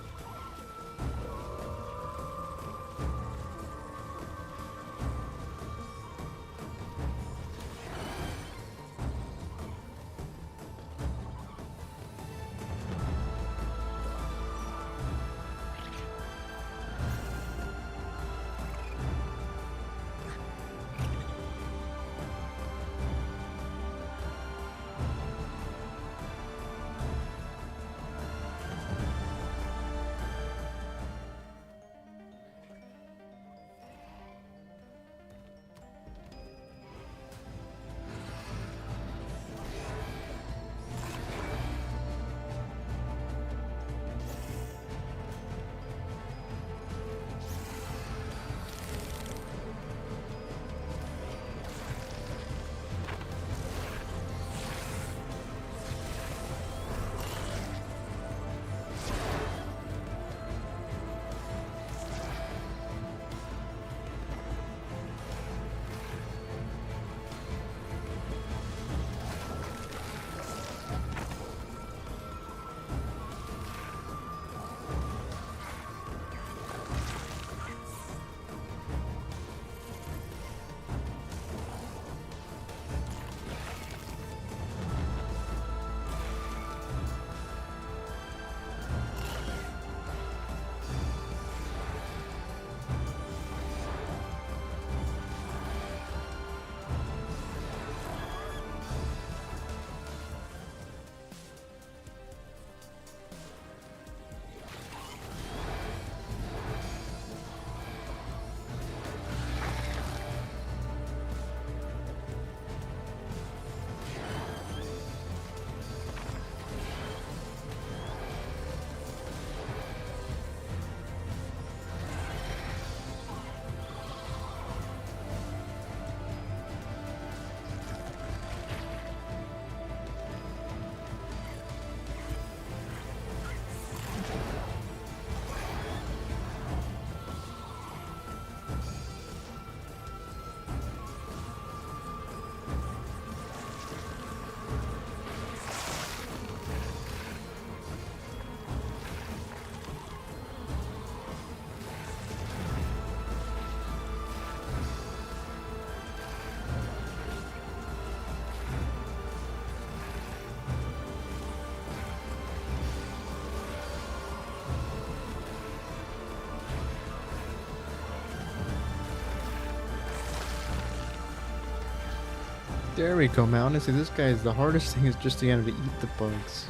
There we go, man. Honestly, this guy is the hardest thing is just to get him to eat the bugs.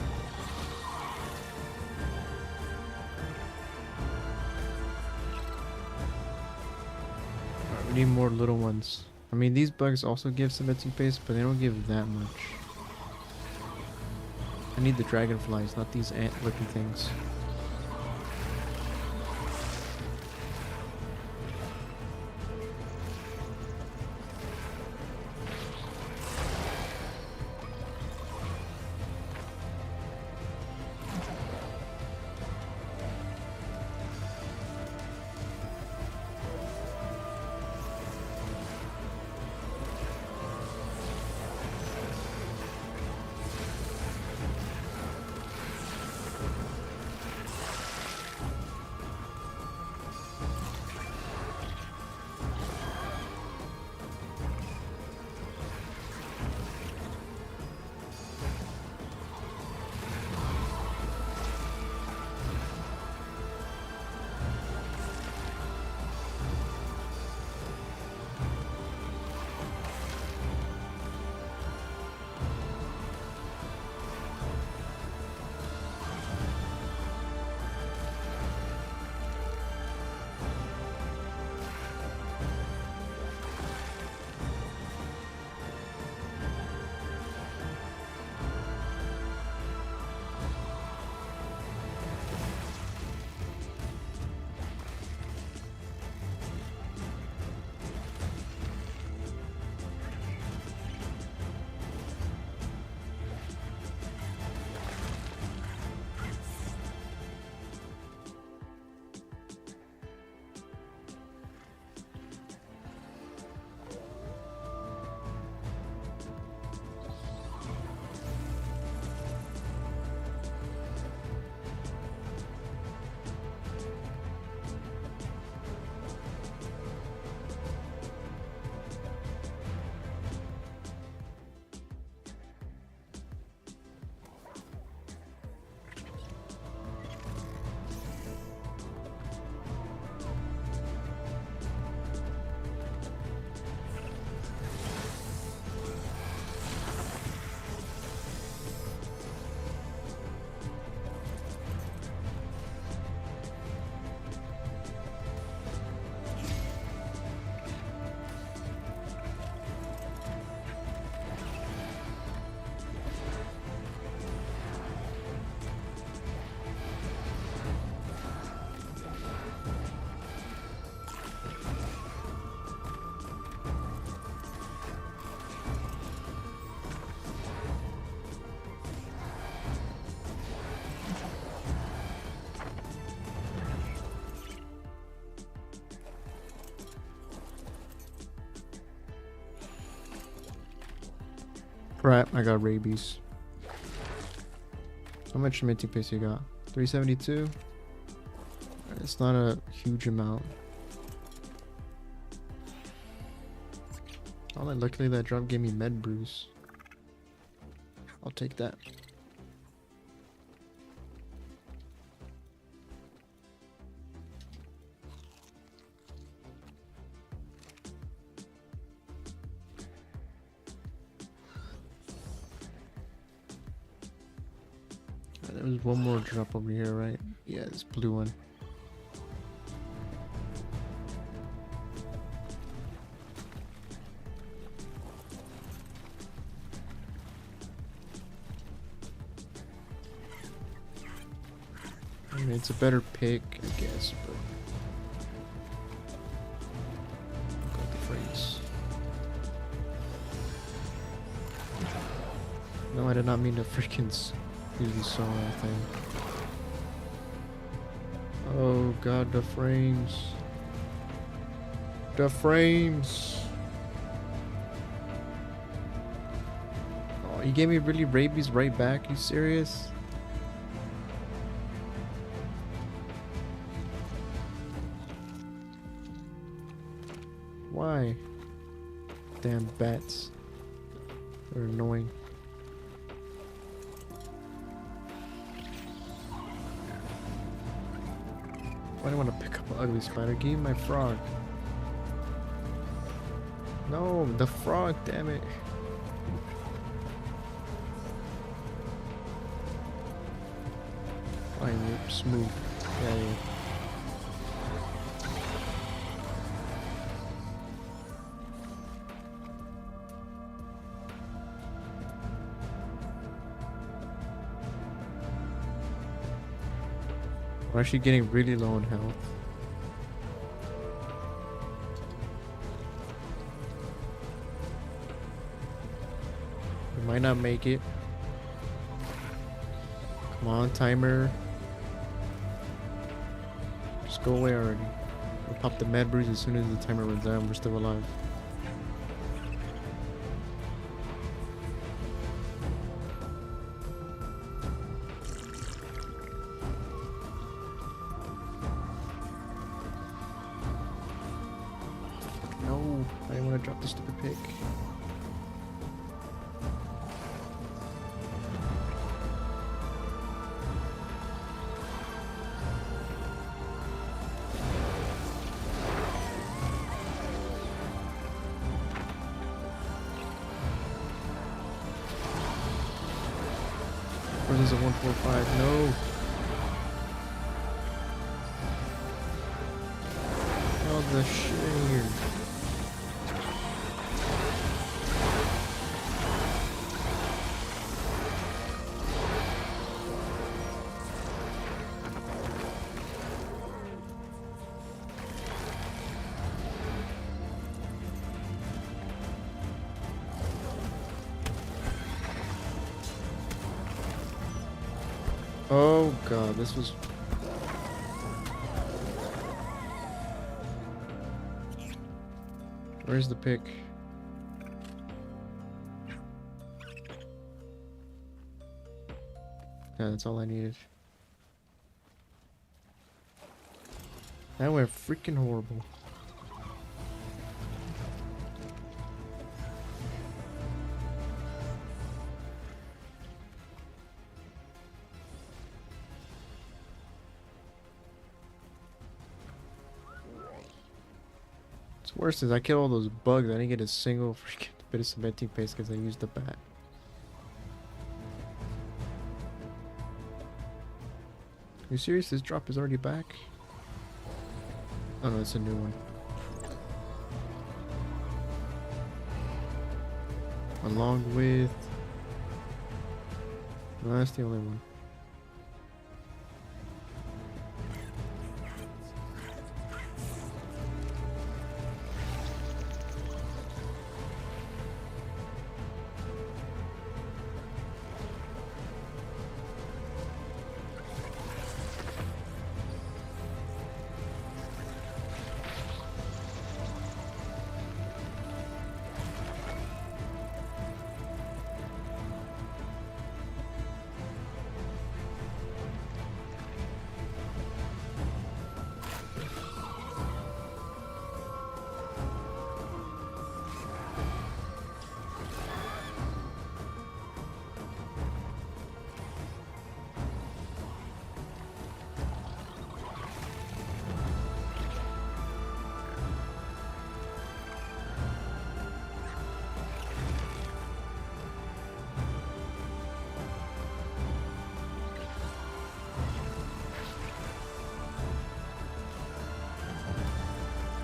Alright, we need more little ones. I mean, these bugs also give cementing paste, but they don't give that much. I need the dragonflies, not these ant-looking things. Right, I got rabies. How much minting paste you got? 372? It's not a huge amount. Oh, luckily that drop gave me med brews. I'll take that. There was one more drop over here, right? Yeah, this blue one. I mean, it's a better pick, I guess, but... got the phrase. No, I did not mean to freaking use the solar thing. Oh god, the frames. The frames! Oh, he gave me really rabies right back, you serious? Why? Damn bats. They're annoying. Why do I want to pick up an ugly spider? Give me my frog. No, the frog, damn it. Fine, you're smooth. Yeah, yeah. We're actually getting really low on health. We might not make it. Come on, timer. Just go away already. We'll pop the med brews as soon as the timer runs out and we're still alive. No, I didn't want to drop the stupid pick. Or is this a 145? No. Oh, the shame. Oh god, this was... Where's the pick? Yeah, that's all I needed. That went freaking horrible. What's worse is I killed all those bugs. I didn't get a single freaking bit of cementing paste because I used the bat. Are you serious? This drop is already back? Oh no, it's a new one. Along with... No, that's the only one.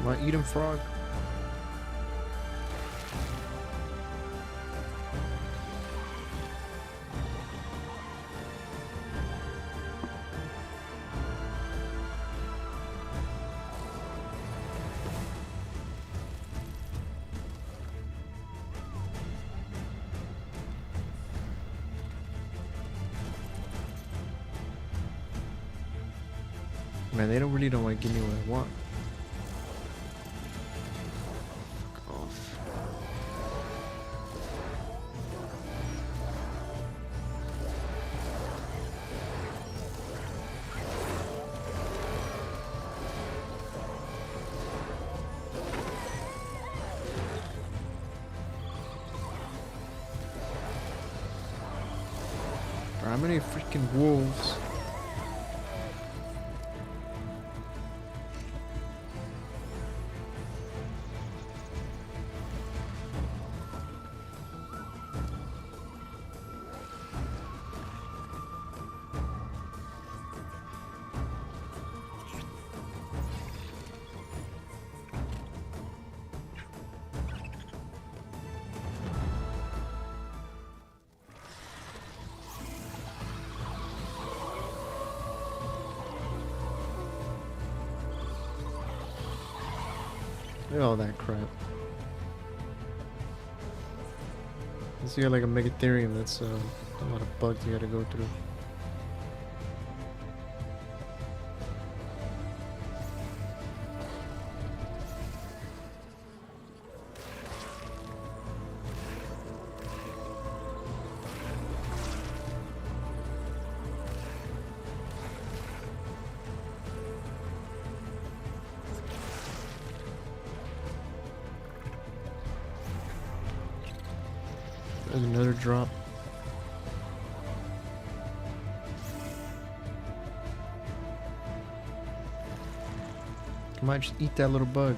Am I eating frog? Man, they don't want to give me what I want. Fuck off. How many freaking wolves? Look at all that crap. This you got like a Megatherium, that's a lot of bugs you gotta go through. There's another drop. Come on, just eat that little bug.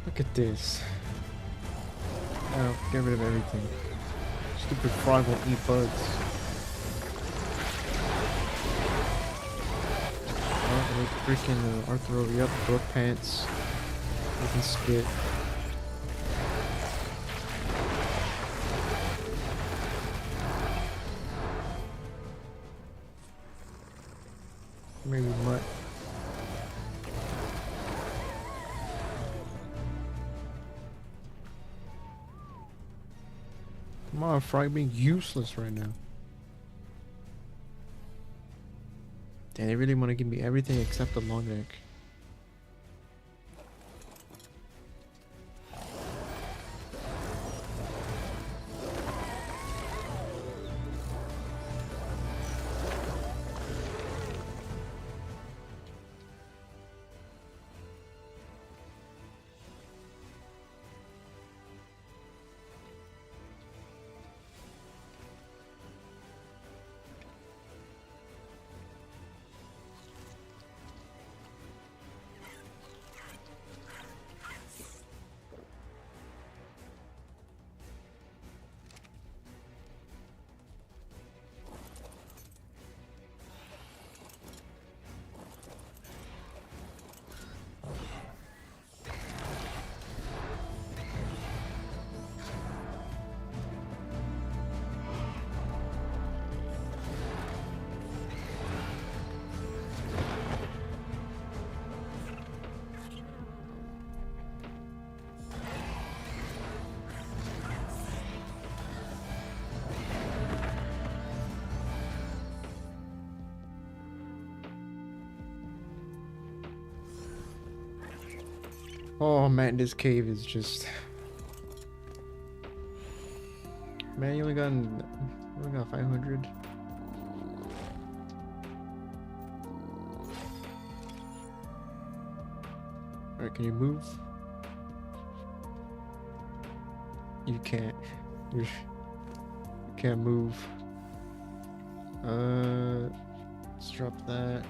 Look at this. Oh, get rid of everything. Stupid frog won't eat bugs. Oh, they freaking Arthur, yep, brook pants. Looking skit. Maybe mutt. Come on, frog being useless right now. Damn, they really want to give me everything except the long neck. Oh man, this cave is just... Man, you only got 500. Alright, can you move? You can't. You can't move. Let's drop that.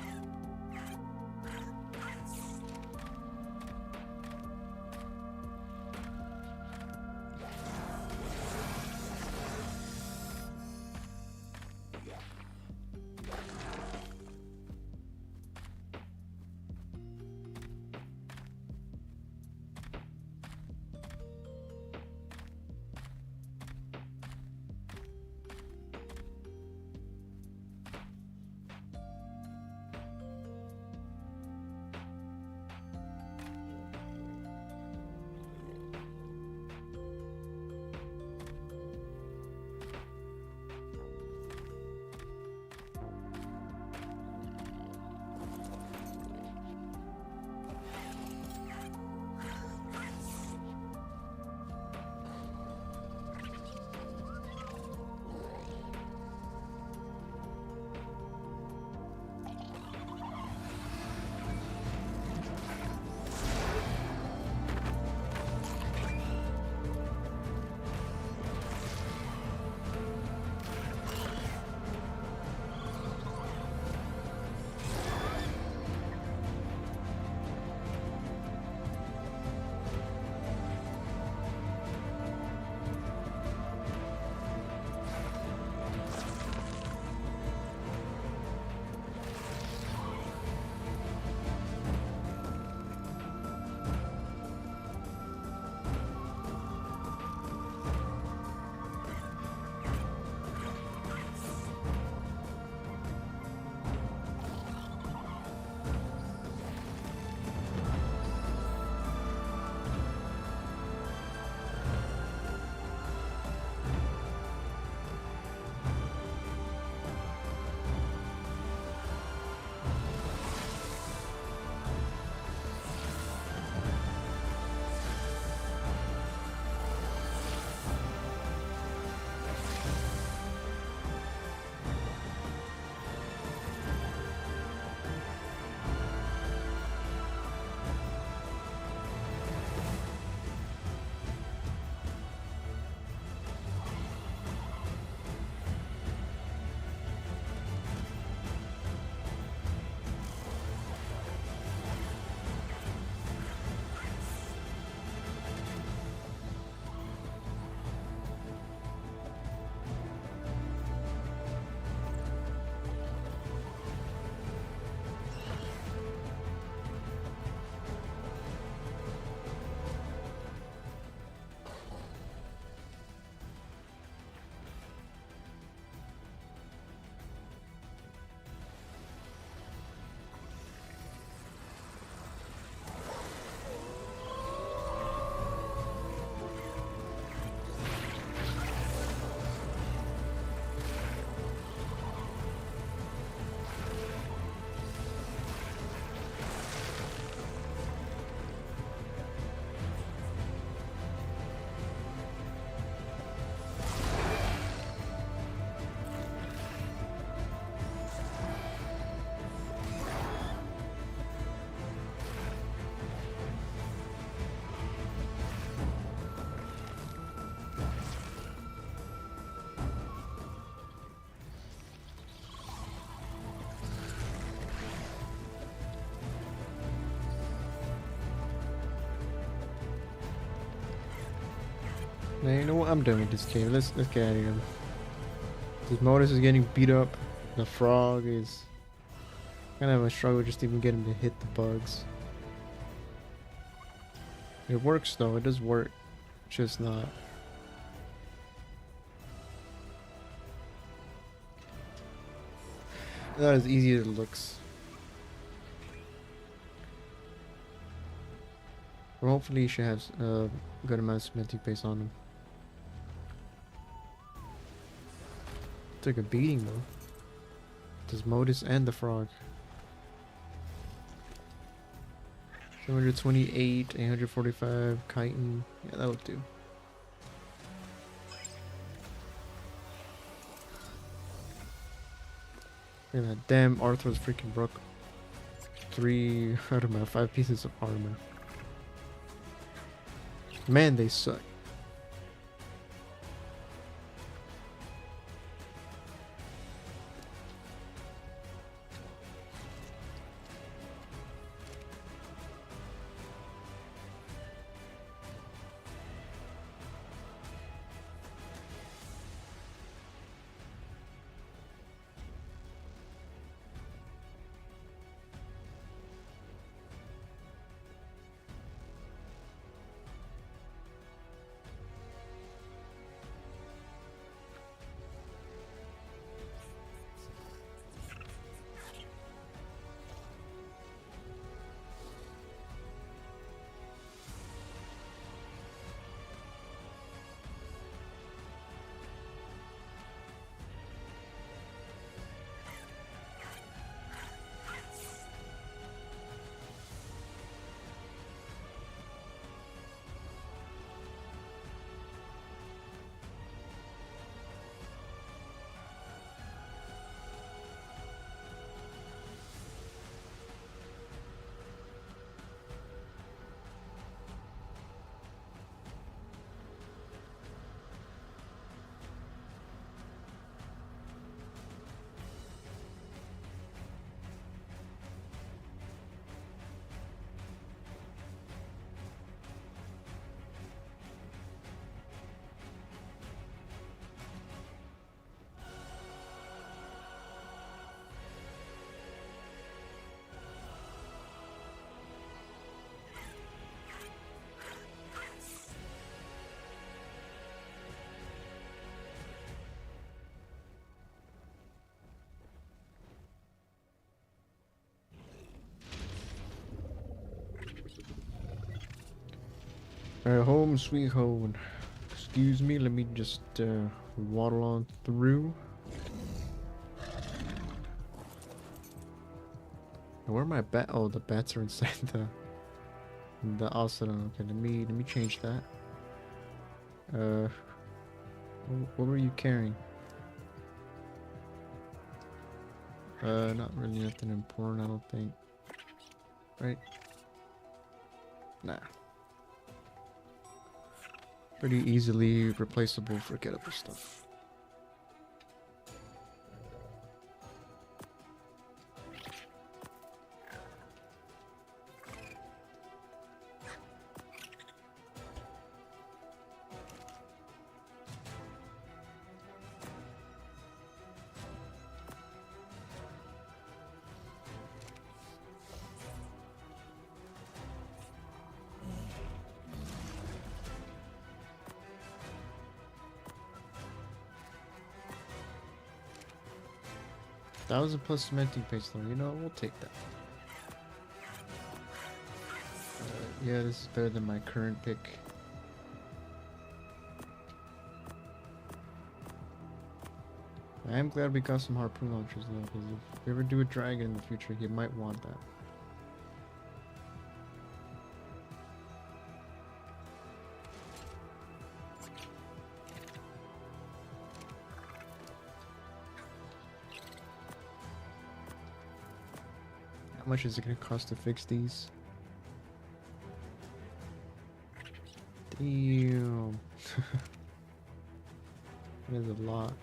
Man, you know what? I'm done with this cave. Let's get out of here. This Modus is getting beat up. The frog is gonna have a struggle just even getting to hit the bugs. It works though. It does work. Just not. Not as easy as it looks. But hopefully you should have a good amount of cementing paste on him. Took a beating though. There's Modus and the frog. 728, 845, chitin. Yeah, that would do. Look at that. Damn, Arthur's freaking broke 3 out of my 5 pieces of armor. Man, they suck. Home sweet home. Excuse me, let me just waddle on through. Where are my bat? Oh, the bats are inside the Asadon. Okay, let me change that. What were you carrying? Not really nothing important, I don't think. Right? Nah. Pretty easily replaceable, forgettable stuff. $1,000 plus cementing paste though, you know, we'll take that. Yeah, this is better than my current pick. I am glad we got some harpoon launchers though, because if we ever do a dragon in the future, you might want that. How much is it going to cost to fix these? Damn. That is a lot.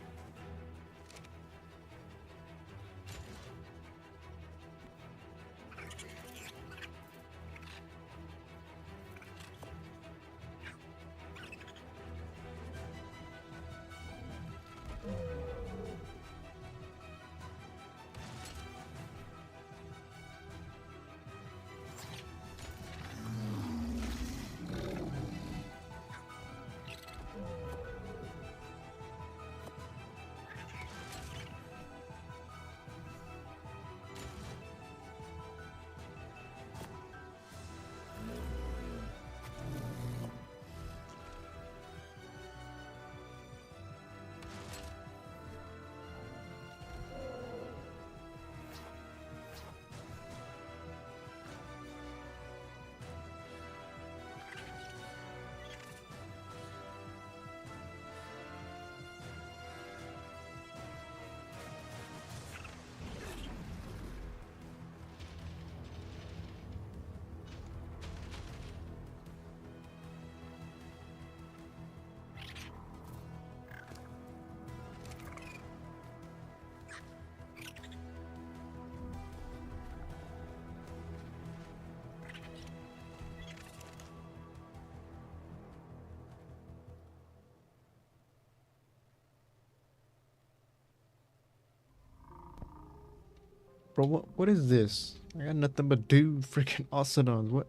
Bro, what is this? I got nothing but dude freaking Ocedons. What?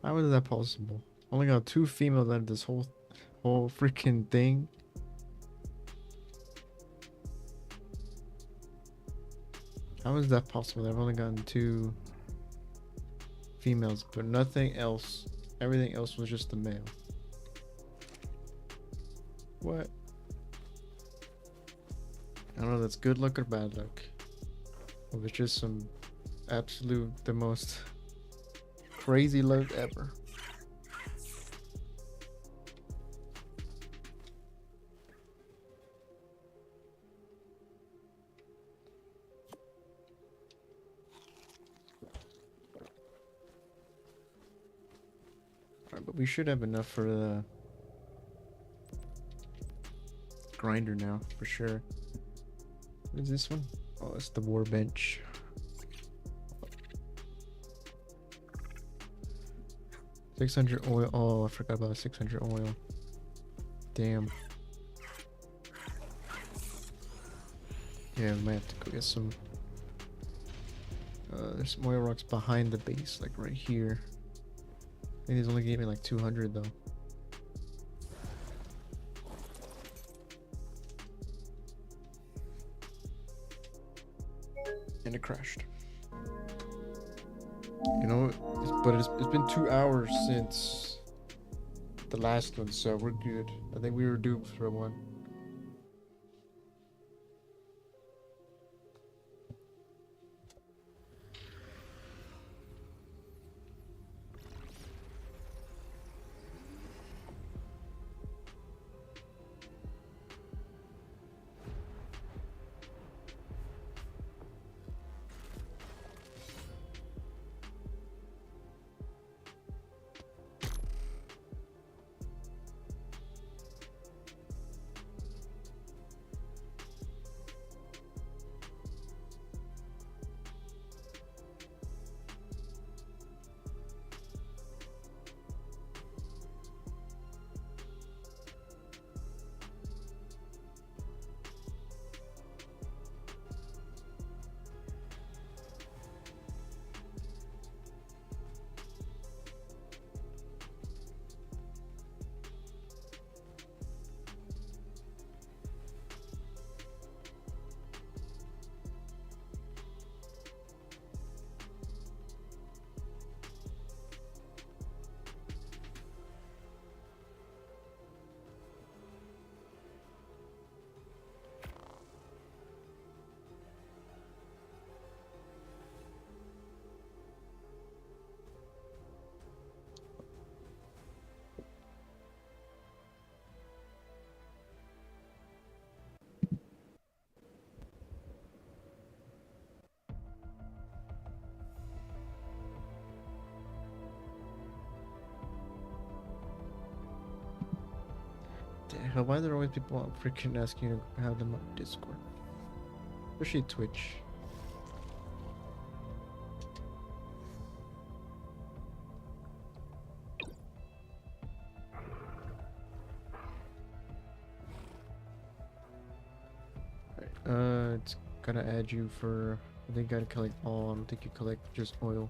How is that possible? Only got 2 females out of this whole freaking thing. How is that possible? I've only gotten 2 females, but nothing else. Everything else was just the male. What? I don't know if that's good luck or bad luck. Or it's just some absolute, the most crazy luck ever. Alright, but we should have enough for the grinder now, for sure. What is this one? Oh, it's the war bench. 600 oil. Oh, I forgot about 600 oil. Damn. Yeah, we might have to go get some. There's some oil rocks behind the base, like right here. I think he's only gave me like 200 though. And it crashed. You know, it's been 2 hours since the last one, so we're good. I think we were due for one. Hell, why are there always people freaking asking you to have them on Discord? Especially Twitch. Alright, it's gotta add you for. I think gotta collect all. I don't think you collect just oil.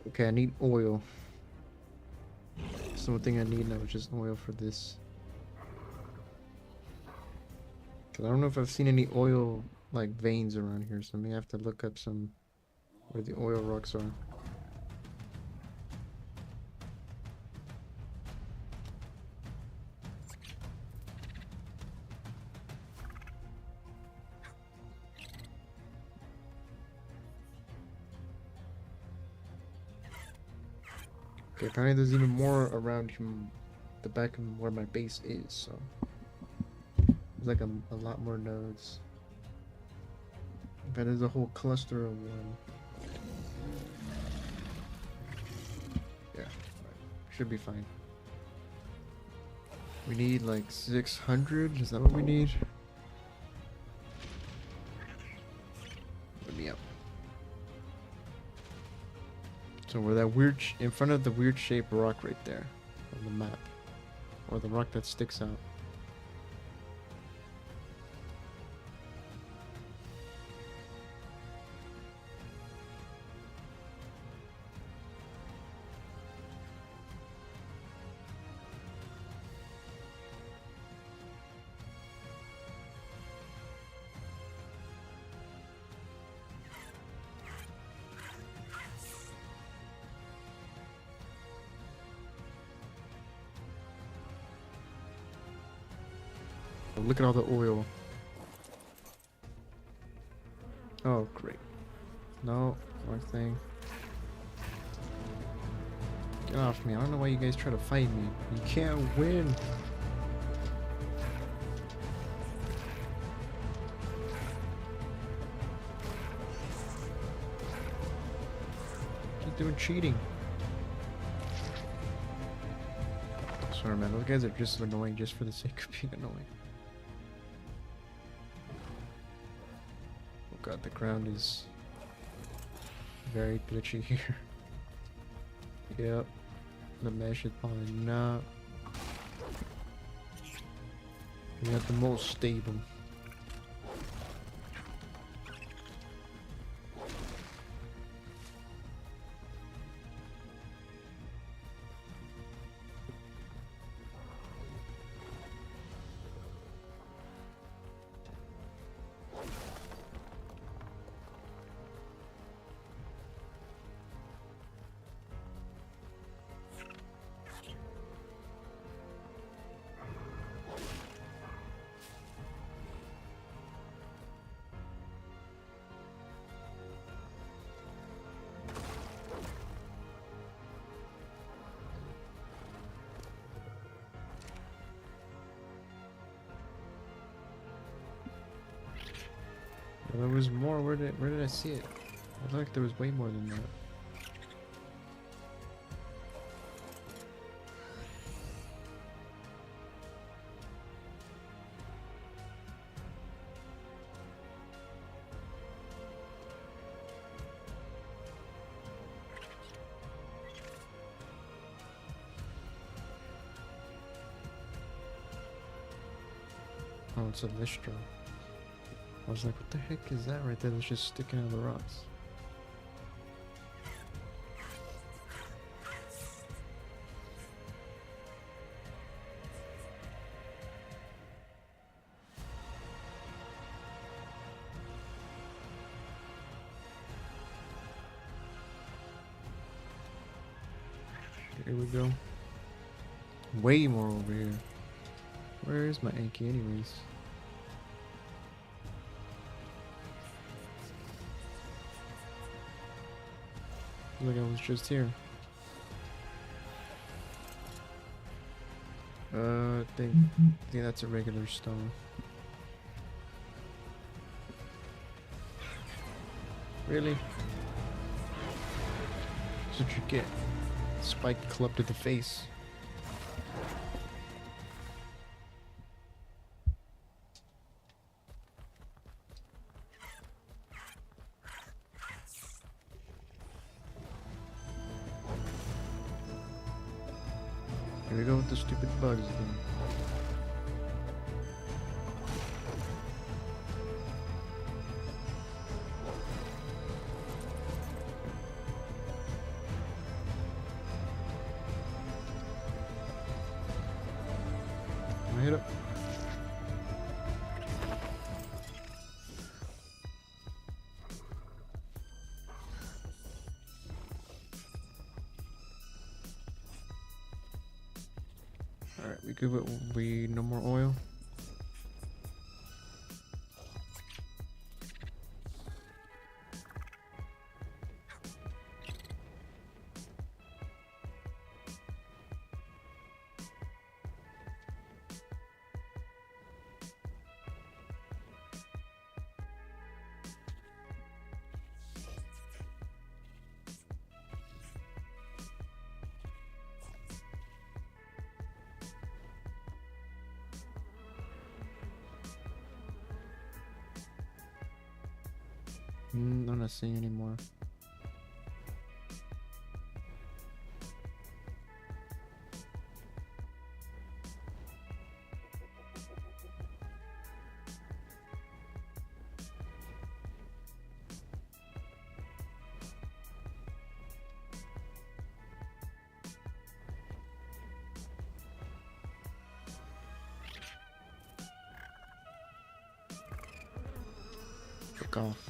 Okay, I need oil. That's the one thing I need now, is just oil for this. Cause I don't know if I've seen any oil like veins around here, so I may have to look up some where the oil rocks are. Okay, apparently there's even more around the back of where my base is, so there's like a lot more nodes. But there's a whole cluster of one. Yeah, should be fine. We need like 600, is that what we need? Let me up. So we're that weird, in front of the weird shaped rock right there on the map. Or the rock that sticks out. Look at all the oil. Oh, great. No, wrong thing. Get off me. I don't know why you guys try to fight me. You can't win. Keep doing cheating. I swear, man, those guys are just annoying just for the sake of being annoying. Oh god, the ground is very glitchy here. Yep. The mesh is probably not. We have the most stable. There was more. Where did I see it? I feel like there was way more than that. Oh, it's a Lystra. I was like, what the heck is that right there that's just sticking out of the rocks? Here we go. Way more over here. Where is my Anki anyways? Like I was just here. I think that's a regular stone. Really? That's what you get. Spike club to the face. Here we go with the stupid bugs again. I hit him. Alright, we good with no more oil. I'm not seeing anymore. Fuck off.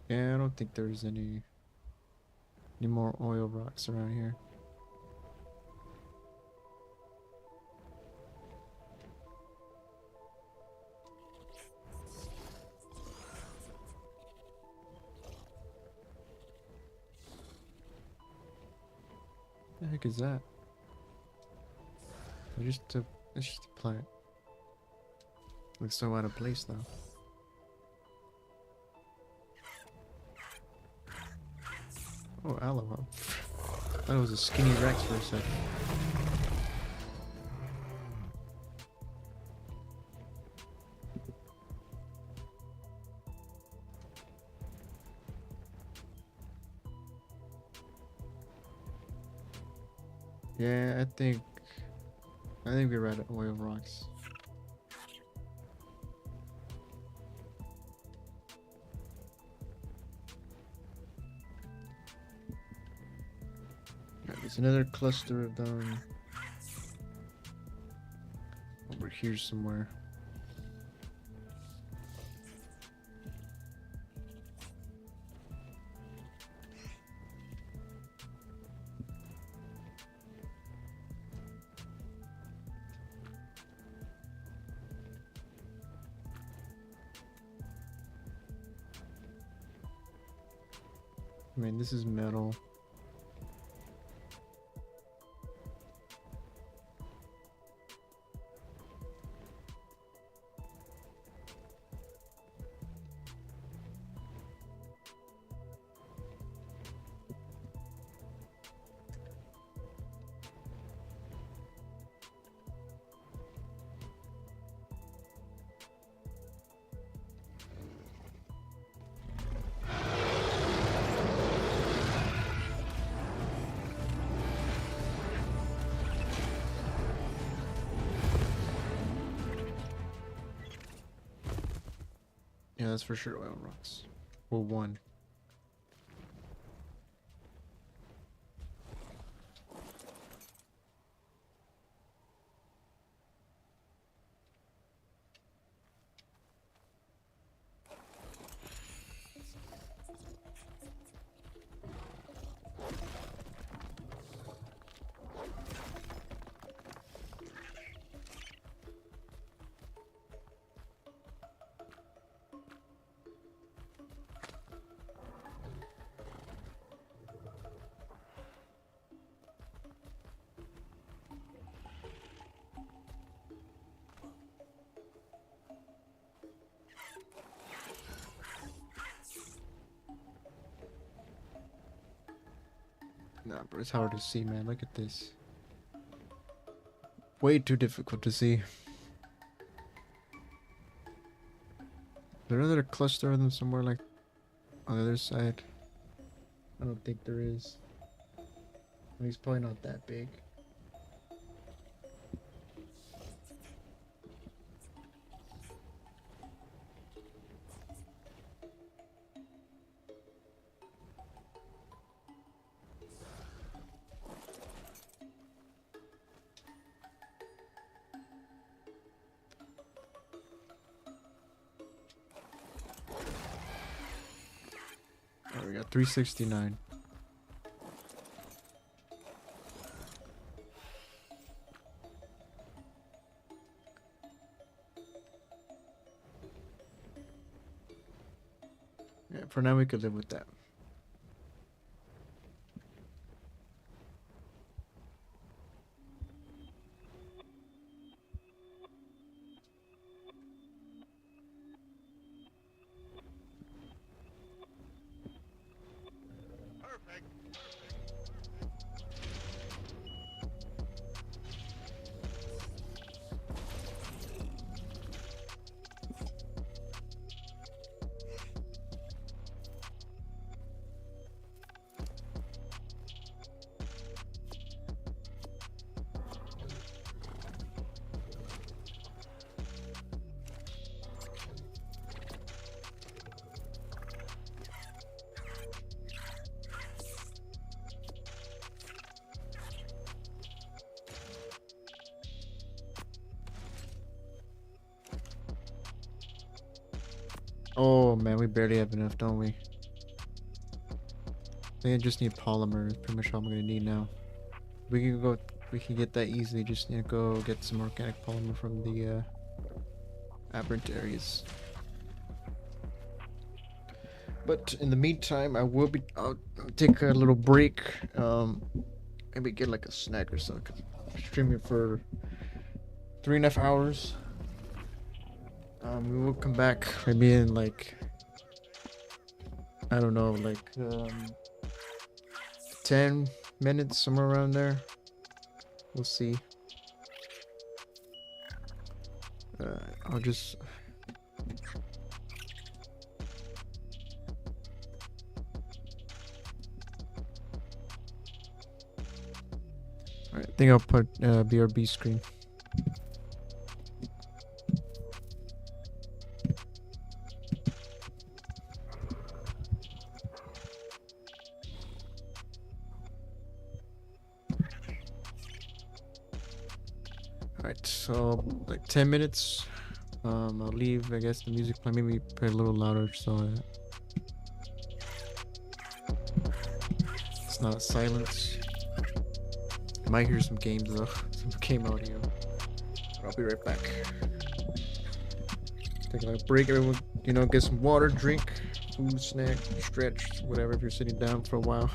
Yeah, I don't think there's any more oil rocks around here. The heck is that? It's just a plant. Looks so out of place though. Oh, aloe. I thought it was a skinny Rex for a second. Yeah, I think we're right at oil rocks. There's another cluster of them over here somewhere. I mean, this is metal. Yeah, that's for sure oil rocks. Well, one. Nah, bro, it's hard to see, man. Look at this. Way too difficult to see. There's another cluster of them somewhere, like on the other side. I don't think there is. I mean, he's probably not that big. Oh, we got 369. Yeah, for now we could live with that. Oh man, we barely have enough, don't we? I think I just need polymer. That's pretty much all I'm gonna need now. We can go. We can get that easily. Just need to go get some organic polymer from the aberrant areas. But in the meantime, I will be. I'll take a little break. Maybe get like a snack or something. Streaming for 3.5 hours. We will come back maybe in like, I don't know, like 10 minutes, somewhere around there. We'll see. I'll just. Alright, I think I'll put BRB screen. Alright, so like 10 minutes. I'll leave, I guess, the music play. Maybe play a little louder so it's not silence. I might hear some games though, some game audio. But I'll be right back. Take a break, everyone. You know, get some water, drink, food, snack, stretch, whatever. If you're sitting down for a while.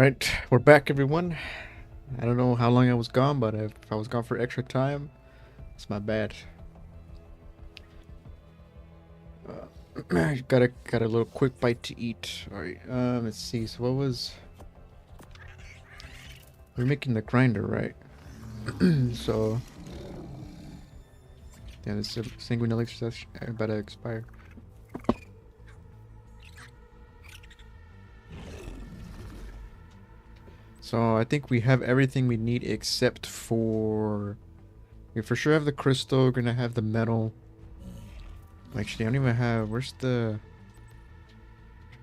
Alright, we're back, everyone. I don't know how long I was gone, but if I was gone for extra time, it's my bad. Got a little quick bite to eat. Alright, let's see. So what was... We're making the grinder, right? So... Yeah, this sanguine elixir is about to expire. So I think we have everything we need except for... We for sure have the crystal, we're gonna have the metal. Actually, I don't even have... Where's the...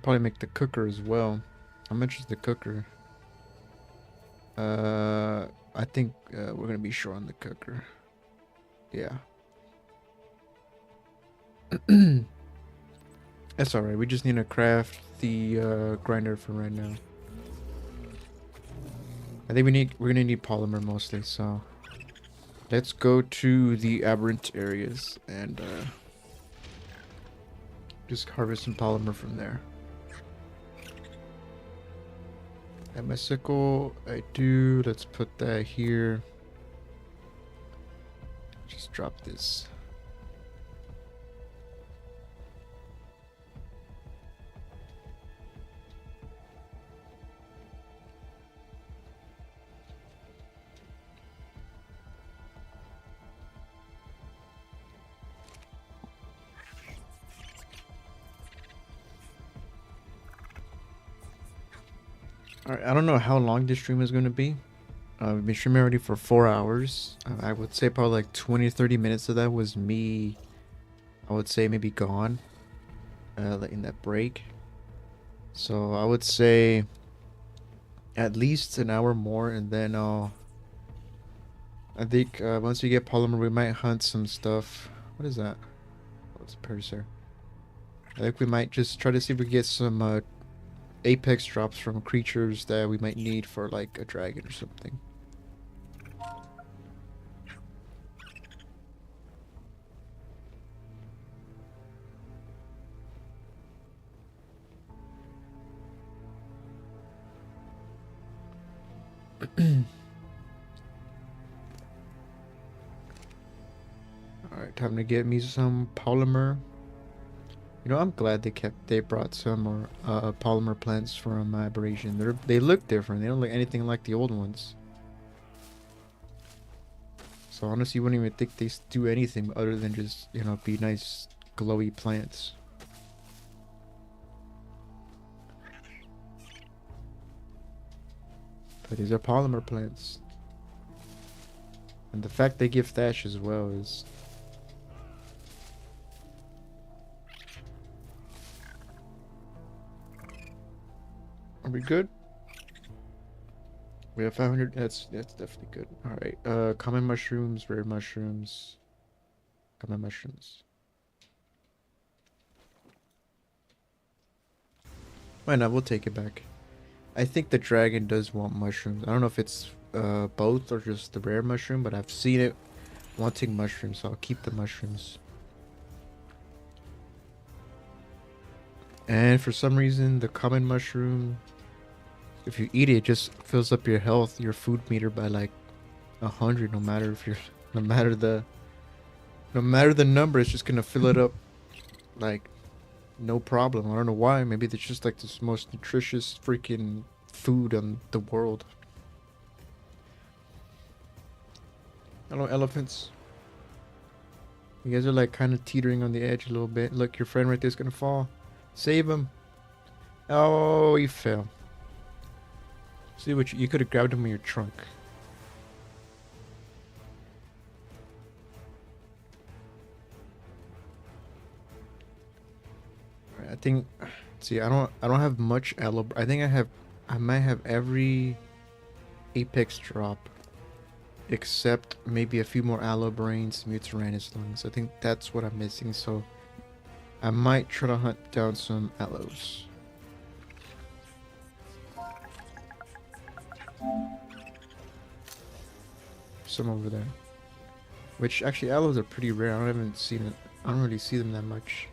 Probably make the cooker as well. How much is the cooker? I think we're gonna be short on the cooker. Yeah. That's alright, we just need to craft the grinder for right now. I think we're gonna need polymer mostly, so let's go to the aberrant areas and just harvest some polymer from there. At my sickle, I do. Let's put that here. Just drop this. Alright, I don't know how long this stream is going to be. We've been streaming already for 4 hours. I would say probably like 20-30 minutes of that was me, I would say maybe gone in that break. So I would say at least an hour more, and then I think once we get polymer, we might hunt some stuff. What is that? Oh, it's a Parasaur. I think we might just try to see if we can get some apex drops from creatures that we might need for like a dragon or something. Alright, time to get me some polymer. You know, I'm glad they brought some more polymer plants from Aberration. They look different. They don't look anything like the old ones. So honestly, you wouldn't even think they do anything other than just, you know, be nice glowy plants. But these are polymer plants. And the fact they give thatch as well is... Are we good? We have 500. That's definitely good. All right. Common mushrooms, rare mushrooms, common mushrooms. Why not? We'll take it back. I think the dragon does want mushrooms. I don't know if it's both or just the rare mushroom, but I've seen it wanting mushrooms, so I'll keep the mushrooms. And for some reason, the common mushroom, if you eat it, it just fills up your health, your food meter by like 100. No matter if you're, no matter the number, it's just gonna fill it up like no problem. I don't know why. Maybe it's just like the most nutritious freaking food on the world. Hello, elephants. You guys are like kind of teetering on the edge a little bit. Look, your friend right there's gonna fall. Save him. Oh, he fell. See what you could have grabbed him with your trunk. Right, I think. See, I don't have much aloe. I think I might have every apex drop, except maybe a few more aloe brains, mutinous lungs. I think that's what I'm missing. So I might try to hunt down some aloes. Some over there. Which actually aloes are pretty rare. I don't really see them that much.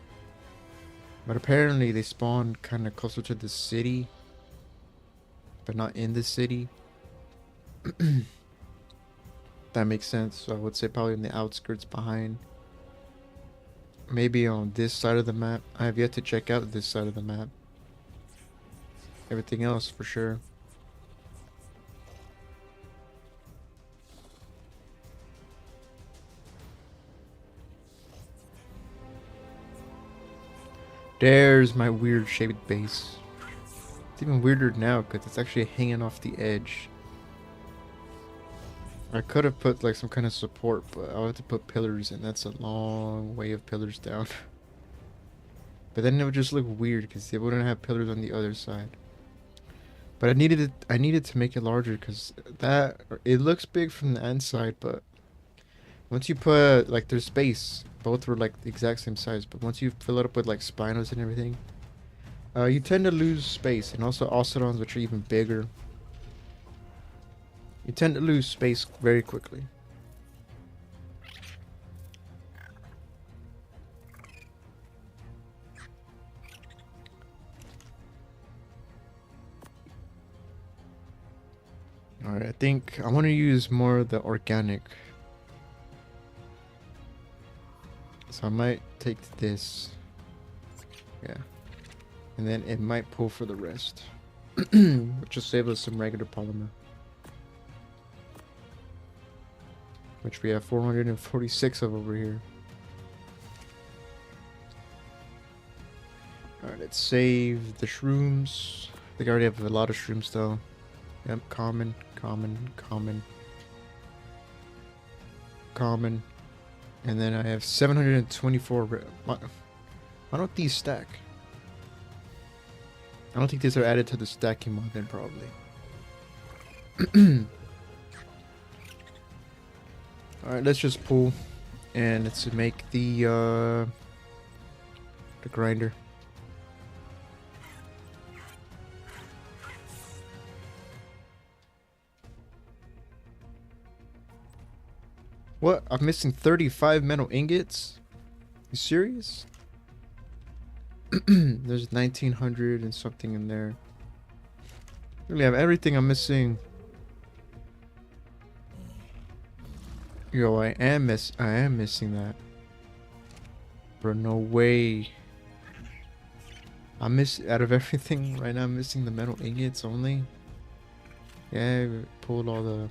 But apparently they spawn kind of closer to the city. but not in the city. That makes sense. So I would say probably in the outskirts behind. Maybe on this side of the map. I have yet to check out this side of the map. Everything else for sure. There's my weird shaped base. It's even weirder now because it's actually hanging off the edge. I could have put like some kind of support, but I'll have to put pillars, and that's a long way of pillars down. But then it would just look weird because they wouldn't have pillars on the other side. But I needed to make it larger because it looks big from the inside, but once you put like there's space, both were like the exact same size, but once you fill it up with like spinos and everything, you tend to lose space, and also Ocedons, which are even bigger. You tend to lose space very quickly. Alright, I think I want to use more of the organic. So I might take this. Yeah. And then it might pull for the rest. Which will save us some regular polymer. Which we have 446 of over here. Alright, let's save the shrooms. I think I already have a lot of shrooms though. Yep, common. And then I have 724. Why don't these stack? I don't think these are added to the stacking mod then, probably. Alright, let's just pull. And let's make the grinder. What? I'm missing 35 metal ingots? You serious? There's 1900 and something in there. Really have everything I'm missing. Yo, I am missing that. Bro, no way. Out of everything right now, I'm missing the metal ingots only. Yeah, I pulled all the...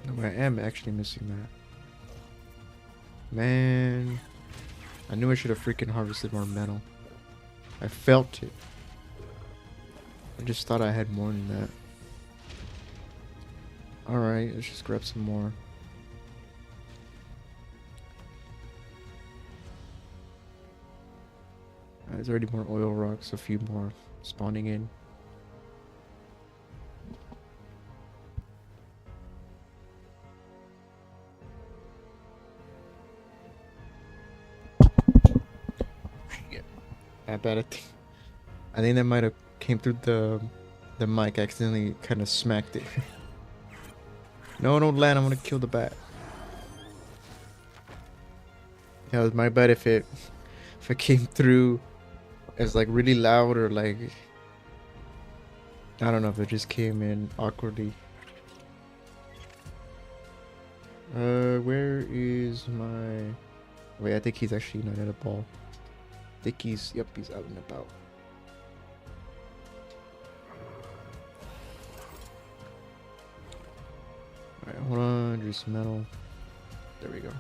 No, I am actually missing that. Man. I knew I should have freaking harvested more metal. I felt it. I just thought I had more than that. Alright, let's just grab some more. There's already more oil rocks, a few more spawning in. I bet I think that might have came through the mic. I accidentally kind of smacked it. No, don't land. I'm gonna kill the bat. Yeah, it was my bad if it came through as like really loud or like I don't know if it just came in awkwardly. Where is my? Wait, I think he's actually not at a ball. I think he's out and about. Alright, hold on, there's some metal. There we go.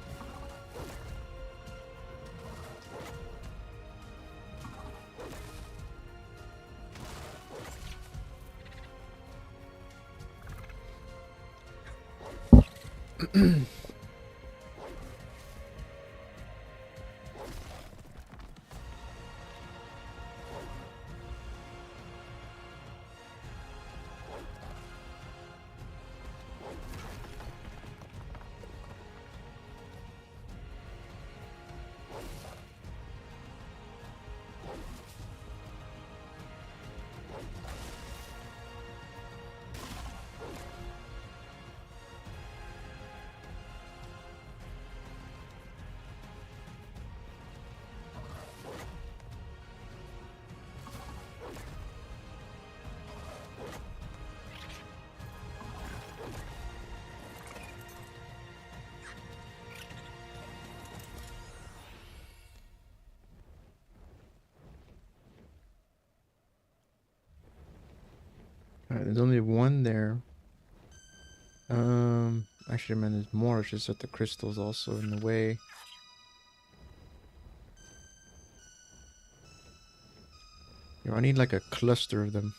Alright, there's only one there. Actually, man, there's more. It's just that the crystal's also in the way. Yo, I need like a cluster of them.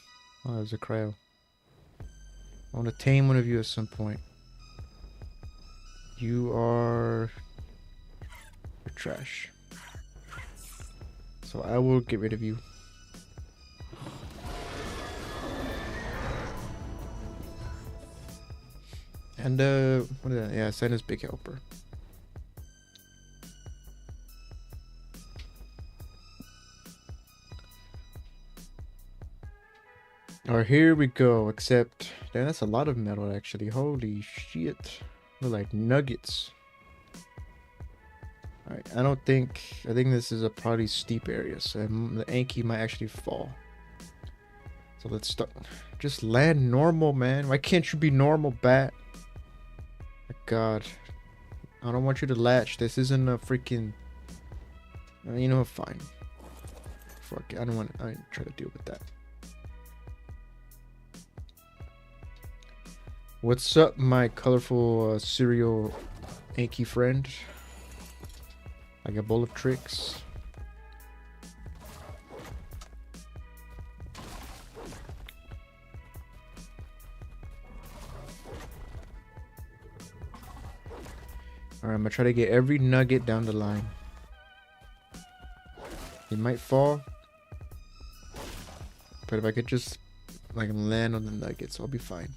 Oh, there's a cryo. I want to tame one of you at some point. You are... You're trash. So I will get rid of you. And, what is that? Yeah, Santa's big helper. Alright, here we go. Except, damn, that's a lot of metal, actually. Holy shit. They're like nuggets. Alright, I think this is a probably steep area, so the Anki might actually fall. So let's start. Just land normal, man. Why can't you be normal, bat? My God. I don't want you to latch. This isn't a freaking... you know, fine. Fuck it. I ain't try to deal with that. What's up, my colorful cereal Anki friend? I got a bowl of tricks. Alright, I'm gonna try to get every nugget down the line. It might fall. But if I could just like land on the nuggets, I'll be fine.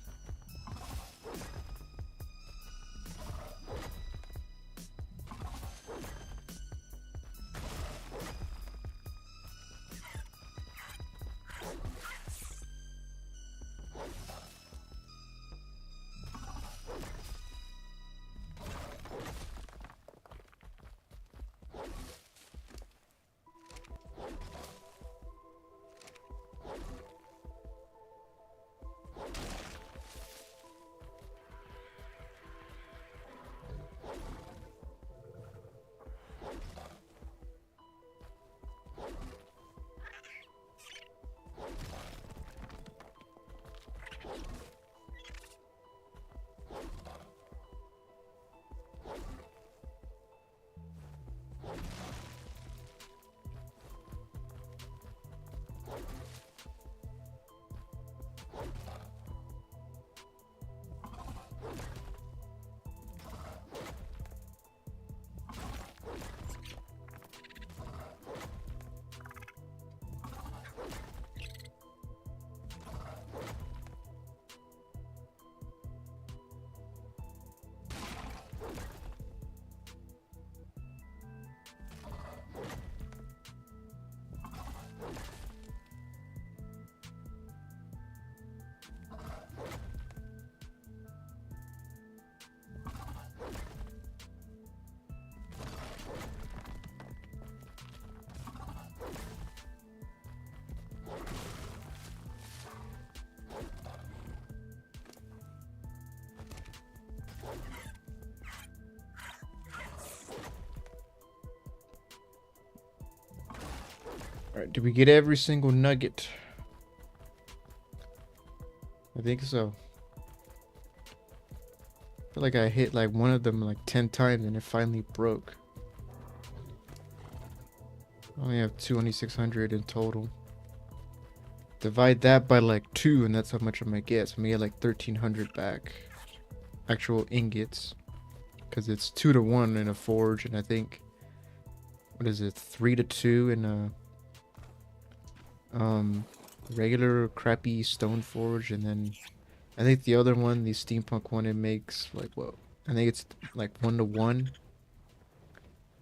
Alright, did we get every single nugget? I think so. I feel like I hit like one of them like 10 times and it finally broke. I only have 2,600 in total. Divide that by like 2 and that's how much I might get. So I'm gonna get like 1,300 back. Actual ingots. Because it's 2 to 1 in a forge, and I think... What is it? 3 to 2 in a... regular crappy stone forge, and then... I think the other one, the steampunk one, it makes like what? I think it's like 1 to 1.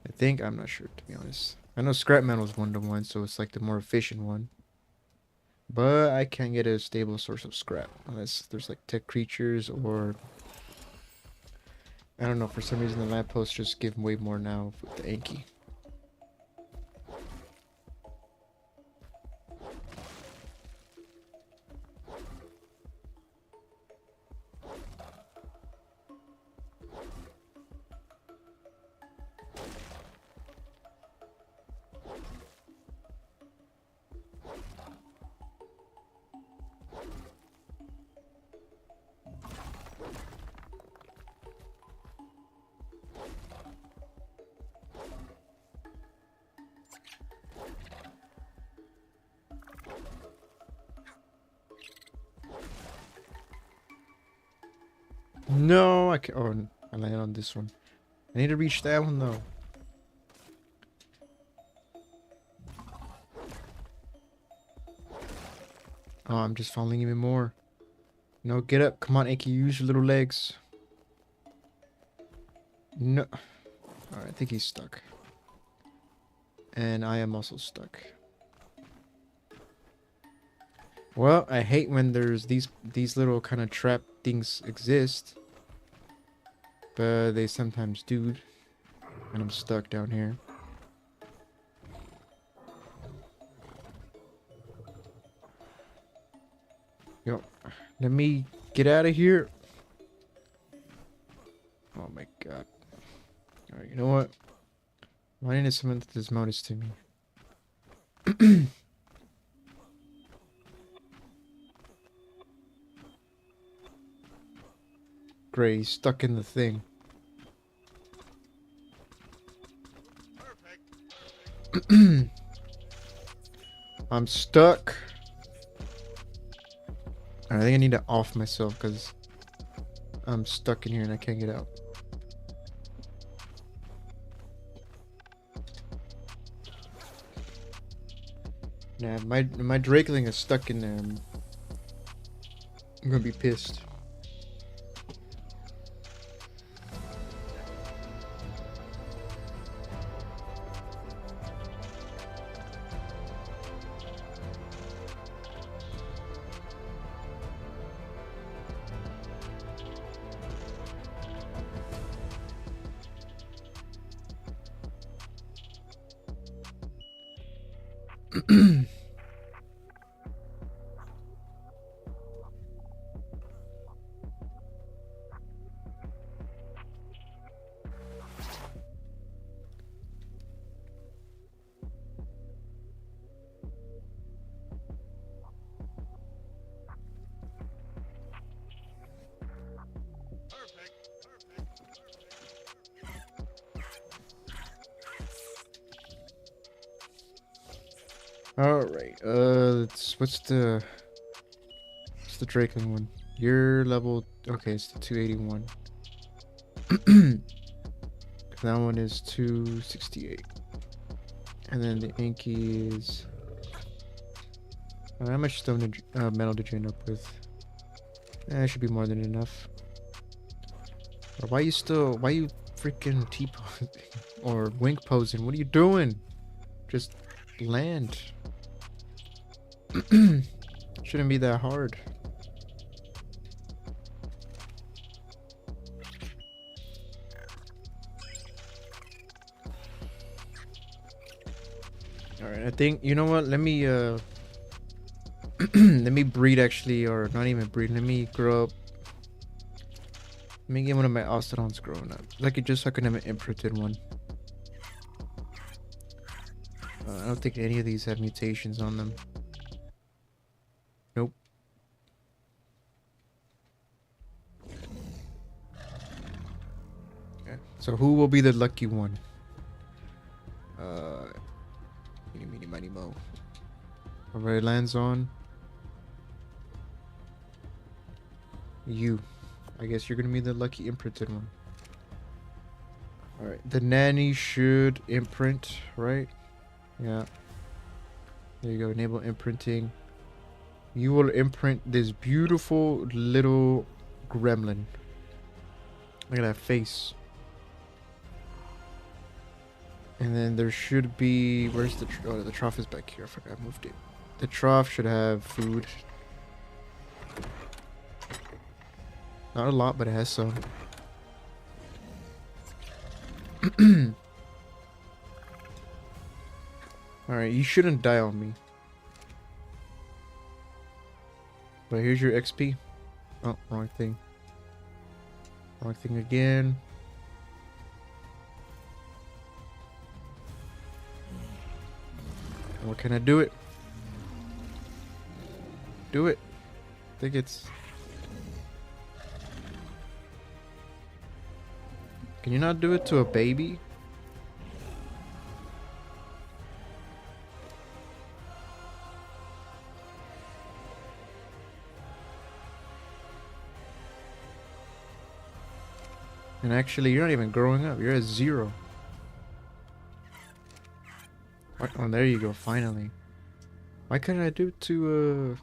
I think, I'm not sure to be honest. I know scrap metal is 1 to 1, so it's like the more efficient one. But I can't get a stable source of scrap unless there's like tech creatures or I don't know, for some reason the lampposts just give way more now with the Anki. No, I can't. Oh, I landed on this one. I need to reach that one though. Oh, I'm just falling even more. No, get up. Come on, Aki. Use your little legs. No. Alright, I think he's stuck. And I am also stuck. Well, I hate when there's these little kind of trap things exist. But they sometimes do. And I'm stuck down here. Yo, let me get out of here. Oh my god. Alright, you know what? Why didn't someone dismount this to me? Gray, stuck in the thing. I'm stuck. I think I need to off myself because I'm stuck in here and I can't get out. Nah, my Drakeling is stuck in there. I'm gonna be pissed. Alright, what's the Drakeling one? Your level, okay, it's the 281. That one is 268. And then the Inky is... how much stone metal did you end up with? It should be more than enough. Or why you freaking T-posing? Or wink posing? What are you doing? Just land. Shouldn't be that hard. Alright, I think, you know what, let me let me breed actually, or not even breed, let me grow up. Let me get one of my Ostodons growing up. Just so I can have an imprinted one. I don't think any of these have mutations on them. Nope. Okay. So who will be the lucky one? Meeny, meeny, miny, mo. Where it lands on? You. I guess you're gonna be the lucky imprinted one. Alright. The nanny should imprint, right? Yeah. There you go. Enable imprinting. You will imprint this beautiful little gremlin. Look at that face. And then there should be... where's the... oh, the trough is back here. I forgot I moved it. The trough should have food. Not a lot, but it has some. Alright, you shouldn't die on me. But here's your XP. Oh, wrong thing. Wrong thing again. What can I do it? Do it. I think it's... can you not do it to a baby? And actually, you're not even growing up. You're at 0. What? Oh, there you go. Finally. Why couldn't I do it to,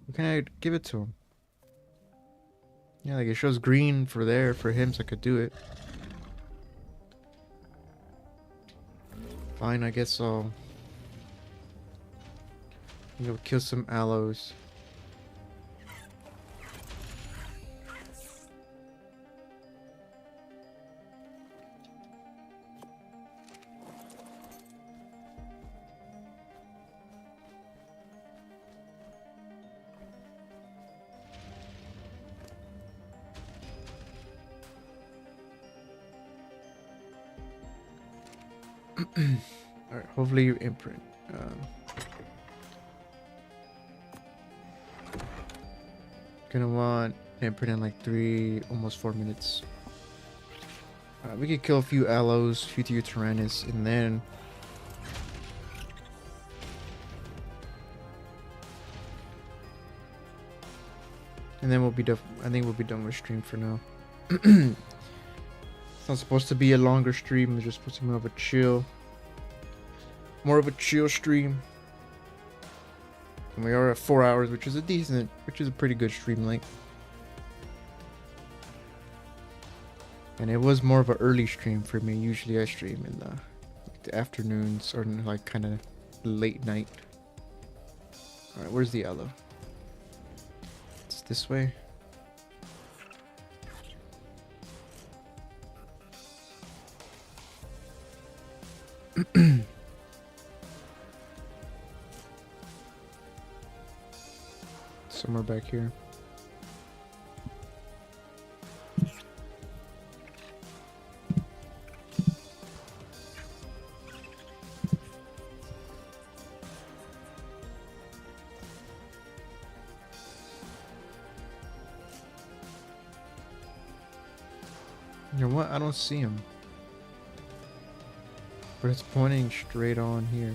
why can't I give it to him? Yeah, like it shows green for there for him, so I could do it. Fine, I guess I'll go kill some aloes. Alright, hopefully you imprint. Gonna want imprint in like 3, almost 4 minutes. We could kill a few aloes, few tyrannus, and then we'll be done. I think we'll be done with stream for now. It's not supposed to be a longer stream. It's just supposed to be more of a chill stream. And we are at 4 hours, which is a pretty good stream length. And it was more of an early stream for me. Usually I stream in the afternoons or like kind of late night. All right, where's the aloe? It's this way. Somewhere back here. You know what? I don't see him. But it's pointing straight on here.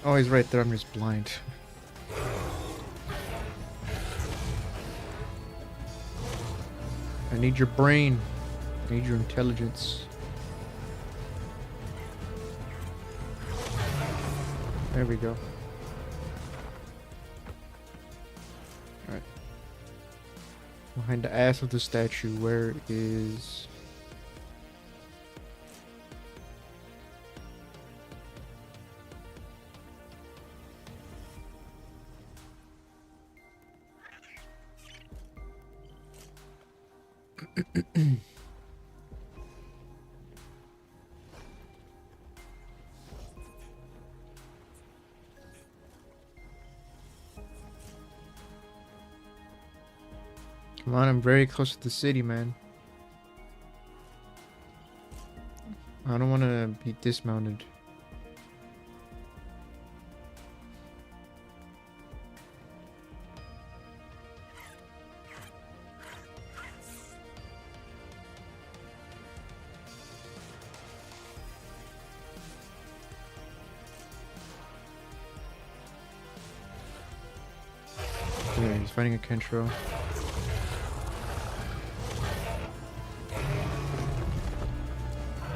Oh, he's right there. I'm just blind. I need your brain. I need your intelligence. There we go. Alright. Behind the ass of the statue, where is... Come on, I'm very close to the city, man. I don't want to be dismounted. Yeah, he's fighting a Kentro.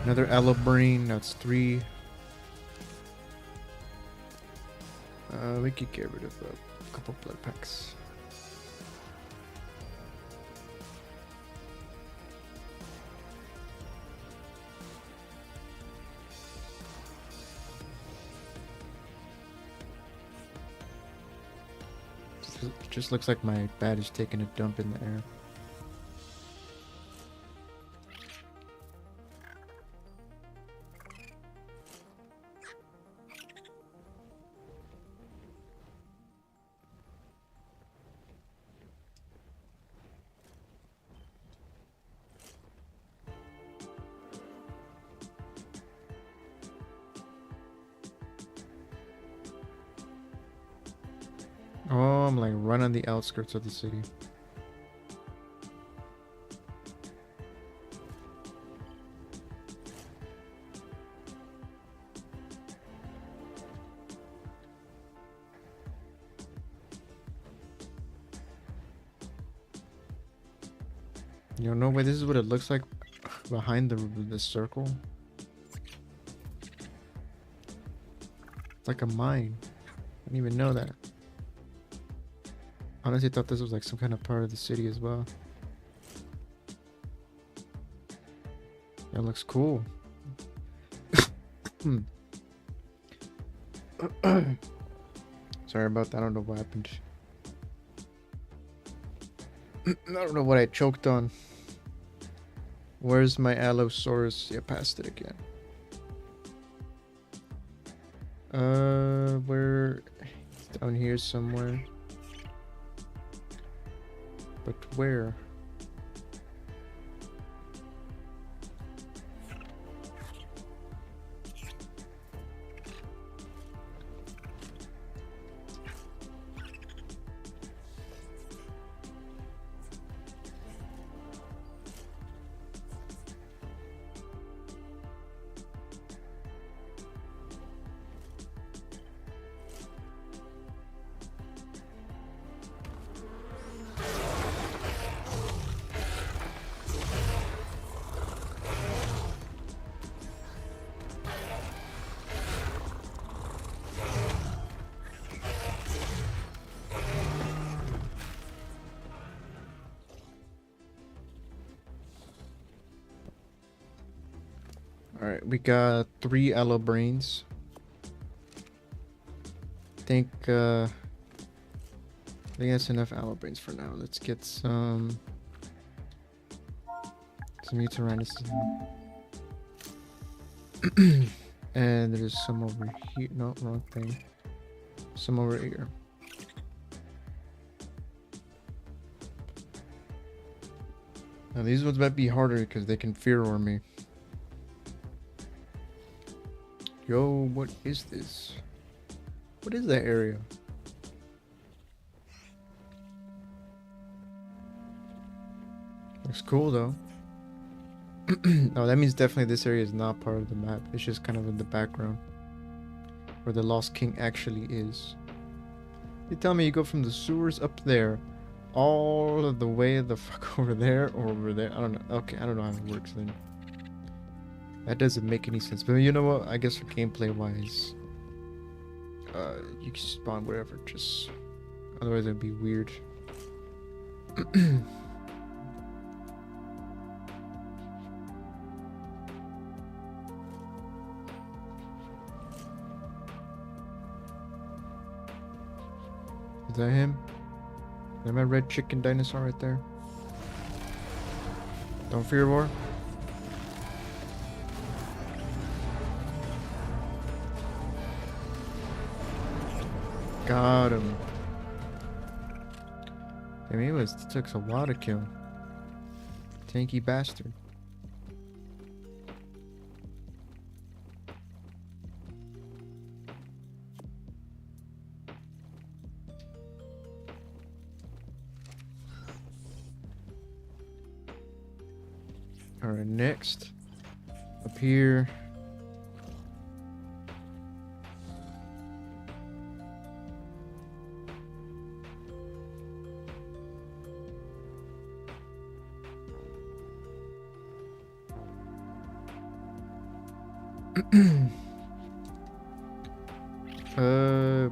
Another aloe brain, that's 3. We could get rid of a couple blood packs. It just looks like my bat is taking a dump in the air. Oh, I'm like right on the outskirts of the city. You know, wait, this is what it looks like behind the circle. It's like a mine. I didn't even know that. Honestly, thought this was like some kind of part of the city as well. That looks cool. Sorry about that. I don't know what happened. I don't know what I choked on. Where's my Allosaurus? Yeah, past it again. Where? Down here somewhere. But where? Alright, we got 3 allo brains. I think that's enough allo brains for now. Let's get some Uterus. And there's some over here. No, wrong thing. Some over here. Now these ones might be harder because they can fear or me. Yo, what is this? What is that area? Looks cool though. Oh, that means definitely this area is not part of the map. It's just kind of in the background. Where the Lost King actually is. You tell me you go from the sewers up there all of the way the fuck over there or over there? I don't know. Okay, I don't know how it works then. That doesn't make any sense. But you know what? I guess for gameplay wise, you can spawn wherever. Just otherwise it'd be weird. Is that him? Is that my red chicken dinosaur right there? Don't fear war. Got him. I mean, it took a while to kill. Tanky bastard. Alright, next. Up here.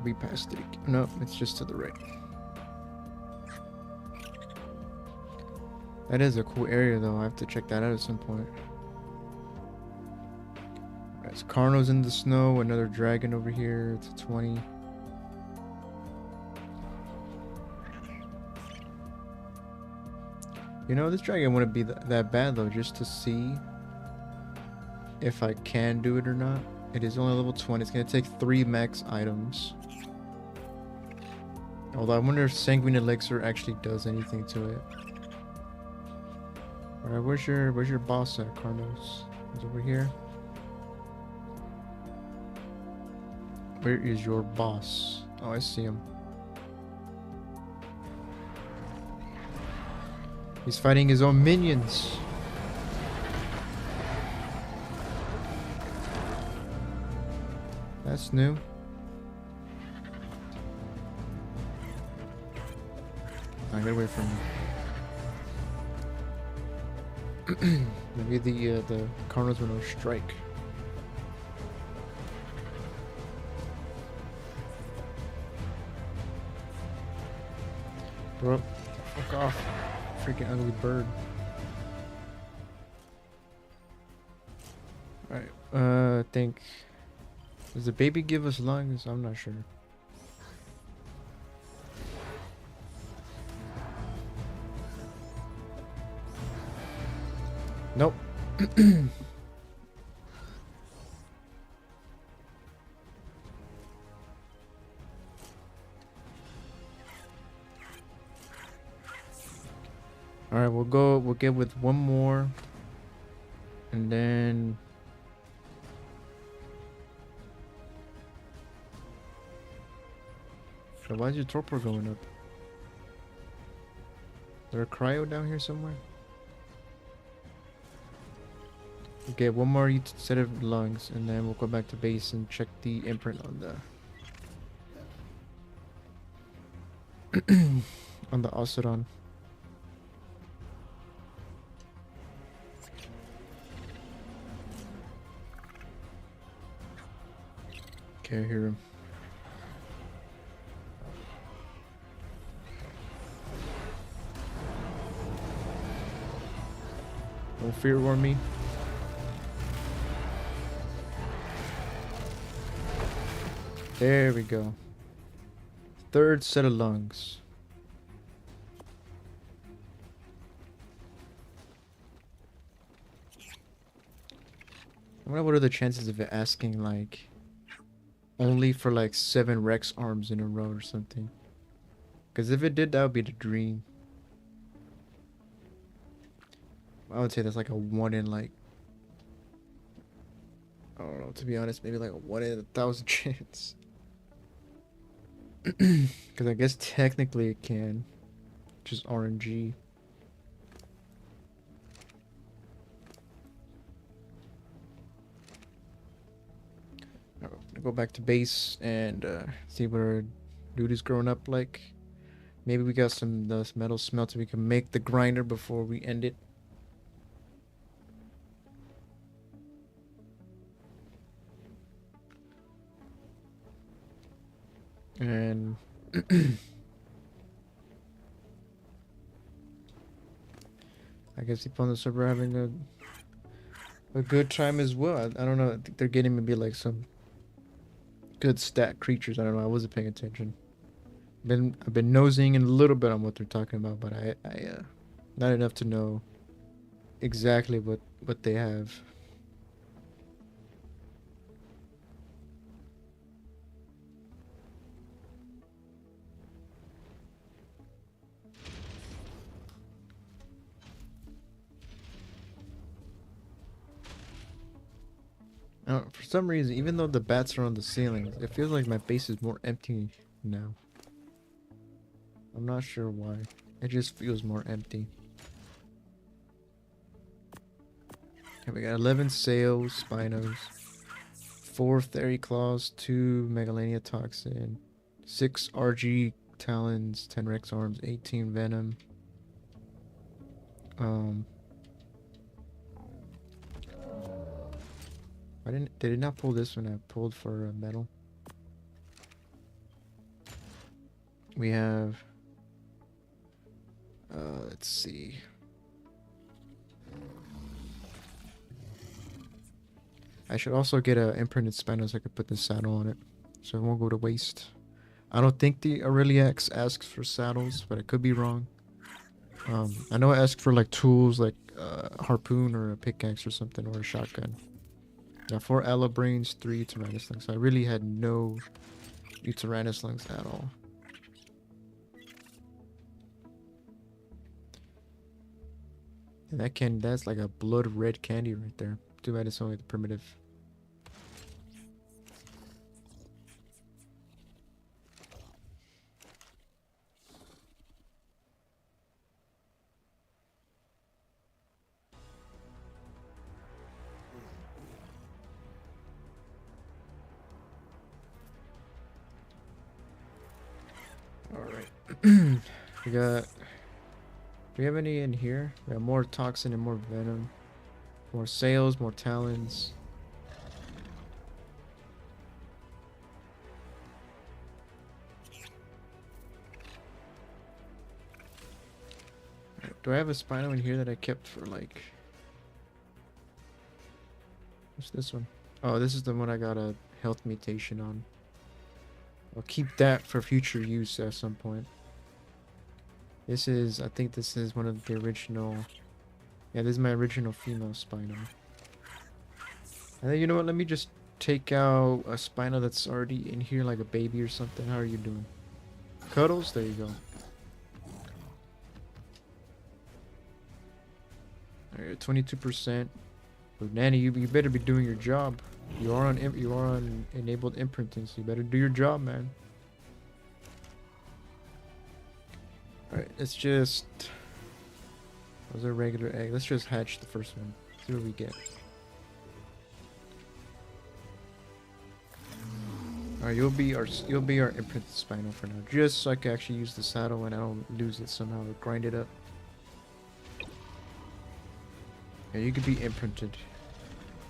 We passed it. No, it's just to the right. That is a cool area though. I have to check that out at some point. Alright, so Carno's in the snow. Another dragon over here. It's a 20. You know, this dragon wouldn't be that bad though, just to see if I can do it or not. It is only level 20. It's going to take 3 max items. Although I wonder if Sanguine Elixir actually does anything to it. Alright, where's your boss at, Carnos? He's over here. Where is your boss? Oh, I see him. He's fighting his own minions. That's new. Get away from me. Maybe the Cardinals will strike. Bro, fuck off. Freaking ugly bird. Alright, I think... Does the baby give us lungs? I'm not sure. Nope. Alright, we'll get with one more. And then... So why is your torpor going up? Is there a cryo down here somewhere? Okay, one more set of lungs, and then we'll go back to base and check the imprint on the on the Oceron. Okay, I hear him. Don't fear warn me. There we go. Third set of lungs. I wonder what are the chances of it asking like only for like 7 Rex arms in a row or something. Because if it did, that would be the dream. I would say that's like a 1 in like, I don't know, to be honest, maybe like a 1 in 1,000 chance. Because I guess technically it can. Just RNG. I'm gonna go back to base and see what our dude is growing up like. Maybe we got some metal smelter we can make the grinder before we end it. And I guess people on the server are having a good time as well. I don't know. I think they're getting maybe like some good stat creatures. I don't know. I wasn't paying attention. I've been nosing in a little bit on what they're talking about, but I not enough to know exactly what they have. For some reason, even though the bats are on the ceiling, it feels like my base is more empty now. I'm not sure why. It just feels more empty. Okay, we got 11 sails, spinos, 4 fairy claws, 2 megalania toxin, 6 RG talons, 10 rex arms, 18 venom. I did not pull this one. I pulled for metal. We have let's see. I should also get a imprinted spino so I could put the saddle on it, so it won't go to waste. I don't think the Aureliax asks for saddles, but I could be wrong. I know it asks for like tools like a harpoon or a pickaxe or something, or a shotgun. Yeah, 4 alabrains, 3 tyrannoslungs. So I really had no tyrannoslungs at all. And that's like a blood red candy right there. Too bad it's only the primitive. Alright. We got we have any in here? We have more toxin and more venom. More sails, more talons. Do I have a Spino in here that I kept for like... What's this one? Oh, this is the one I got a health mutation on. I'll keep that for future use at some point. This is, I think this is one of the original... Yeah, this is my original female Spino. And then, you know what, let me just take out a Spino that's already in here like a baby or something. How are you doing? Cuddles? There you go. Alright, 22%. But Nanny, you better be doing your job. You are on enabled imprinting, so you better do your job, man. Alright, let's just... That was a regular egg. Let's just hatch the first one. See what we get. Alright, you'll be our imprinted Spino for now, just so I can actually use the saddle and I don't lose it somehow or grind it up. Yeah, you could be imprinted.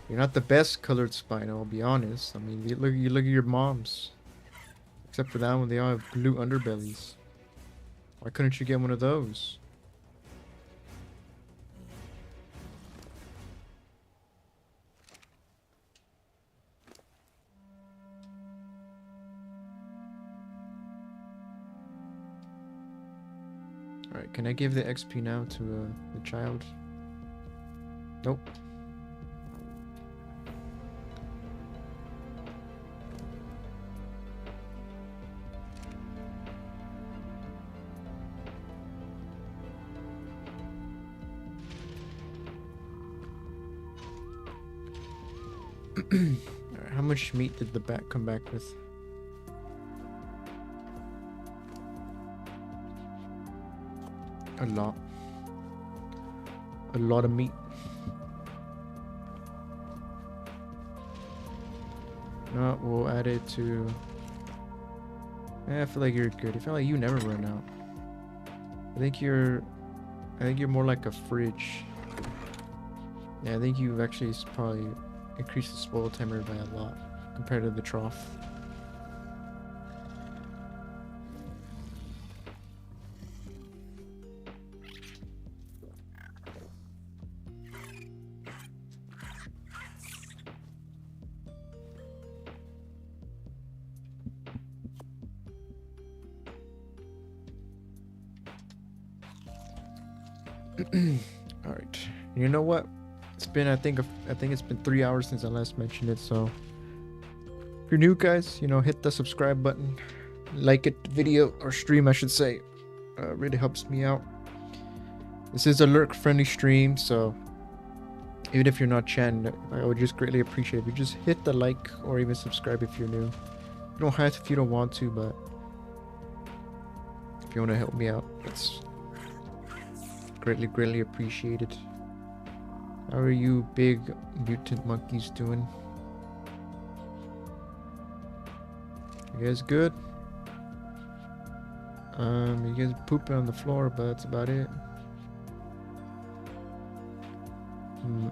You're not the best colored Spino, I'll be honest. I mean, you look at your moms. Except for that one, they all have blue underbellies. Why couldn't you get one of those? Alright, can I give the XP now to the child? Nope. Alright, how much meat did the bat come back with? A lot. A lot of meat. No, we'll add it to... I feel like you're good. I feel like you never run out. I think you're more like a fridge. Yeah, I think you've actually probably increased the spoil timer by a lot compared to the trough. All right. You know what? It's been I think it's been 3 hours since I last mentioned it. So if you're new, guys, you know, hit the subscribe button, like it video or stream, I should say. Really helps me out. This is a lurk friendly stream, so even if you're not chatting, I would just greatly appreciate if you just hit the like or even subscribe if you're new. You don't have to if you don't want to, but if you want to help me out, it's greatly appreciated. How are you big mutant monkeys doing? You guys good? You guys pooping on the floor, but that's about it.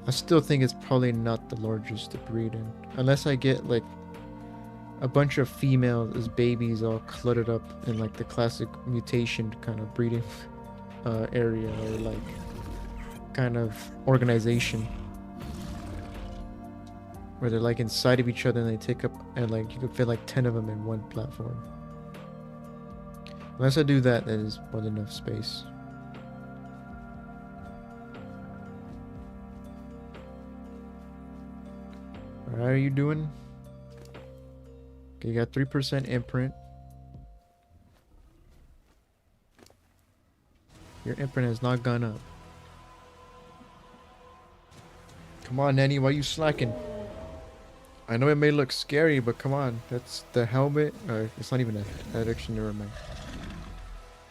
I still think it's probably not the largest to breed in, unless I get like a bunch of females as babies all cluttered up in like the classic mutation kind of breeding area or like kind of organization where they're like inside of each other and they take up and like you could fit like 10 of them in one platform. Unless I do that, that is more than enough space. How are you doing? Okay, you got 3% imprint. Your imprint has not gone up. Come on, Nanny, why are you slacking? I know it may look scary, but come on. That's the helmet. It's not even that actually, never mind.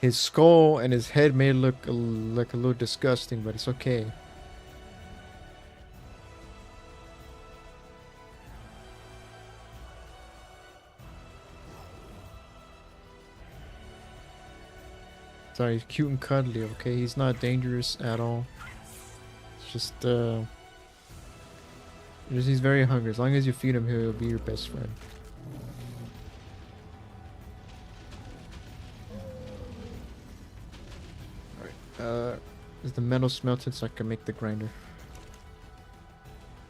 His skull and his head may look like a little disgusting, but it's okay. Sorry, he's cute and cuddly, okay? He's not dangerous at all. It's just he's very hungry. As long as you feed him, he'll be your best friend. Alright, is the metal smelted so I can make the grinder?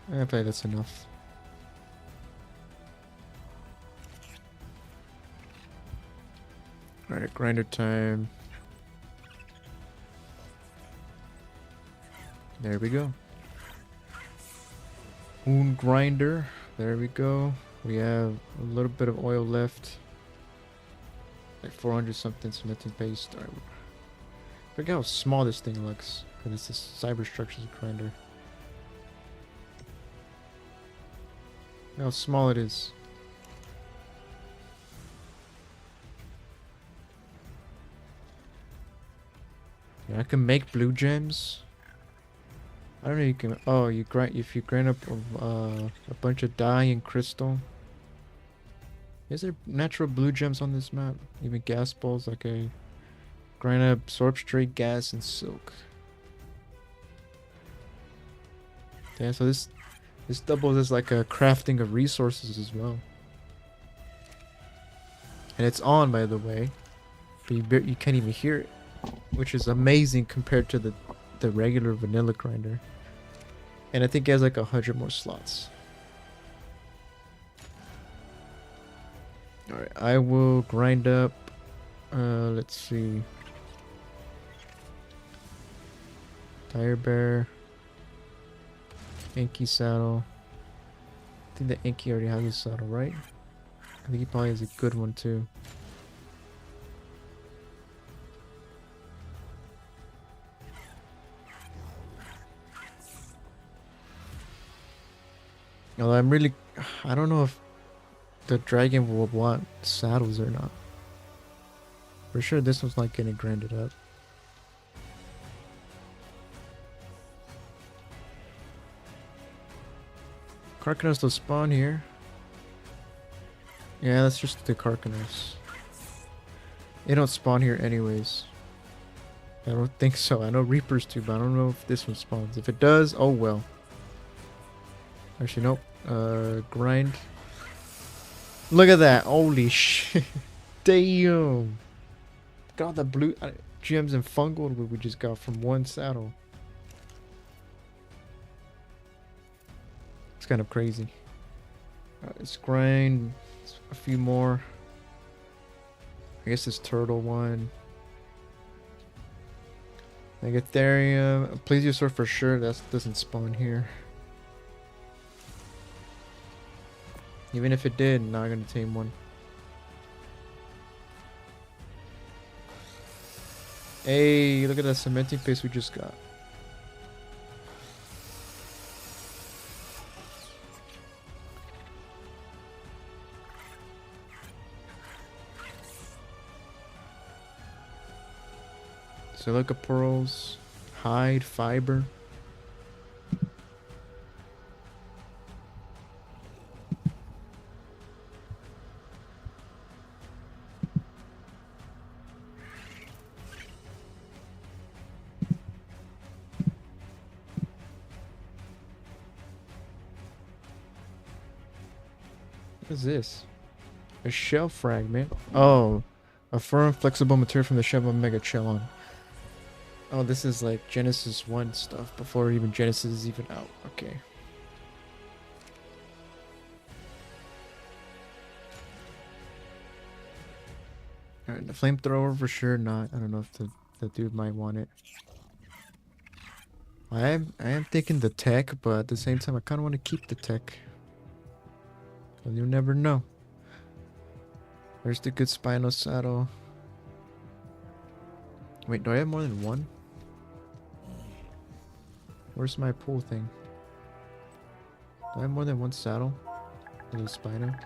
I feel like that's enough. Alright, grinder time. There we go. Wound grinder. There we go. We have a little bit of oil left. Like 400 something cementing paste. Alright. Look how small this thing looks. And it's a cyberstructures grinder. Look how small it is. Yeah, I can make blue gems. I don't know. You can. Oh, you grind if you grind up a bunch of dye and crystal. Is there natural blue gems on this map? Even gas balls. Okay. Grind up absorpstrate gas and silk. Yeah. So this doubles as like a crafting of resources as well. And it's on, by the way, but you can't even hear it, which is amazing compared to the regular vanilla grinder. And I think it has like 100 more slots. Alright, I will grind up, let's see. Tire bear. Inky saddle. I think the Inky already has a saddle, right? I think he probably has a good one too. Although I don't know if the dragon will want saddles or not. For sure this one's not getting grinded up. Carcanos will spawn here. Yeah, that's just the Carcanos. They don't spawn here anyways. I don't think so. I know Reapers do, but I don't know if this one spawns. If it does, oh well. Actually, nope. Grind. Look at that. Holy shit. Damn. Look at all the blue gems and fungal we just got from one saddle. It's kind of crazy. Let's grind a few more. I guess this turtle one. Megatherium. Plesiosaur for sure. That doesn't spawn here. Even if it did, not gonna tame one. Hey, look at that cementing paste we just got. Silica pearls, hide, fiber. What is this? A shell fragment. Oh, a firm, flexible material from the shell of a mega chelon. Oh, this is like Genesis 1 stuff before even Genesis is even out. Okay. Alright, the flamethrower for sure not. I don't know if the dude might want it. I am thinking the tech, but at the same time I kinda wanna keep the tech. You never know. Where's the good Spino saddle? Wait, do I have more than one? Where's my pool thing? Do I have more than one saddle? For the Spino?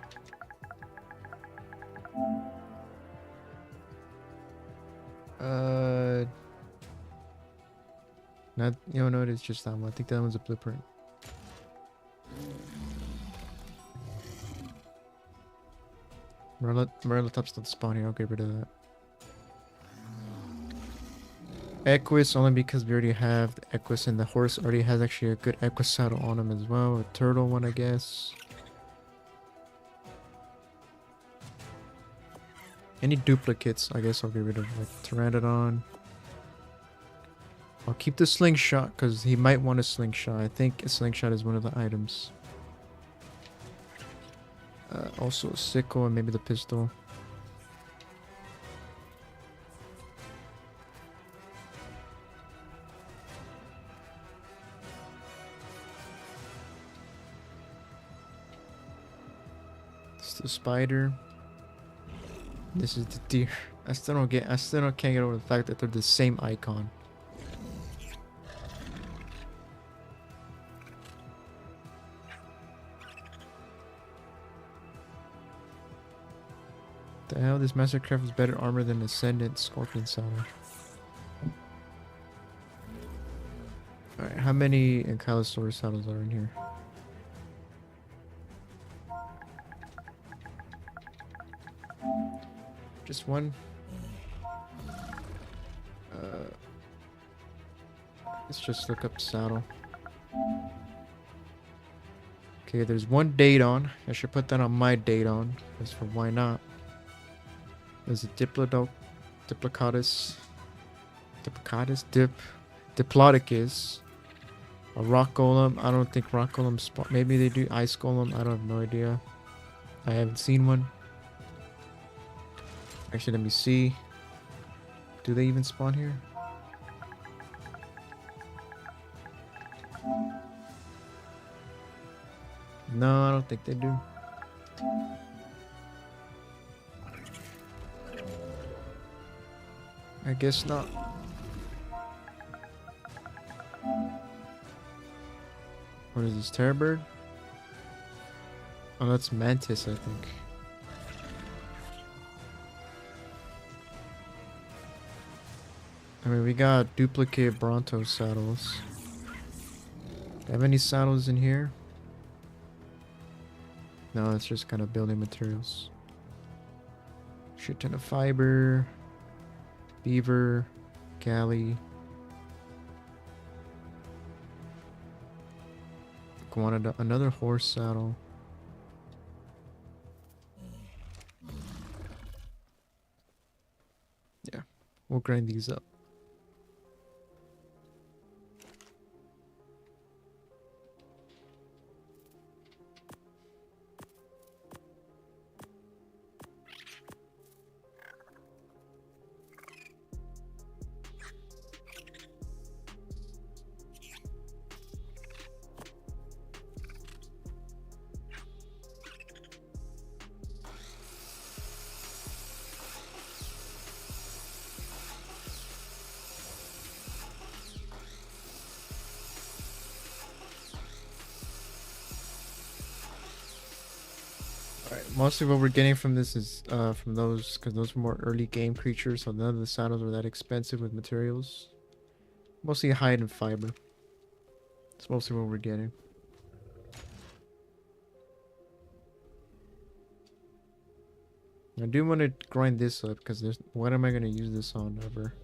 Not, you know, no, it's just that one. I think that one's a blueprint. Marilla Top's not spawn here. I'll get rid of that. Equus only because we already have the Equus, and the horse already has actually a good Equus saddle on him as well. A turtle one, I guess. Any duplicates, I guess I'll get rid of, like Pteranodon. I'll keep the slingshot because he might want a slingshot. I think a slingshot is one of the items. Also a sickle and maybe the pistol. It's the spider. This is the deer. I still can't get over the fact that they're the same icon. The hell, this Mastercraft is better armor than Ascendant Scorpion Saddle. Alright, how many Ankylosaurus saddles are in here? Just one. Let's just look up saddle. Okay, there's one date on. I should put that on my date on. Because for why not? There's a Diplodocus, Diplodocus, a Rock Golem. I don't think Rock Golem spawn. Maybe they do Ice Golem. I don't have no idea. I haven't seen one. Actually, let me see. Do they even spawn here? No, I don't think they do. I guess not. What is this, Terrorbird? Oh, that's Mantis, I think. I mean, we got duplicate Bronto saddles. Do I have any saddles in here? No, it's just kind of building materials. Shit ton of fiber. Beaver. Galley. Wanted another horse saddle. Yeah, we'll grind these up. Mostly what we're getting from this is from those, because those were more early game creatures, so none of the saddles were that expensive with materials. Mostly hide and fiber. That's mostly what we're getting. I do want to grind this up because there's, what am I going to use this on ever?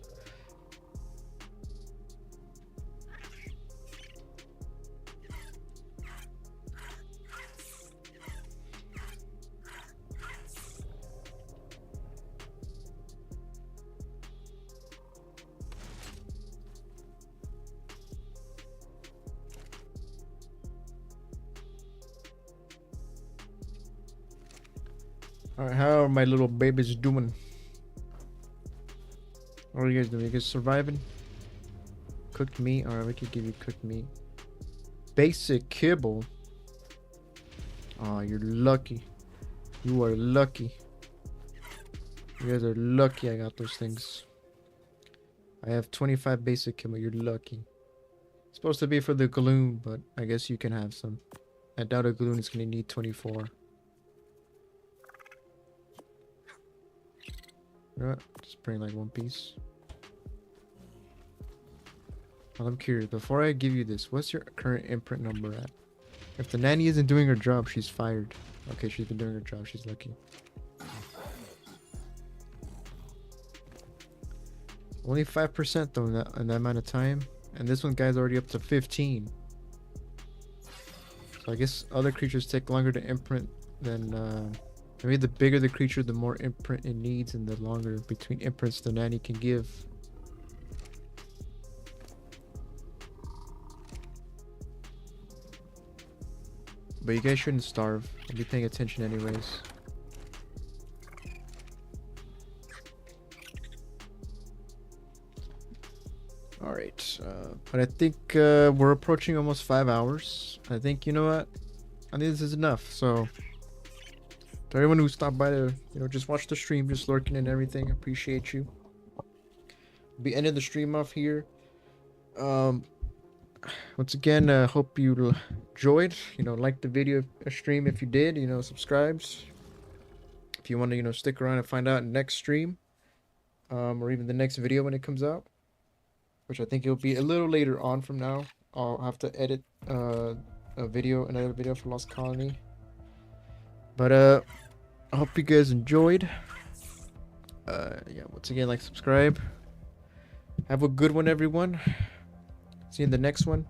Alright, how are my little babies doing? What are you guys doing? You guys surviving? Cooked meat? Alright, we could give you cooked meat. Basic kibble. Oh, you're lucky. You are lucky. You guys are lucky I got those things. I have 25 basic kibble. You're lucky. It's supposed to be for the Gloom, but I guess you can have some. I doubt a Gloom is going to need 24. Just bring like one piece. Well, I'm curious. Before I give you this, what's your current imprint number at? If the nanny isn't doing her job, she's fired. Okay, she's been doing her job. She's lucky. Only 5% though in that amount of time. And this one guy's already up to 15. So I guess other creatures take longer to imprint than maybe the bigger the creature, the more imprint it needs, and the longer between imprints the nanny can give. But you guys shouldn't starve. I'll be paying attention anyways. Alright, but I think we're approaching almost 5 hours. I think, you know what? I think this is enough. So, to everyone who stopped by to, just watch the stream, just lurking and everything, appreciate you. Be ending the stream off here. Once again, hope you enjoyed. Like the video stream if you did. Subscribed. If you want to, stick around and find out next stream, or even the next video when it comes out, which I think it'll be a little later on from now. I'll have to edit another video for Lost Colony. But I hope you guys enjoyed. Yeah, once again, like, subscribe. Have a good one, everyone. See you in the next one.